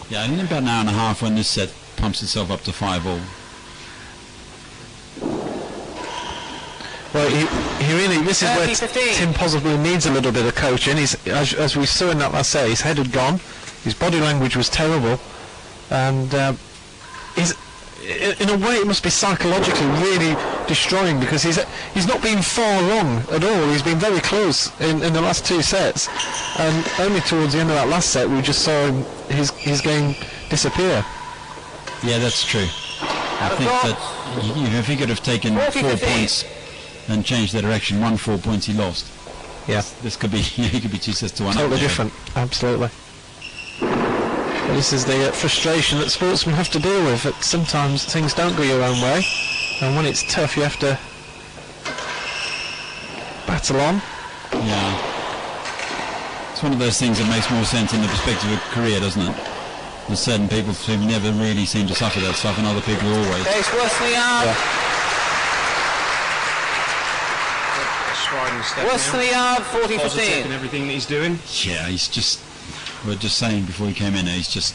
Yeah, in about an hour and a half when this set pumps itself up to 5-all. Well, he really, this is where 30-15. Tim possibly needs a little bit of coaching. He's, as we saw in that last set, his head had gone, his body language was terrible, and he's, in a way it must be psychologically really destroying, because he's not been far wrong at all. He's been very close in the last 2 sets, and only towards the end of that last set we just saw his game disappear. Yeah, that's true. I think that if he could have taken 4 points and changed the direction, 4 points he lost. Yeah. This could be, he could be 2 sets to 1. Totally different, absolutely. But this is the frustration that sportsmen have to deal with. That sometimes things don't go your own way, and when it's tough you have to battle on. Yeah. It's one of those things that makes more sense in the perspective of career, doesn't it? There's certain people who never really seem to suffer that stuff, and other people always. Case worse than the yard. Worse than the yard, 40-15. And everything that he's doing. Yeah, he's just, we were just saying before he came in, he's just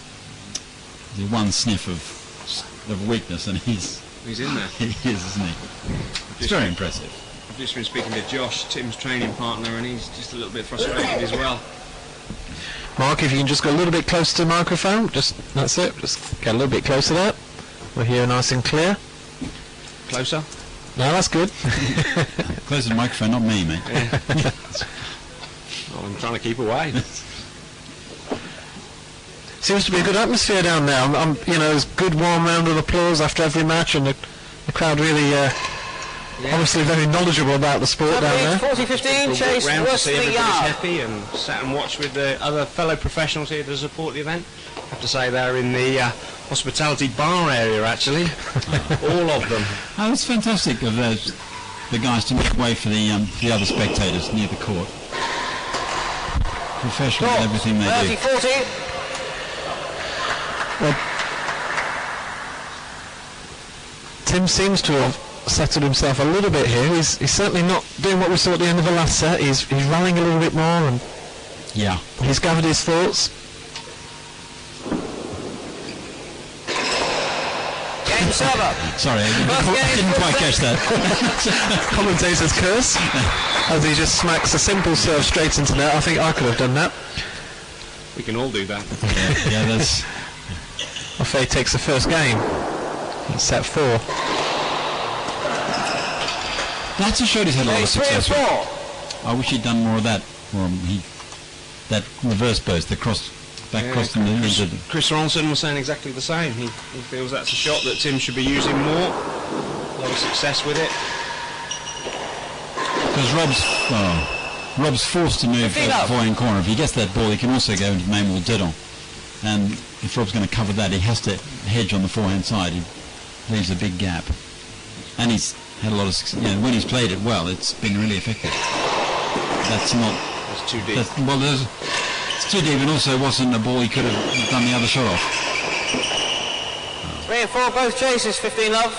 the one sniff of weakness, and he's in there. he is, isn't he? It's very impressive. I've just been speaking to Josh, Tim's training partner, and he's just a little bit frustrated as well. Mark, if you can just go a little bit closer to the microphone, that's it, just get a little bit closer there. We're here nice and clear. Closer? No, that's good. Close to the microphone, not me, mate. Yeah. Well, I'm trying to keep away. Seems to be a good atmosphere down there. You know, there's good warm round of applause after every match, and the crowd really, obviously very knowledgeable about the sport down there. 40-15, Chase round to see everybody's happy, and sat and watched with the other fellow professionals here to support the event. I have to say they're in the hospitality bar area, actually. All of them. Oh, it's fantastic of the guys to make way for the other spectators near the court. Professional in everything they do. 30-40. Well, Tim seems to have settled himself a little bit here. He's certainly not doing what we saw at the end of the last set. He's rallying a little bit more, and he's gathered his thoughts. Game server. Sorry, I didn't quite catch that. Commentator's curse as he just smacks a simple serve straight into net. I think I could have done that. We can all do that. Yeah, that's... Fahey takes the first game in set 4. That's a shot he's had a lot of success with. I wish he'd done more of that. That reverse burst, the cross, back cross into the... Chris Ronson was saying exactly the same. He feels that's a shot that Tim should be using more. A lot of success with it. Because Rob's forced to move the forehand corner. If he gets that ball, he can also go into main wall diddle. And if Rob's going to cover that, he has to hedge on the forehand side. He leaves a big gap. And he's had a lot of success. When he's played it well, it's been really effective. That's too deep. It's too deep, and also wasn't a ball he could have done the other shot off. 3 and 4, both chases, 15-love.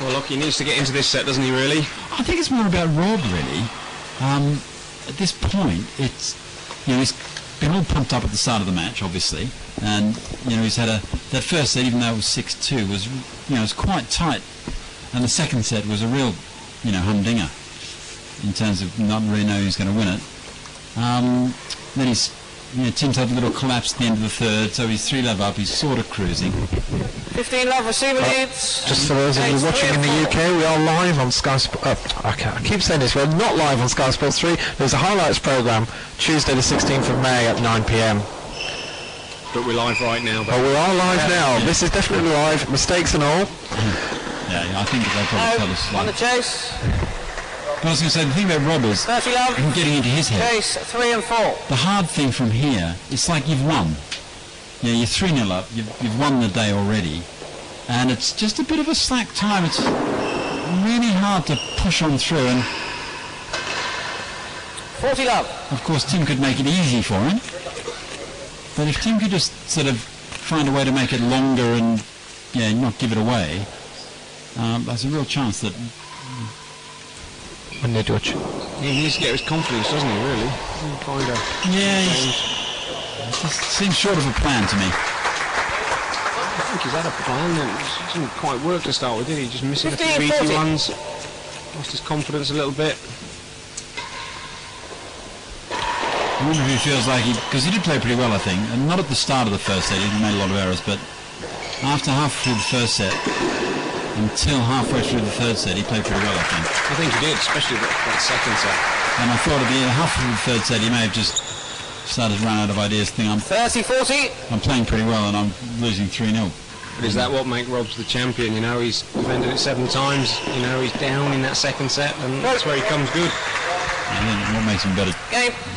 Well, look, he needs to get into this set, doesn't he, really? I think it's more about Rob, really. At this point, it's, he's been all pumped up at the start of the match, obviously, and he's had that first set, even though it was 6-2, was was quite tight, and the second set was a real humdinger in terms of not really knowing who's going to win it. Then he's Tim's had a little collapse at the end of the third, so he's 3-love up. He's sort of cruising. 15-love receiver leads. Just for those of you watching in the UK, we are live on Sky Sports. I keep saying this, we're not live on Sky Sports 3. There's a highlights programme Tuesday the 16th of May at 9 p.m. But we're live right now. Oh, we are live now. Yeah. This is definitely live, mistakes and all. Yeah, I think they'll probably tell us. On the chase. I was going to say, the thing about Rob is getting into his head. Chase 3 and 4. The hard thing from here, it's like you've won. You're 3-0 up. You've won the day already, and it's just a bit of a slack time. It's really hard to push on through. And 40-love. Of course, Tim could make it easy for him, but if Tim could just sort of find a way to make it longer and not give it away, there's a real chance that. When they judge. He needs to get his confidence, doesn't he, really? It just seems short of a plan to me. I think he's had a plan that didn't quite work to start with, did he? Just missing a few easy ones. Lost his confidence a little bit. I wonder if he feels like because he did play pretty well, I think, and not at the start of the first set, he made a lot of errors, but after half through the first set, until halfway through the third set, he played pretty well, I think. I think he did, especially that second set. And I thought at the half through the third set, he may have just started to run out of ideas, think 30-40. I'm playing pretty well and I'm losing 3-0. But is that what makes Rob's the champion? He's defended it 7 times. He's down in that second set, and that's where he comes good. And then what makes him better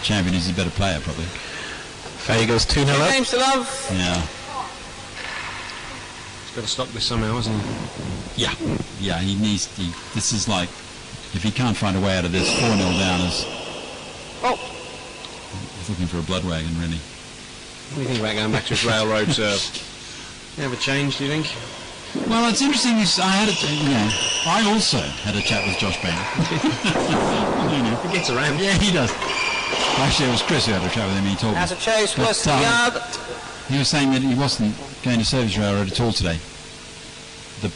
champion is he's a better player, probably. Fahey goes 2-0 up. Games to love. Yeah. Got to stop this somehow, hasn't he? Yeah, he needs to. This is like, if he can't find a way out of this, 4-0 down is. He's looking for a blood wagon, really. What do you think about going back to his railroad serve? Ever change, do you think? Well, it's interesting. I also had a chat with Josh Bain. He gets around. Yeah, he does. Actually, it was Chris who had a chat with him. He told me. Has a chase plus the yard. He was saying that he wasn't going to service railroad at all today.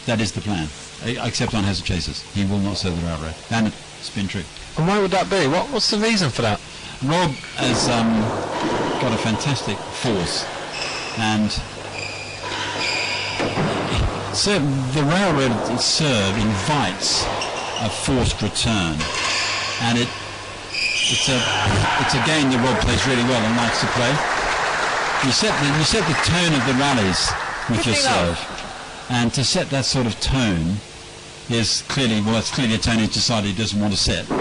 That is the plan, except on hazard chases. He will not serve the railroad, and it's been true. And why would that be? What's the reason for that? Rob has got a fantastic force, and the railroad serve invites a forced return, and it's a game that Rob plays really well and likes to play. you set the tone of the rallies with your serve, and to set that sort of tone is clearly it's clearly a tone he's decided he doesn't want to set. No,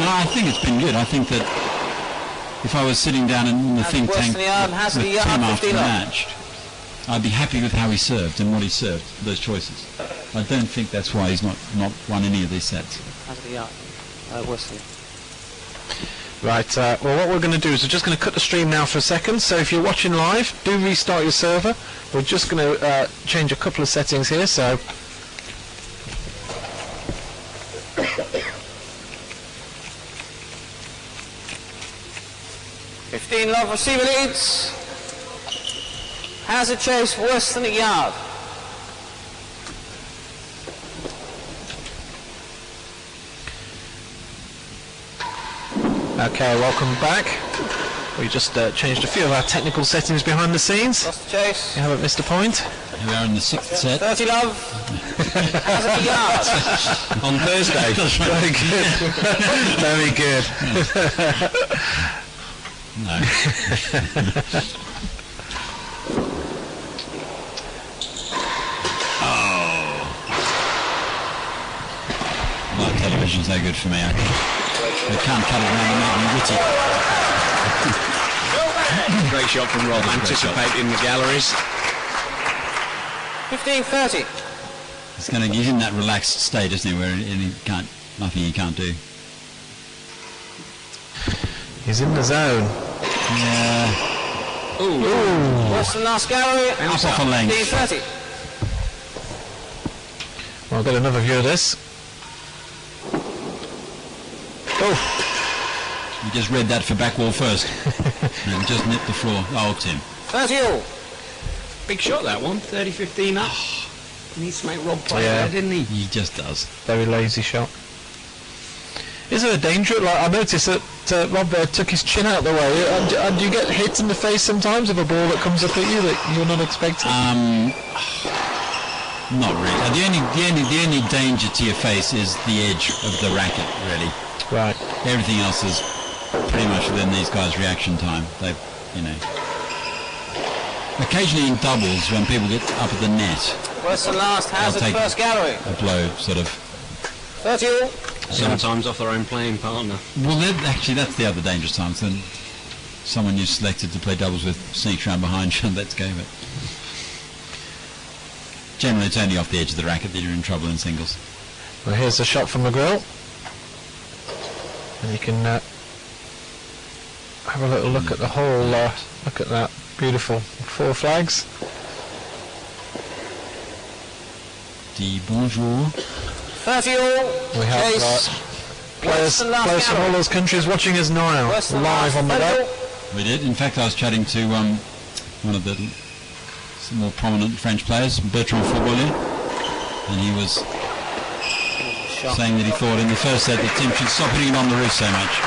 I think it's been good. I think that if I was sitting down in the think tank with Tim after the match, I'd be happy with how he served and what he served, those choices. I don't think that's why he's not won any of these sets. Right, well what we're going to do is we're just going to cut the stream now for a second, so if you're watching live, do restart your server. We're just going to change a couple of settings here, so... Love receiver leads. Has a chase worse than a yard. Okay, welcome back. We just changed a few of our technical settings behind the scenes. Lost the chase. You haven't missed a point. We are in the 6th set. 30 love. Has a yard. On Thursday. Very good. Very good. No. Well, television's no good for me. They can't cut it around and make me witty. Great shot from Rob. Anticipating the galleries. 15-30. He's in that relaxed state, isn't he, where nothing he can't do. He's in the zone. Yeah. Ooh. Worse than last gallery. Up off a length. 15-30. Well, I'll get another view of this. Oh! You just read that for back wall first. And just nipped the floor. Oh, Tim. 30 all. Big shot, that one. 30-15 up. He needs to make Rob play there, didn't he? He just does. Very lazy shot. Is there a danger? Like, I noticed that Rob there took his chin out the way. Do you get hit in the face sometimes of a ball that comes up at you that you're not expecting? Not really. The only danger to your face is the edge of the racket, really. Right. Everything else is pretty much within these guys' reaction time. They, occasionally in doubles when people get up at the net. Worse than last. Has a first gallery. A blow, sort of. 30 all. Sometimes off their own playing partner. Well, actually, that's the other dangerous time. So someone you've selected to play doubles with sneaks around behind you and lets go of it. Generally, it's only off the edge of the racket that you're in trouble in singles. Well, here's a shot from McGrill. And you can have a little look at the whole, look at that beautiful 4 flags. Di bonjour. 30 all. We have players from all those countries watching us now, live on the web. We did. In fact, I was chatting to one of the more prominent French players, Bertrand Footballer, and he was saying that he thought in the first set that Tim should stop hitting it on the roof so much.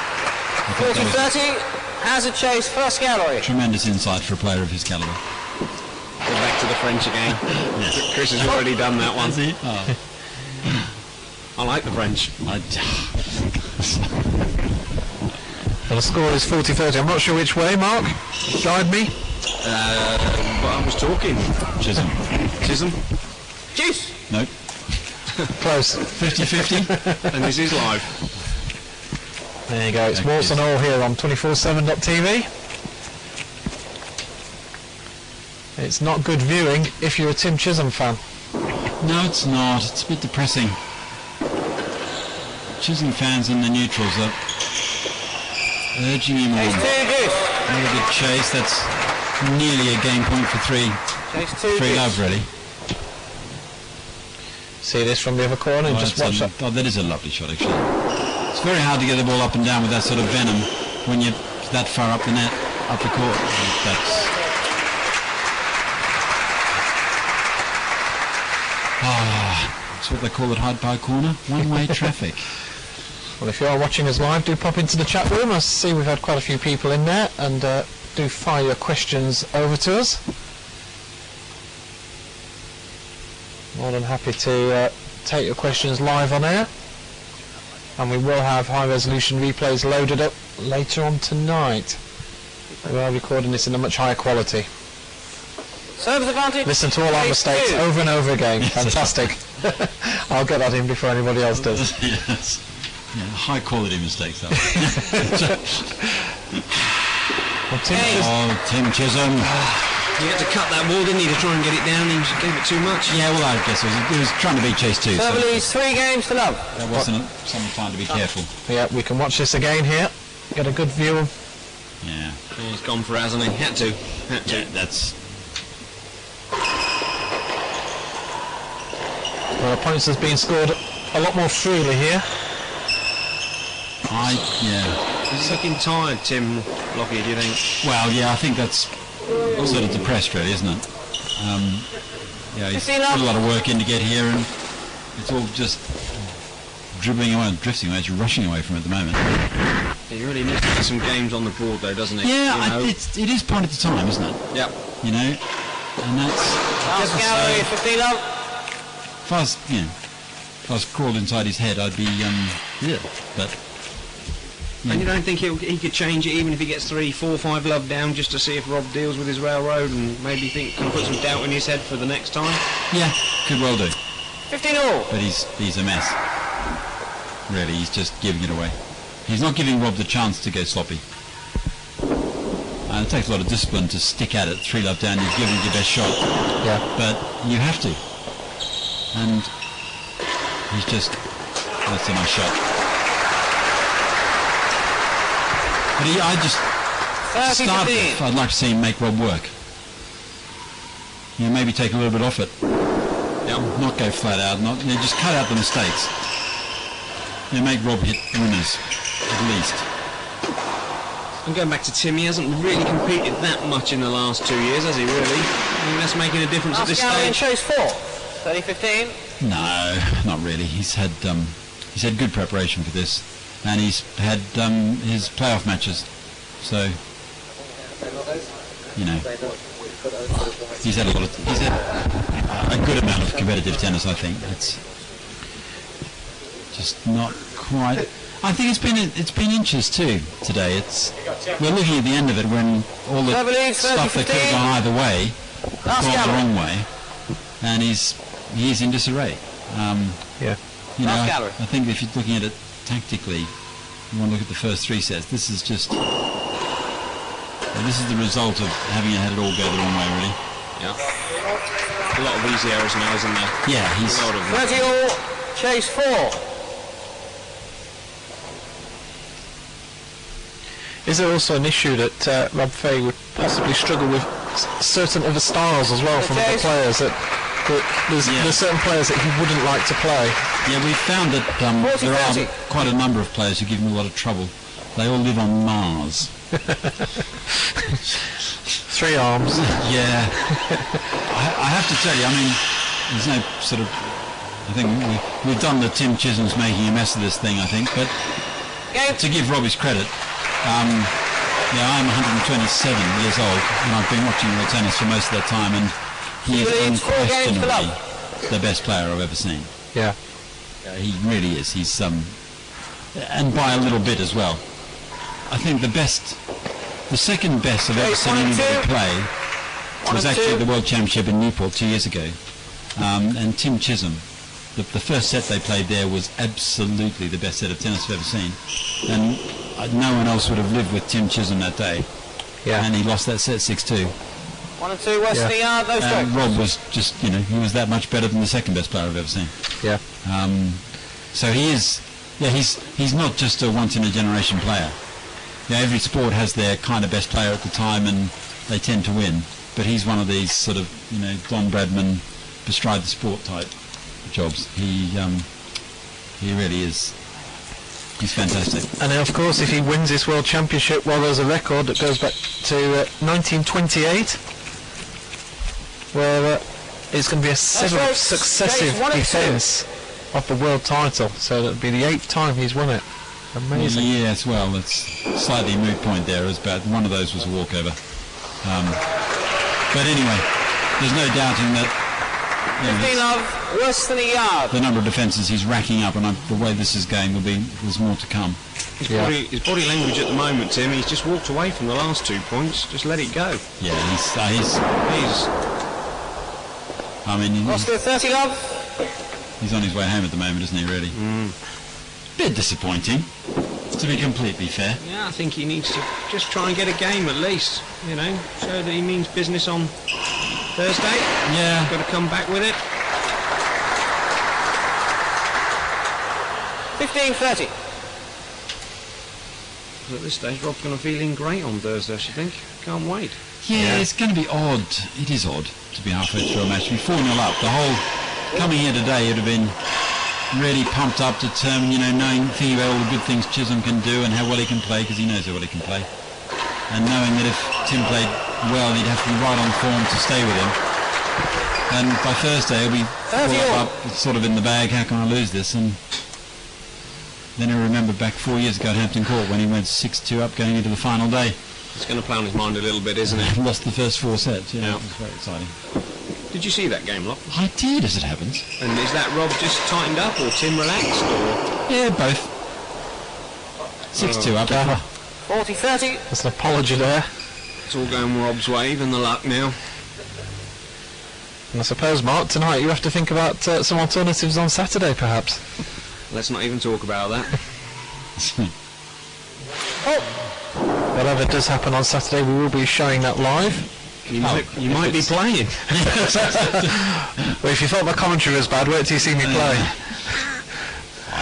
40-30, has a chase, first gallery. Tremendous insight for a player of his calibre. Go back to the French again. Yes. Chris has already done that one. Has he? Oh. I like the French. Well, the score is 40-30. I'm not sure which way, Mark. Guide me. But I was talking. Chisholm. Juice. Nope. Close. 50-50. And this is live. There you go. It's warts and all here on 247.tv. It's not good viewing if you're a Tim Chisholm fan. No, it's not. It's a bit depressing. Chisholm fans in the neutrals are urging him on. Not a good chase. That's nearly a game point for 3 love, really. See this from the other corner and just watch that. Oh, that is a lovely shot, actually. It's very hard to get the ball up and down with that sort of venom when you're that far up the net, up the court. That's what they call it, Hyde Park Corner, one-way traffic. Well, if you are watching us live, do pop into the chat room. I see we've had quite a few people in there, and do fire your questions over to us. More than happy to take your questions live on air, and we will have high-resolution replays loaded up later on tonight. We are recording this in a much higher quality. Service advantage. Listen to all our mistakes over and over again. Fantastic. I'll get that in before anybody else does. Yes. Yeah, high quality mistakes, though. Well, Tim Chisholm. He had to cut that ball, didn't he, to try and get it down? He gave it too much. Yeah, well, I guess it was trying to beat Chase too. Server leads 3 games to love. That wasn't some time to be careful. Yeah, we can watch this again here. Get a good view of. Yeah. He's gone for it, hasn't he? Had to. Yeah, that's. Well, points has been scored a lot more freely here. He's looking tired, Tim Lockie, do you think? Well, yeah, I think that's sort of depressed, really, isn't it? Yeah, he's put a lot of work in to get here, and it's all just drifting away, rushing away from it at the moment. He really needs to get some games on the board, though, doesn't he? Yeah, it is part of the time, isn't it? Yeah. You know, and that's. Last gallery, 15 love. If I was crawled inside his head, I'd be yeah, but. And you don't think he could change it even if he gets 3, 4, 5 love down just to see if Rob deals with his railroad and maybe can put some doubt in his head for the next time? Yeah, could well do. 15 all. But he's a mess. Really, he's just giving it away. He's not giving Rob the chance to go sloppy. And it takes a lot of discipline to stick at it. 3 love down, you're giving your best shot. Yeah. But you have to. And he's just, that's a nice shot. But I just, to start with, I'd like to see him make Rob work. You know, maybe take a little bit off it. Yeah. Not go flat out, just cut out the mistakes. You know, make Rob hit winners, at least. And going back to Tim, he hasn't really competed that much in the last 2 years, has he really? I mean, that's making a difference at this stage. Chase 4, 30-15. No, not really. He's had good preparation for this, and he's had his playoff matches. So, you know, he's had a good amount of competitive tennis. I think it's just not quite. I think it's been inches too today. We're looking at the end of it when all the stuff that could have gone either way has gone the wrong way, and he's in disarray. Yeah. You know, I think if you're looking at it tactically, you want to look at the first 3 sets. This is the result of having had it all go the wrong way, really. Yeah. A lot of easy errors now, isn't there? Yeah, he's. 30 all, Chase 4. Is there also an issue that Rob Fahey would possibly struggle with certain other styles as well from other players? That there's certain players that he wouldn't like to play. Yeah, we've found that there are quite a number of players who give him a lot of trouble. They all live on Mars. 3 arms. Yeah. I have to tell you, I mean, there's no sort of. I think we've done the Tim Chisholm's making a mess of this thing, I think, but to give Rob his credit. I'm 127 years old, and I've been watching real tennis for most of that time, and he is unquestionably the best player I've ever seen. Yeah. He really is. He's and by a little bit as well. I think the second best I've ever seen anybody play was actually the World Championship in Newport 2 years ago, and Tim Chisholm. The first set they played there was absolutely the best set of tennis I've ever seen, and no one else would have lived with Tim Chisholm that day. Yeah. And he lost that set 6-2. 1 and 2 West of the yard, those strokes. Rob was just, he was that much better than the second best player I've ever seen. Yeah. So he is, he's not just a once in a generation player. Every sport has their kind of best player at the time, and they tend to win. But he's one of these sort of, Don Bradman, bestride the sport type jobs. He really is. He's fantastic. And of course, if he wins this World Championship, there's a record that goes back to 1928, where it's going to be a 7th successive defence of the world title. So that'll be the 8th time he's won it. Amazing. Yes, well, it's slightly moot point there. It was about one of those was a walkover. But anyway, there's no doubting that 15 love, worse than a yard. The number of defences he's racking up, and the way this is going, there's more to come. His body language at the moment, Tim, he's just walked away from the last 2 points. Just let it go. Yeah, he's I mean, Oscar 30 love. He's on his way home at the moment, isn't he, really? Bit disappointing, to be completely fair. Yeah, I think he needs to just try and get a game at least, you know, show that he means business on Thursday. Yeah. Got to come back with it. 15-30. At this stage, Rob's going to feel in great on Thursday, I should think. Can't wait. Yeah, it's going to be odd. It is odd to be halfway through a match. To be 4-0 up. The whole coming here today would have been really pumped up, determined, you know, thinking about all the good things Chisholm can do and how well he can play, because he knows how well he can play. And knowing that if Tim played well, he'd have to be right on form to stay with him. And by Thursday, he'll be up, it's sort of in the bag, how can I lose this? And then he'll remember back 4 years ago at Hampton Court when he went 6-2 up going into the final day. It's going to play on his mind a little bit, isn't it? Lost the first 4 sets, yeah. It was very exciting. Did you see that game, Locke? I did, as it happens. And is that Rob just tightened up, or Tim relaxed, or...? Yeah, both. 6-2 up. 40-30. There's an apology there. It's all going Rob's way, even the luck now. And I suppose, Mark, tonight you have to think about some alternatives on Saturday, perhaps. Let's not even talk about that. Whatever does happen on Saturday, we will be showing that live. You might be playing. Well, if you thought my commentary was bad, wait till you see me play.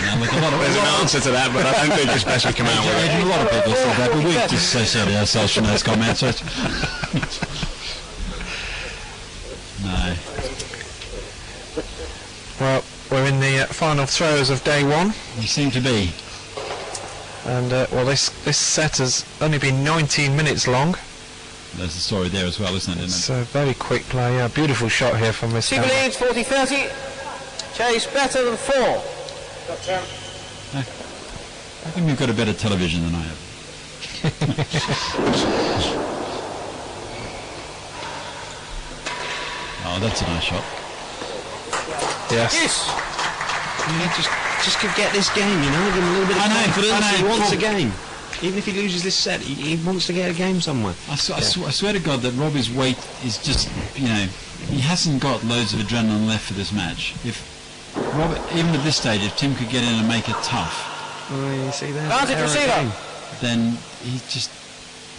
There's an answer to that, but I don't think it's best we come out with it. A lot of people thought that, but we disassociate ourselves from those comments. No. Well, we're in the final throes of day one. We seem to be. And, well, this set has only been 19 minutes long. There's the story there as well, isn't it? It's a very quick play. Yeah, beautiful shot here from this Two leads, 40-30. Chase better than 4. I think we've got a better television than I have. Oh, that's a nice shot. Yes. Yeah, just could get this game, you know, give him a little bit of confidence. He wants a game. Even if he loses this set, he wants to get a game somewhere. I swear to God that Robbie's weight is just, you know, he hasn't got loads of adrenaline left for this match. If Robert, even at this stage, if Tim could get in and make it tough, you see that? then he just,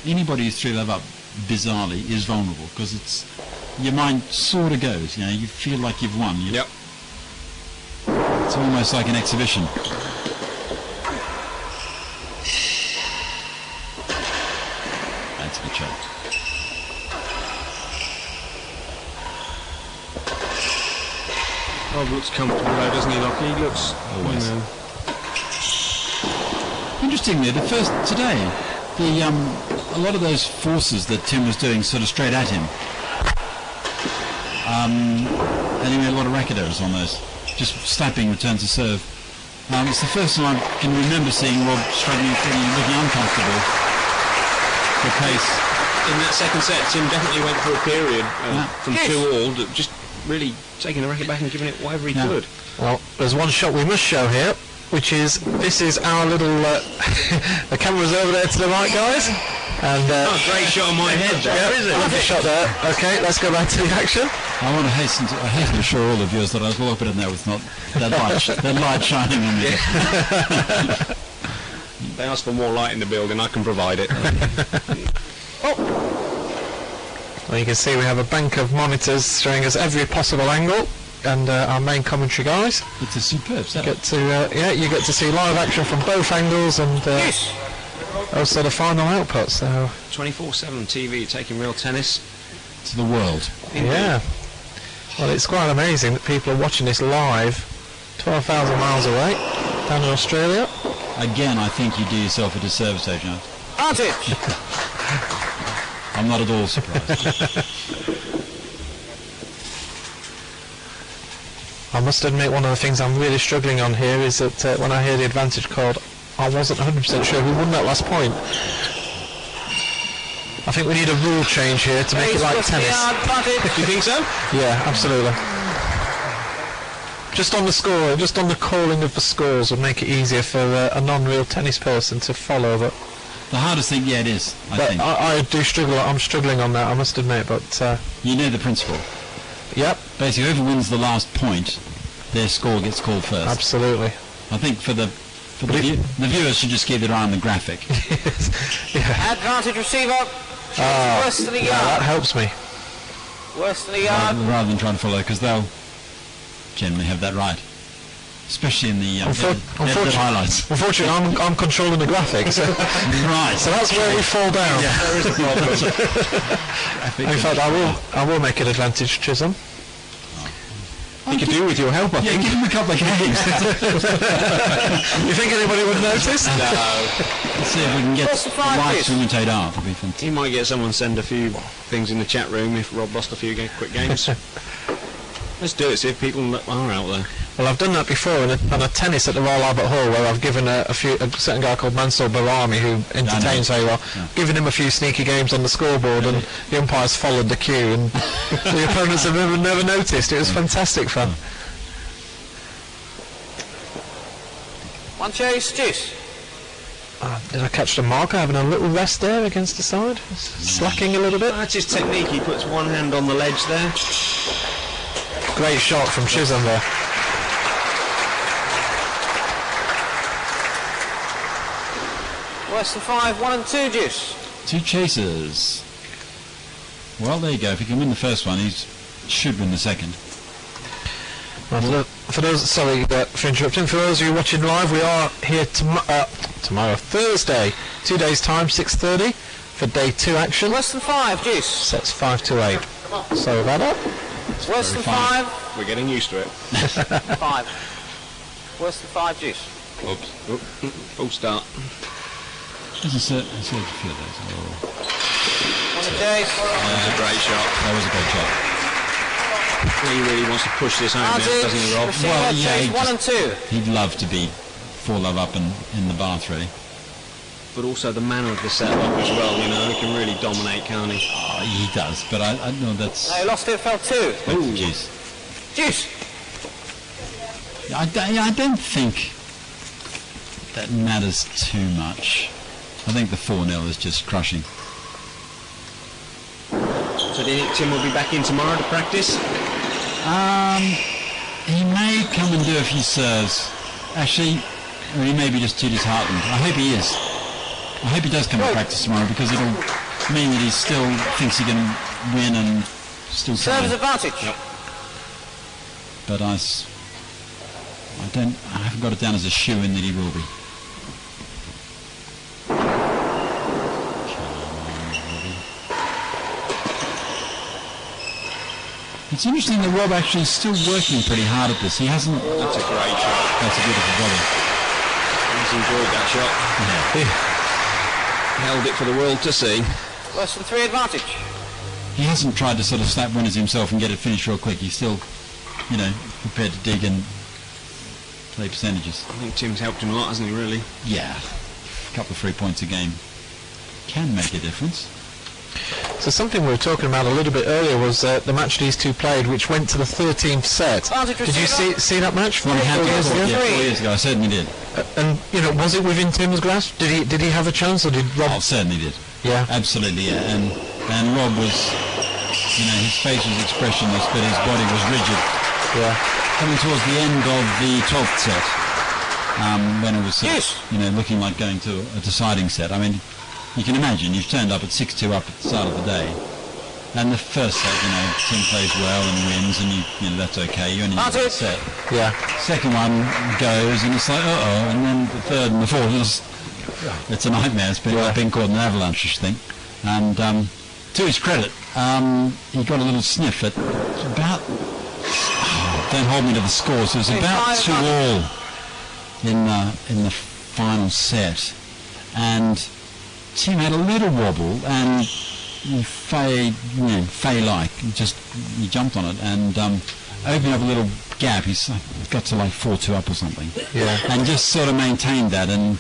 anybody who's 3-love up bizarrely is vulnerable, because it's, your mind sort of goes, you know, you feel like you've won. Yep. It's almost like an exhibition. That's a good shot. Rob looks comfortable though, doesn't he, Lockie? He looks... Always. You know. Interestingly, the first today, a lot of those forces that Tim was doing sort of straight at him, and he made a lot of racket errors on those, just slapping returns to serve. It's the first time I can remember seeing Rob struggling, looking uncomfortable for pace. In that second set, Tim definitely went through a period from 2-all, just really taking the racket back and giving it whatever he could. Well, there's one shot we must show here, which is, this is our little, the camera's over there to the right, guys. And great shot on my head there, is it? Lovely shot there. Okay, let's go back to the action. I want to hasten to assure all the viewers that I was a lot better than that with not that light shining on me. They ask for more light in the building, I can provide it. Well, you can see we have a bank of monitors showing us every possible angle, and our main commentary guys. It's a superb setup. You get to see live action from both angles, and also the final output. So 24/7 TV taking real tennis to the world. Yeah. Well, it's quite amazing that people are watching this live, 12,000 miles away, down in Australia. Again, I think you do yourself a disservice, Adrian. Advantage! I'm not at all surprised. I must admit, one of the things I'm really struggling on here is that when I hear the advantage called, I wasn't 100% sure who won that last point. I think we need a rule change here to make it like tennis. Do you think so? Yeah, absolutely. Just on the score, just on the calling of the scores would make it easier for a non-real tennis person to follow. But The hardest thing, yeah, it is. I do struggle. I'm struggling on that, I must admit. But you know the principle. Yep. Basically, whoever wins the last point, their score gets called first. Absolutely. I think the viewers should just keep their eye on the graphic. Yeah. Advantage receiver. Worse than a yard. That helps me. Worse than a yard. Rather than trying to follow, because they'll generally have that right. Especially in the highlights. Unfortunately, I'm controlling the graphics. Right. So that's where we fall down. Yeah, there is a problem. In fact, I will make an advantage, Chisholm. You could do with your help, I think. Give him a couple of games. You think anybody would notice? No. Let's see if we can get the live to imitate art. That'd be fantastic. He might get someone send a few things in the chat room if Rob lost a few quick games. Let's do it, see if people are out there. Well, I've done that before on a tennis at the Royal Albert Hall, where I've given a certain guy called Mansour Barami, who entertains very well, given him a few sneaky games on the scoreboard, and the umpires followed the cue, and the opponents have never noticed. It was fantastic fun. 1 chase, juice. Did I catch the marker having a little rest there against the side? Slacking a little bit. That's his technique. He puts one hand on the ledge there. Great shot from Chisholm there. Worse than 5, 1 and 2, juice. 2 chasers. Well, there you go. If he can win the first one, he should win the second. Well, for those, sorry for interrupting. For those of you watching live, we are here tomorrow, Thursday, 2 days' time, 6:30, for day 2 action. Worse than 5, juice. Sets 5 to 8. Sorry about that. Worse than 5. We're getting used to it. 5. Worse than 5, juice. Oops. Full start. There's a few of those. 1 chase. That was a great shot. That was a great shot. He really wants to push this home now, doesn't he, Rob? Well, yeah, 1 and 2. He'd love to be 4-love up in the bath, really. But also the manner of the setup as well, you know, he can really dominate, can't he? Oh, he does, but I know that's... No, he lost it, fell 2. Ooh. Juice. Juice. I don't think that matters too much. I think the 4-0 is just crushing. So do you think Tim will be back in tomorrow to practice? He may come and do a few serves. Actually, or he may be just too disheartened. I hope he is. I hope he does come to practice tomorrow, because it'll mean that he still thinks he can win and still try. Serves advantage. Yep. But I haven't got it down as a shoo-in that he will be. It's interesting that Rob actually is still working pretty hard at this. He hasn't... That's a great shot. That's a beautiful volley. He's enjoyed that shot. Yeah. Held it for the world to see. Worse than 3 advantage. He hasn't tried to sort of snap winners himself and get it finished real quick. He's still, prepared to dig and play percentages. I think Tim's helped him a lot, hasn't he, really? Yeah. A couple of 3 points a game can make a difference. So something we were talking about a little bit earlier was the match these two played, which went to the 13th set. Did you see that match? 4 years ago, I certainly did. And was it within Tim's grasp? Did he have a chance, or did Rob? Oh, certainly did. Yeah, absolutely. Yeah, and Rob was, his face was expressionless, but his body was rigid. Yeah. Coming towards the end of the 12th set, when it was looking like going to a deciding set. I mean, you can imagine, you've turned up at 6-2 up at the start of the day, and the first set, Tim plays well and wins, and that's okay, you only need one set. Yeah. Second one goes, and it's like, and then the third and the fourth, it's a nightmare. It's been caught in an avalanche, I think. And to his credit, he got a little sniff at about, don't hold me to the scores, it was about 2-all in the final set, and Tim had a little wobble, and Fahey-like, he jumped on it and opened up a little gap. He's got to like 4-2 up or something. Yeah. And just sort of maintained that, and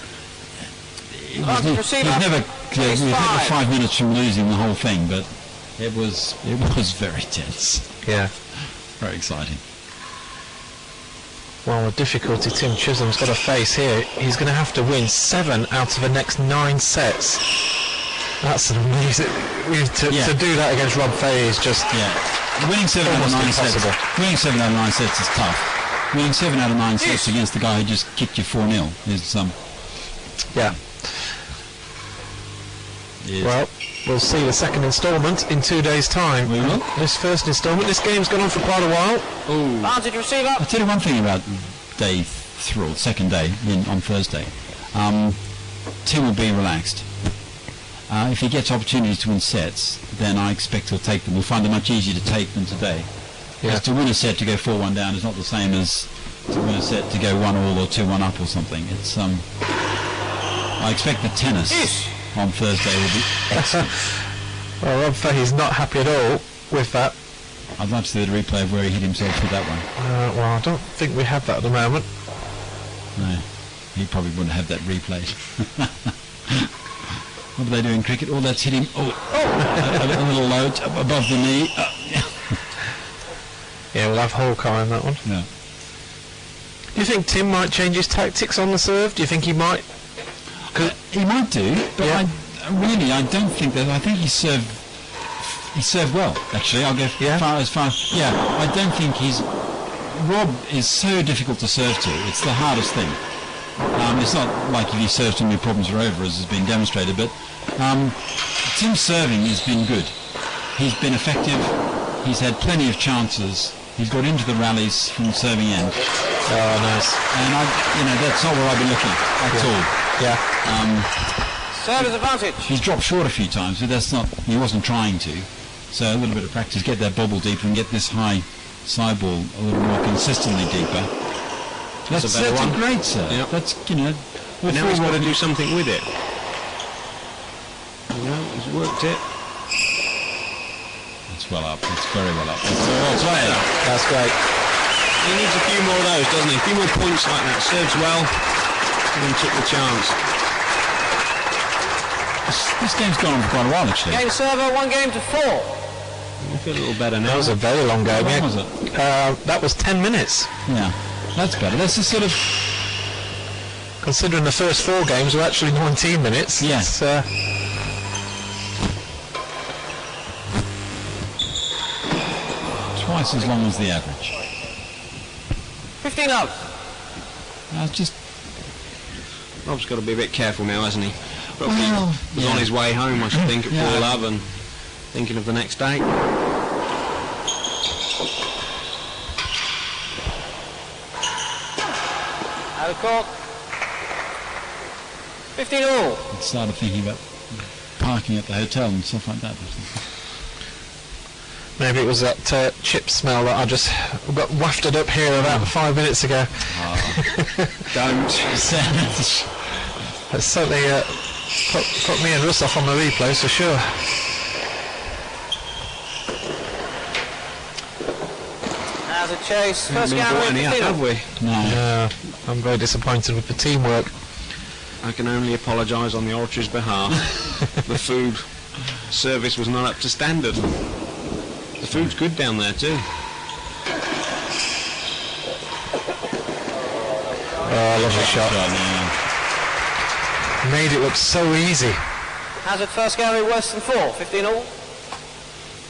he was never 5 minutes from losing the whole thing, but it was very tense. Yeah. Very exciting. Well, the difficulty Tim Chisholm's got to face here, he's going to have to win 7 out of the next 9 sets. That's amazing. To do that against Rob Fahey is just winning 7 out of 9 impossible. sets. Winning 7 out of 9 sets is tough. Winning 7 out of 9 sets against the guy who just kicked you 4-0 is yeah. Well, we'll see the second instalment in 2 days' time. We will. This first instalment, this game's gone on for quite a while. Advantage receiver. I'll tell you one thing about day 3, second day on Thursday. Tim will be relaxed. If he gets opportunities to win sets, then I expect he'll take them. We'll find them much easier to take than today. Because to win a set to go 4-1 down is not the same as to win a set to go 1-all or 2-1 up or something. It's I expect the tennis on Thursday will be excellent. Well, Rob Fahey's not happy at all with that. I'd like to see the replay of where he hit himself with that one. Well, I don't think we have that at the moment. No, he probably wouldn't have that replayed. What do they do in cricket? Oh, that's hit him. A little low above the knee. Yeah, we'll have Hawkeye on that one. Yeah. Do you think Tim might change his tactics on the serve? Do you think he might? He might do, but I don't think that. I think he served well, actually. I'll go as far. Yeah, I don't think Rob is so difficult to serve to. It's the hardest thing. It's not like if he serves to him, your problems are over, as has been demonstrated, but Tim's serving has been good. He's been effective. He's had plenty of chances. He's got into the rallies from the serving end. Oh, nice. And that's not where I've been looking at all. Yeah. Service advantage. He's dropped short a few times, but he wasn't trying to. So a little bit of practice, get that bobble deeper and get this high side ball a little more consistently deeper. That's a great serve. Yep. That's, now he's got to do something with it. He's worked it. It's well up. It's very well up. It's well played. That's great. He needs a few more of those, doesn't he? A few more points like that. Serves well, and then took the chance. This game's gone on for quite a while, actually. Game server, 1 game to 4. I feel a little better now. That was a very long game. How long was it? That was 10 minutes. Yeah, that's better. That's a sort of... Considering the first 4 games were actually 19 minutes. Yes. Twice as long as the average. 15 up. Rob's got to be a bit careful now, hasn't he? Probably was on his way home, I should think, at 4 love and thinking of the next day. Out of court. 15 all. I started thinking about parking at the hotel and stuff like that. Maybe it was that chip smell that I just got wafted up here about 5 minutes ago. Don't. It's certainly put me and Russ off on the replays for sure. As a chase, first gallery, have we? No. I'm very disappointed with the teamwork. I can only apologise on the Oratory's behalf. The food service was not up to standard. The food's good down there too. Oh, lovely shot. Made it look so easy. Hazard first gallery worse than 4, 15 all.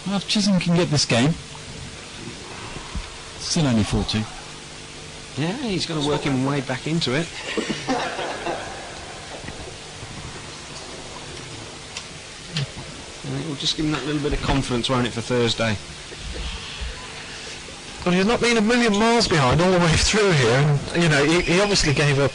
Well, if Chisholm can get this game, still only 4-2. Yeah, he's going to work him way back into it. We'll just give him that little bit of confidence, won't it, for Thursday? Well, he's not been a million miles behind all the way through here. And, he obviously gave up...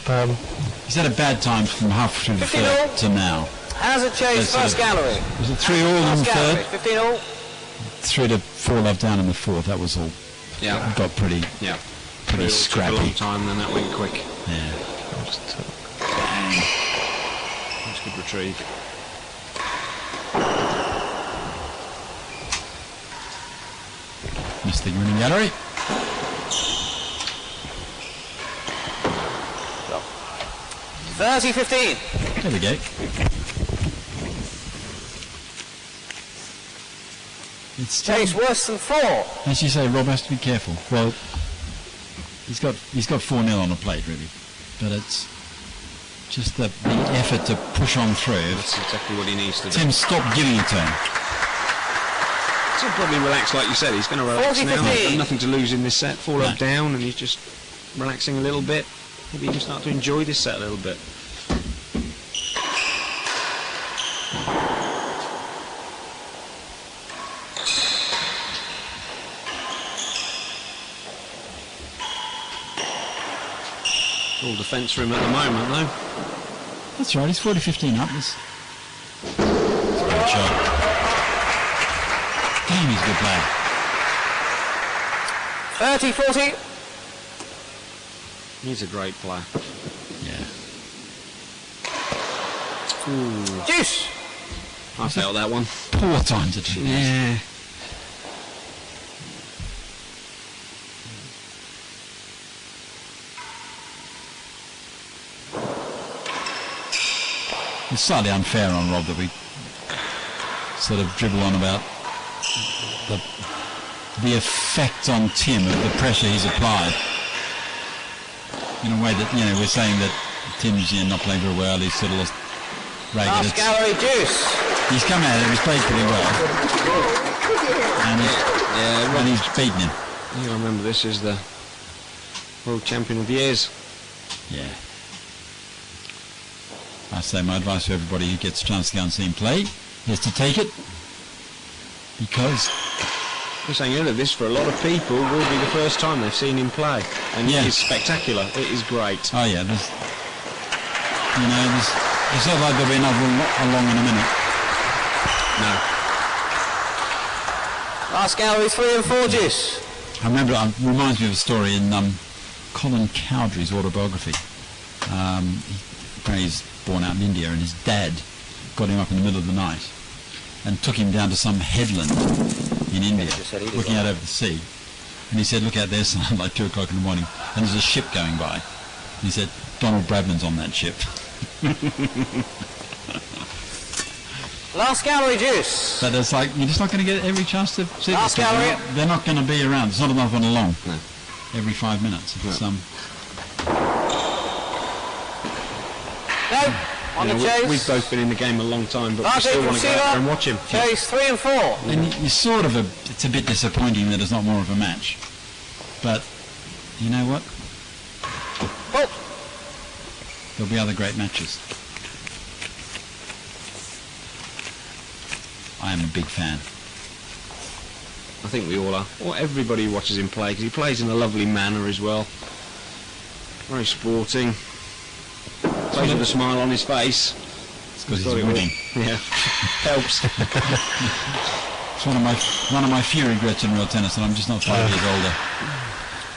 He's had a bad time from half through the third to now. Hazard chase first gallery. Was it 3 all in the third? 15 all. 3 to 4 love down in the fourth. That was all. Yeah. Got pretty scrappy. Took a long time, then that went quick. Yeah. That's good retrieve. Missed the winning gallery. No. 30-15. There we go. It's chase worse than 4. As you say, Rob has to be careful. Well, he's got 4-0 on the plate really, but it's just the effort to push on through. That's exactly what he needs to do. Tim, stop giving it to him. He'll probably relax, like you said. He's going to relax now. He's got nothing to lose in this set. 4-up down, and he's just relaxing a little bit. Maybe he can start to enjoy this set a little bit. All defence for him at the moment, though. That's right, he's 40-15 up. That's a good shot. Damn, he's a good player. 30-40. He's a great player. Yeah. Ooh. Deuce. I felt that one. Poor time to do that. Yeah. It's slightly unfair on Rob that we sort of dribble on about the effect on Tim of the pressure he's applied. In a way that, you know, we're saying that Tim's not playing very well, he's sort of lost ragged. Last gallery, Deuce. He's come out and he's played pretty well. And he's beaten him. You remember, this is the World Champion of Years. Yeah. I say my advice to everybody who gets a chance to go and see him play is to take it, because We're saying earlier, this for a lot of people will be the first time they've seen him play, and it is spectacular. It is great. Oh yeah, it's not like there'll be another along in a minute. No. Last gallery, 3 and 4, Deuce. I remember, it reminds me of a story in Colin Cowdrey's autobiography. He's born out in India, and his dad got him up in the middle of the night and took him down to some headland in India, looking out over the sea. And he said, look out there, son, like 2 o'clock in the morning, and there's a ship going by. And he said, Donald Bradman's on that ship. Last gallery, Deuce. But it's like, you're just not going to get every chance to see Last this. gallery. They're not going to be around. It's not enough on a long. No. Every 5 minutes. It's, No, on the chase. We've both been in the game a long time, but we Last still want to go out receiver. there and watch him. Chase, 3 and 4. And you sort of, it's a bit disappointing that it's not more of a match. But, you know what? Oh. There'll be other great matches. I am a big fan. I think we all are. Well, everybody watches him play, because he plays in a lovely manner as well. Very sporting. Plays with a smile on his face. It's because he's winning. Yeah, helps. It's one of my few regrets in real tennis, and I'm just not 5 years older.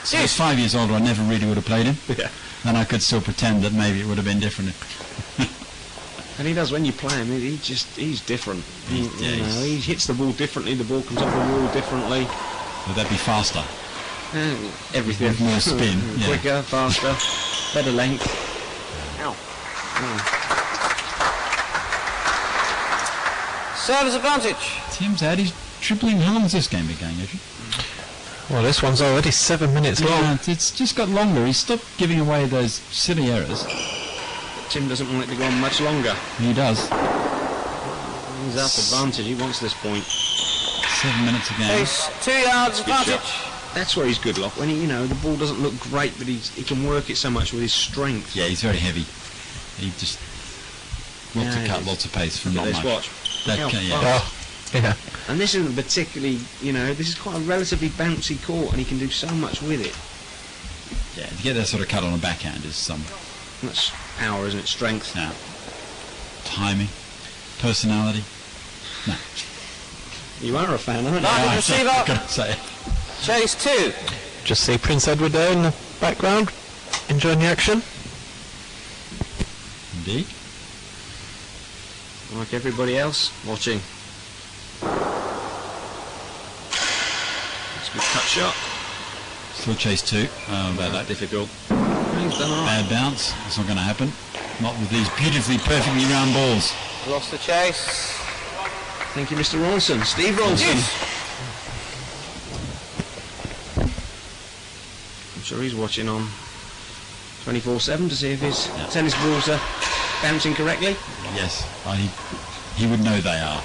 So if I was 5 years older, I never really would have played him. Yeah. And I could still pretend that maybe it would have been different. And he does, when you play him, he's different. He hits the ball differently, the ball comes off the wall differently. Would that be faster? Everything. With more spin. Yeah. Quicker, faster, better length. Ow. Service advantage. Tim's had his tripling harms this game again, Adrian. Well, this one's already 7 minutes long. Yeah, it's just got longer. He's stopped giving away those silly errors. Tim doesn't want it to go on much longer. He does. He's up advantage. He wants this point. 7 minutes again. Chase, 2 yards Good advantage. shot. That's where he's good, Locke. When the ball doesn't look great, but he can work it so much with his strength. Yeah, he's very heavy. He just lots of cut, lots of pace from not much. Watch. That Look how yeah. fast. Yeah. And this isn't particularly, this is quite a relatively bouncy court, and he can do so much with it. Yeah, to get that sort of cut on a backhand is some. That's power, isn't it? Strength. Yeah. Timing, personality. No. You are a fan, aren't you? Advantage receiver. I've got to say it. Chase, 2. Just see Prince Edward there in the background, enjoying the action. Indeed. Like everybody else, watching. It's a good cut shot. Still chase 2. That difficult. He's done all right. bad bounce. It's not going to happen. Not with these beautifully, perfectly round balls. Lost the chase. Thank you, Mr. Rawlinson. Steve Rawlinson. sure he's watching on 24/7 to see if his tennis balls are bouncing correctly. Yes, he would know they are.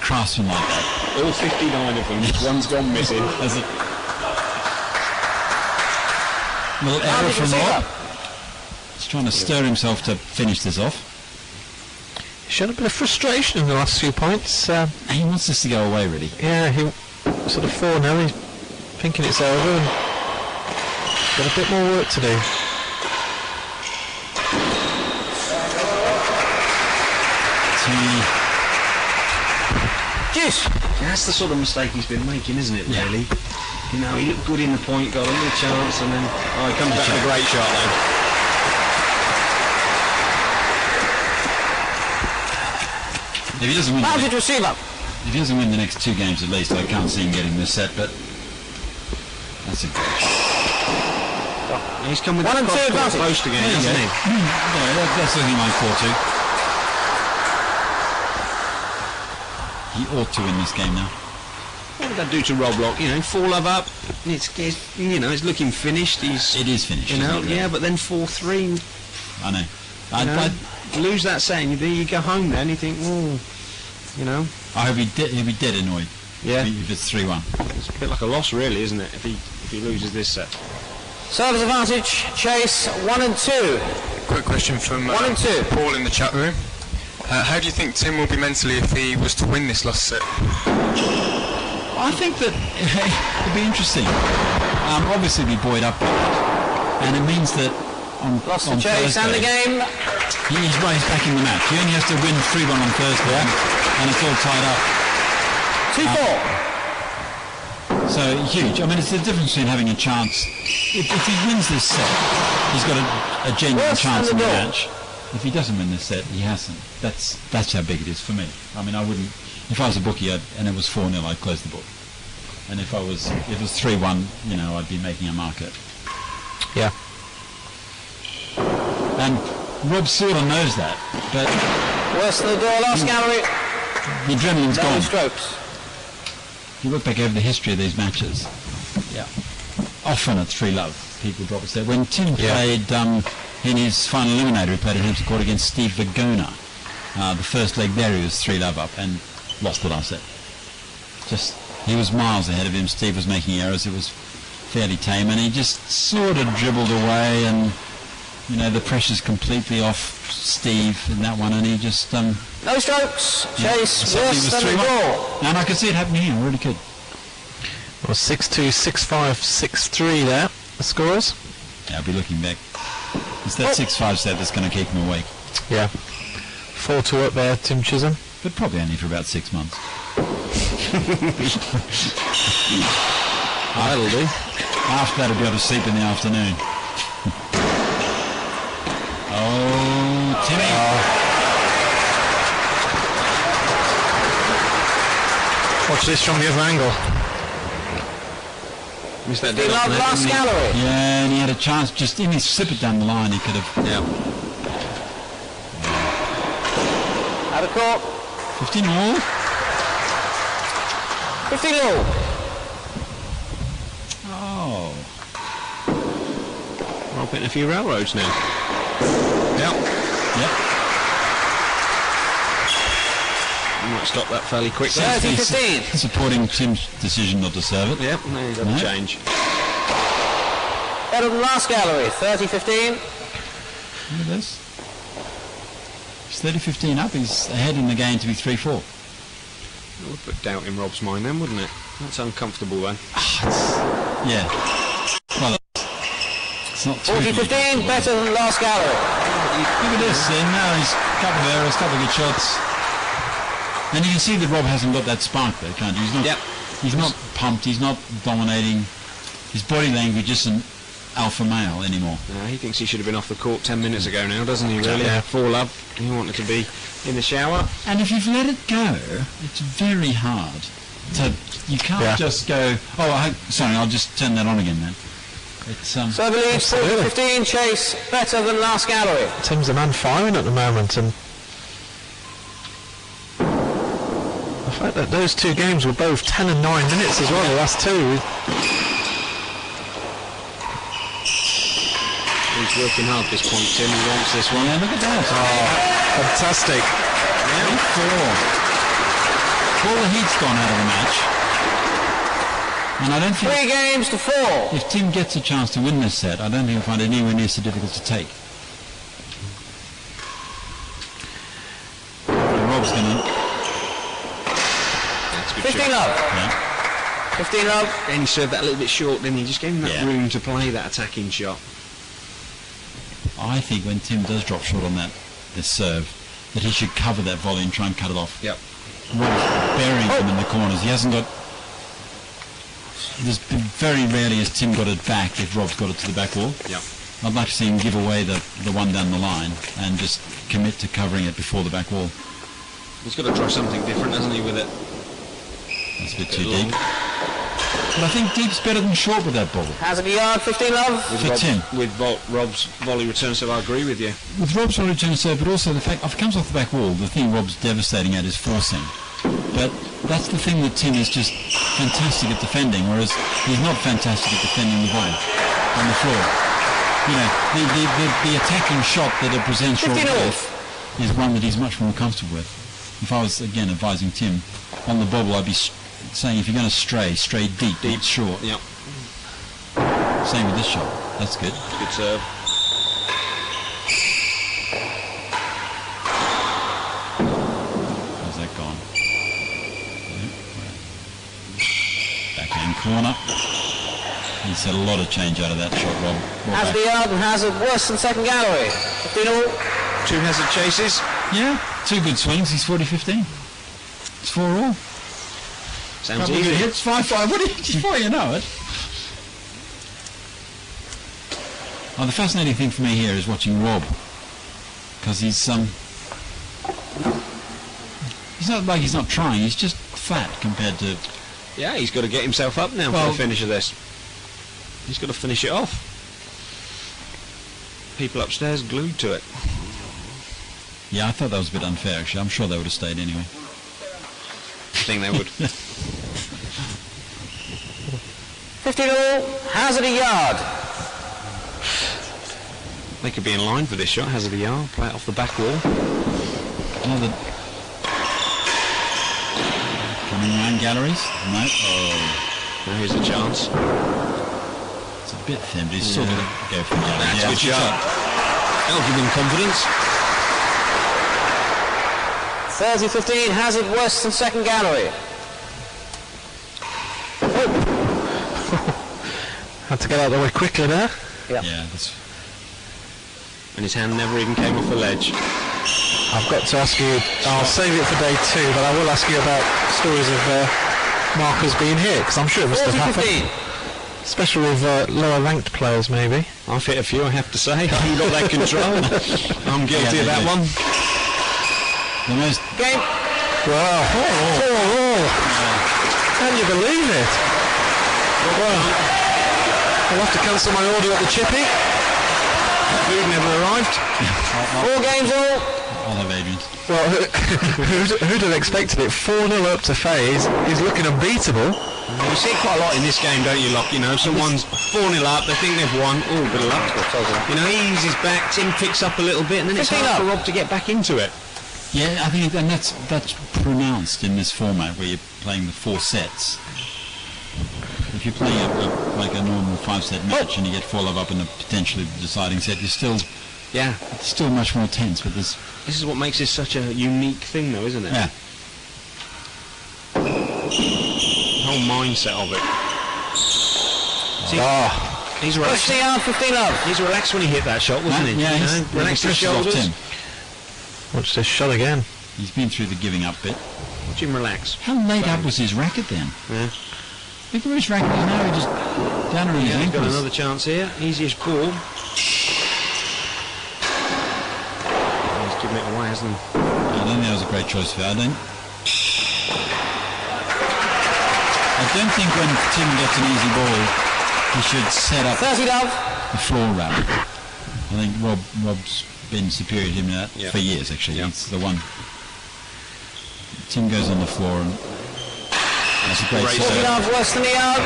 Craftsmen like that. All 59 of them. One's gone missing. There's a little error from Rob. He's trying to stir himself to finish this off. He's shown a bit of frustration in the last few points. He wants this to go away, really. Yeah, he sort of 4 now. He's thinking it's over and got a bit more work to do. Yes. That's the sort of mistake he's been making, isn't it, really? You know, he looked good in the point, got a little chance, and then he comes back with a great shot, though. If he doesn't win, If he doesn't win the next 2 games at least, I can't see him getting this set, but that's a good shot. He's come with 1 and 2 advantage. Post again, hasn't he? That's looking like 4-2. He ought to win this game now. What did that do to Rob Lock? You know, 4-love up. It's it's looking finished. It is finished. You know, isn't it, really? but then 4-3. I know. I'd lose that set, and you go home then. You think, you know. I hope he'll be dead annoyed. Yeah. If it's 3-1. It's a bit like a loss, really, isn't it? If he loses this set. Service advantage, Chase, 1 and 2. Quick question from 1 and 2. Paul in the chat room. How do you think Tim will be mentally if he was to win this last set? I think that it'll be interesting. Obviously, be buoyed up by that, and it means that on Chase and the Thursday, game. he's back in the match. He only has to win 3-1 on Thursday, and it's all tied up. 2-4. So huge. I mean, it's the difference between having a chance. If he wins this set, he's got a genuine chance in the match. If he doesn't win this set, he hasn't. That's how big it is for me. I mean, I wouldn't. If I was a bookie and it was 4-0, I'd close the book. And if it was 3-1, you know, I'd be making a market. Yeah. And Rob sort of knows that, but West of the door, last gallery. the adrenaline's Down gone. strokes. If you look back over the history of these matches, often at 3-love, people drop a set. When Tim played in his final eliminator, he played at Hampton Court against Steve Vergona. The first leg there, he was 3-love up and lost the last set. He was miles ahead of him. Steve was making errors. It was fairly tame, and he just sort of dribbled away, and you know the pressure's completely off Steve in that one, and he just No strokes. Chase, suddenly worse was than the 3-1. door. And I could see it happening here. I really could. Well, 6-2, 6-5, 6-3 there, the scores. Yeah, I'll be looking back. It's that 6-5 set that's going to keep him awake. Yeah. 4-2 up there, Tim Chisholm. But probably only for about 6 months. That'll do. After that, I'll be able to sleep in the afternoon. Oh, Timmy. Watch this from the other angle. Missed that Still on last gallery. Yeah, and he had a chance. Just if he slip it down the line, he could have. Yeah. Out of court. 15 all. 15 all. Oh. Rob hitting a few railroads now. Yep. You might stop that fairly quickly. 30-15. Supporting Tim's decision not to serve it. Yep, no, that'll No. change. Better than last gallery. 30-15. Look at this. He's 30-15 up. He's ahead in the game to be 3-4. That would put doubt in Rob's mind then, wouldn't it? That's uncomfortable then. Yeah. Well, it's not too 40-15. Better than last gallery. Look at this. Now he's a couple of errors, a couple of good shots. And you can see that Rob hasn't got that spark there, can't you? He's not pumped, he's not dominating. His body language isn't alpha male anymore. He thinks he should have been off the court 10 minutes ago now, doesn't he, really? Yeah. 4-love. He wanted to be in the shower. And if you've let it go, it's very hard to... You can't just go, sorry, I'll just turn that on again then. It's Serve leads 40-15. Chase better than last gallery. Tim's the man firing at the moment, and the fact that those two games were both 10 and 9 minutes as well, the last two. He's working hard this point, Tim. He wants this one. Yeah, look at that. Oh, fantastic. Now 4. All the heat's gone out of the match. And I don't think... 3 games to 4. If Tim gets a chance to win this set, I don't think he'll find it anywhere near so difficult to take. And Rob's going to... That's a good 15 shot. love. Yeah. 15 love. Then he served that a little bit short, didn't he? Just gave him that Yeah. room to play that attacking shot. I think when Tim does drop short on this serve, that he should cover that volley and try and cut it off. Yep. Rob's burying him in the corners. He hasn't got... There's been very rarely has Tim got it back if Rob's got it to the back wall. Yep. I'd like to see him give away the one down the line and just commit to covering it before the back wall. He's got to try something different, hasn't he, with it? That's a bit too deep. But I think deep's better than short with that ball. Hazard a yard, 15 love. For Tim. With Rob's volley return, so I agree with you. With Rob's volley return serve, but also the fact if it comes off the back wall, the thing Rob's devastating at is forcing. But that's the thing that Tim is just fantastic at defending, whereas he's not fantastic at defending the volley on the floor. You know, the attacking shot that it presents Rob with is one that he's much more comfortable with. If I was, again, advising Tim on the bobble, I'd be saying if you're going to stray deep, not short. Yep. Same with this shot. That's good. Good serve. How's that gone? Backhand corner. He's had a lot of change out of that shot, Rob. Hazard a yard and Hazard worse than second gallery. 15 all. 2 Hazard chases. Yeah, 2 good swings. He's 40-15. It's 4 all. Sounds Couple easy. good hits, 5-5. What do you, before you know it. Oh, the fascinating thing for me here is watching Rob, because he's not like he's not trying. He's just flat compared to. Yeah, he's got to get himself up now for the finish of this. He's got to finish it off. People upstairs glued to it. Yeah, I thought that was a bit unfair. Actually, I'm sure they would have stayed anyway. I think they would. 15 all. Hazard a yard. They could be in line for this shot. Hazard a yard. Play it off the back wall. Another coming around galleries. No. Oh, Now here's a chance. it's a bit thin, but he's still going to go for the gallery. That's Yeah, a good shot. That'll give him confidence. 30-15. Hazard worse than second gallery. Had to get out of the way quickly there. Yep. Yeah, that's. And his hand never even came off the ledge. I've got to ask you, I'll save it for day 2, but I will ask you about stories of markers being hit, because I'm sure it must have happened. Especially with lower ranked players, maybe. I've hit a few, I have to say. I haven't got that control. I'm guilty of that one. The most. Game. Wow. 4-all. Can you believe it? Well, I'll have to cancel my order at the Chippy. Food never arrived. 4 games all. I'll have Adrian's. Well, who'd have expected it? 4-0 up to Fahey. He's looking unbeatable. You see it quite a lot in this game, don't you, Locke? You know, someone's 4-0 up, they think they've won. Oh, bit of luck. You know, he eases back, Tim picks up a little bit, and then it's hard for Rob to get back into it. Yeah, I think, and that's pronounced in this format where you're playing the 4 sets. If you're playing like a normal 5-set match and you get 4-love up in a potentially deciding set, you're still, it's still much more tense. But this is what makes this such a unique thing, though, isn't it? Yeah. The whole mindset of it. See, he's relaxed. 15 love. He's relaxed when he hit that shot, wasn't he? Yeah, You he's know, relaxed his shoulders. Tim. Watch this shot again. He's been through the giving up bit. Watch him relax. How laid up was his racket then? Yeah. Look at his racket is now. He just down around his He's got ankles. another chance here. Easiest ball. He's giving it away, hasn't he? I don't think that was a great choice for you. I don't think when Tim gets an easy ball, he should set up 30 love. the floor rally. I think Rob's been superior to him in that for years, actually. It's the one. Tim goes on the floor and that's a great serve. 40 love worse than the yard.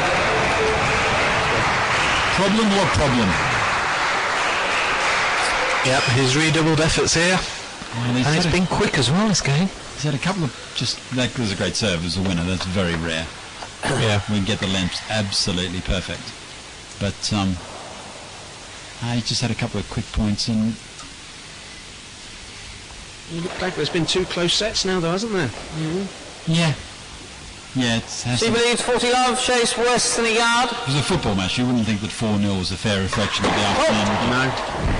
Problem? What problem? Yep, his redoubled efforts here. And It's been quick as well, this game. He's had a couple of that was a great serve as a winner. That's very rare. Yeah. We can get the lengths absolutely perfect. But he just had a couple of quick points, and You look back, there's been 2 close sets now, though, hasn't there? yeah, it has. Seaver leads 40 love, chase worse than a yard. It was a football match. You wouldn't think that 4-0 was a fair reflection of the afternoon.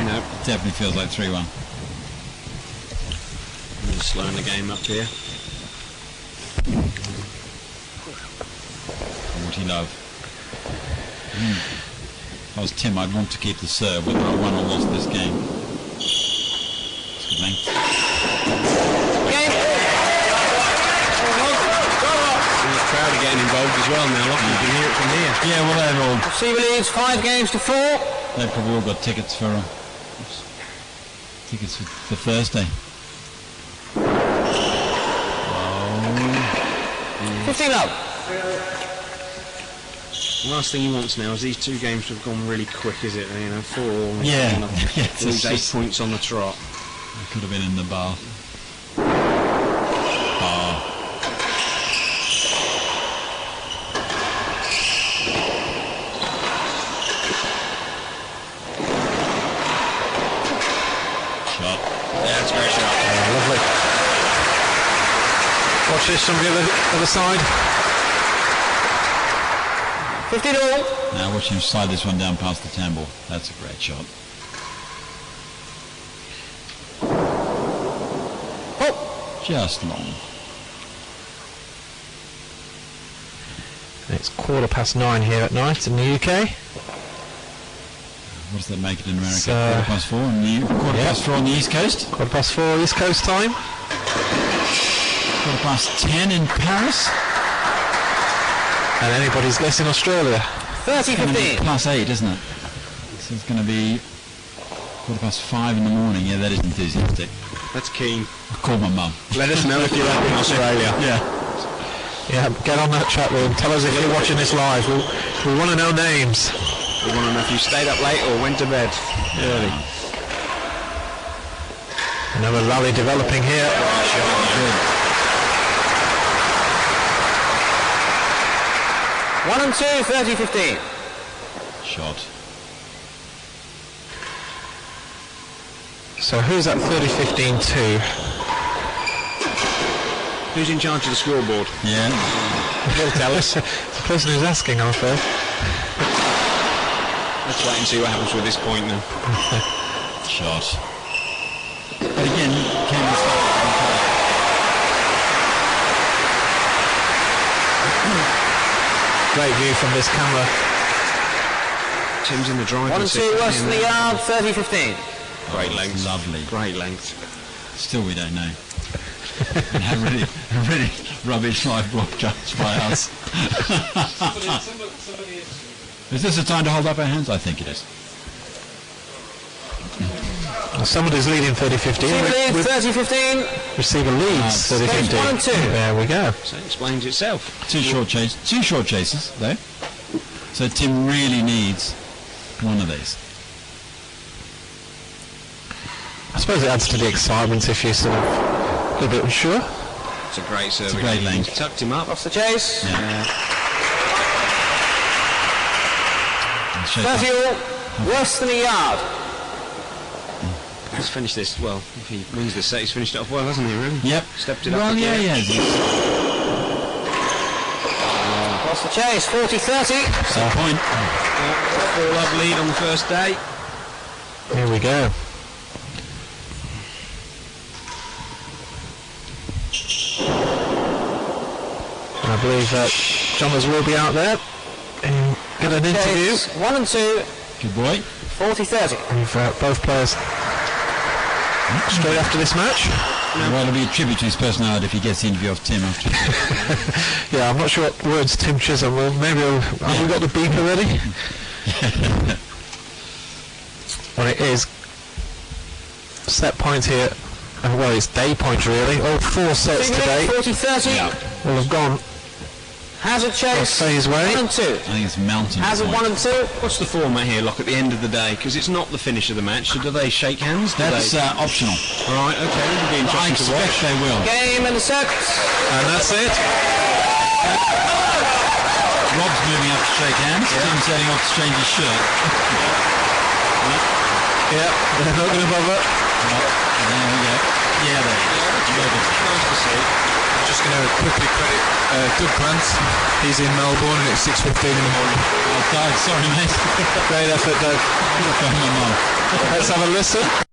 No. It definitely feels like 3-1. Just slowing the game up here. 40 love. If I was Tim, I'd want to keep the serve whether I won or lost this game. It's good length. Game. The crowd are getting involved as well now. Look, you can hear it from here. Yeah, well, they've all Seaver leads 5 games to 4. they've probably all got tickets for Thursday. 50 love. The last thing he wants now is these 2 games to have gone really quick, is it? 4-4. Yeah. Lose 8 points on the trot. It could have been in the bar. Shot. That's a great shot. Lovely. Watch this from the other side. 50 all. Now watch him slide this one down past the tambour. That's a great shot. Just long. It's 9:15 here at night in the UK. What does that make it in America? So, 4:04 on the past 4 on the East Coast. 4:15 East Coast time. 10 in Paris. And anybody's guess in Australia. 30-15. +8, isn't it? So it's going to be 5:15 in the morning. Yeah, that is enthusiastic. That's keen. I'll call my mum. Let us know if you're up in Australia. Yeah, get on that chat room. Tell us if you're watching this live. We want to know names. We want to know if you stayed up late or went to bed early. Another rally developing here. Good. 1 and 2, 30-15. Shot. So who's at 30-15 to? Who's in charge of the scoreboard? Yeah. He'll tell us. The person who's asking, I'm afraid. Let's wait and see what happens with this point then. Shot. But again, can you start? Great view from this camera. Tim's in the driving 1 and 2, worse than the yard, 30-15. Great length. Lovely. Great length. Still we don't know. And have really rubbish live broadcast by us. Is this a time to hold up our hands? I think it is. Well, somebody's leading 30-15. Receiver leads 30-15. Receiver leads Stage 30-15. 1 and 2. There we go. So it explains itself. Two short chases though. So Tim really needs one of these. I suppose it adds to the excitement if you're sort of a little bit unsure. It's a great serve. It's a great length. Tucked him up. Off the chase. Yeah. 30 all. Worse than a yard. He's finished this, well, if he wins this set, he's finished it off well, hasn't he, really? Yep. Stepped it up. Well, again. yeah. Off the chase, 40-30. Same point. 4-love lead on the first day. Here we go. I believe that Johners will be out there and get an interview. 1 and 2, Good boy. 40-30. With both players straight after this match. Well, it'll be a tribute to his personality if he gets the interview off Tim after. Yeah, I'm not sure what words Tim Chisholm will. Maybe have we got the beeper ready? Well, it is set point here. Well, it's day point really. All 4 sets today 40-30. will have gone Hazard chase. Fahey's way. 1 and 2. I think it's mountain. Hazard point. 1 and 2. What's the format here, Lock, at the end of the day? Because it's not the finish of the match. So do they shake hands? That's optional. Right, okay. It'll be But I interesting to watch. expect they will. Game and the set. And that's it. Rob's moving up to shake hands. Tim's setting off to change his shirt. Yeah, they're not going to bother. There we go. Yeah, there he is. Nice to see. I'm just going to quickly credit Doug Grant. He's in Melbourne and it's 6:15 in the morning. Oh, Doug, sorry, mate. Great effort, Doug. I'm going to phone my mum. Let's have a listen.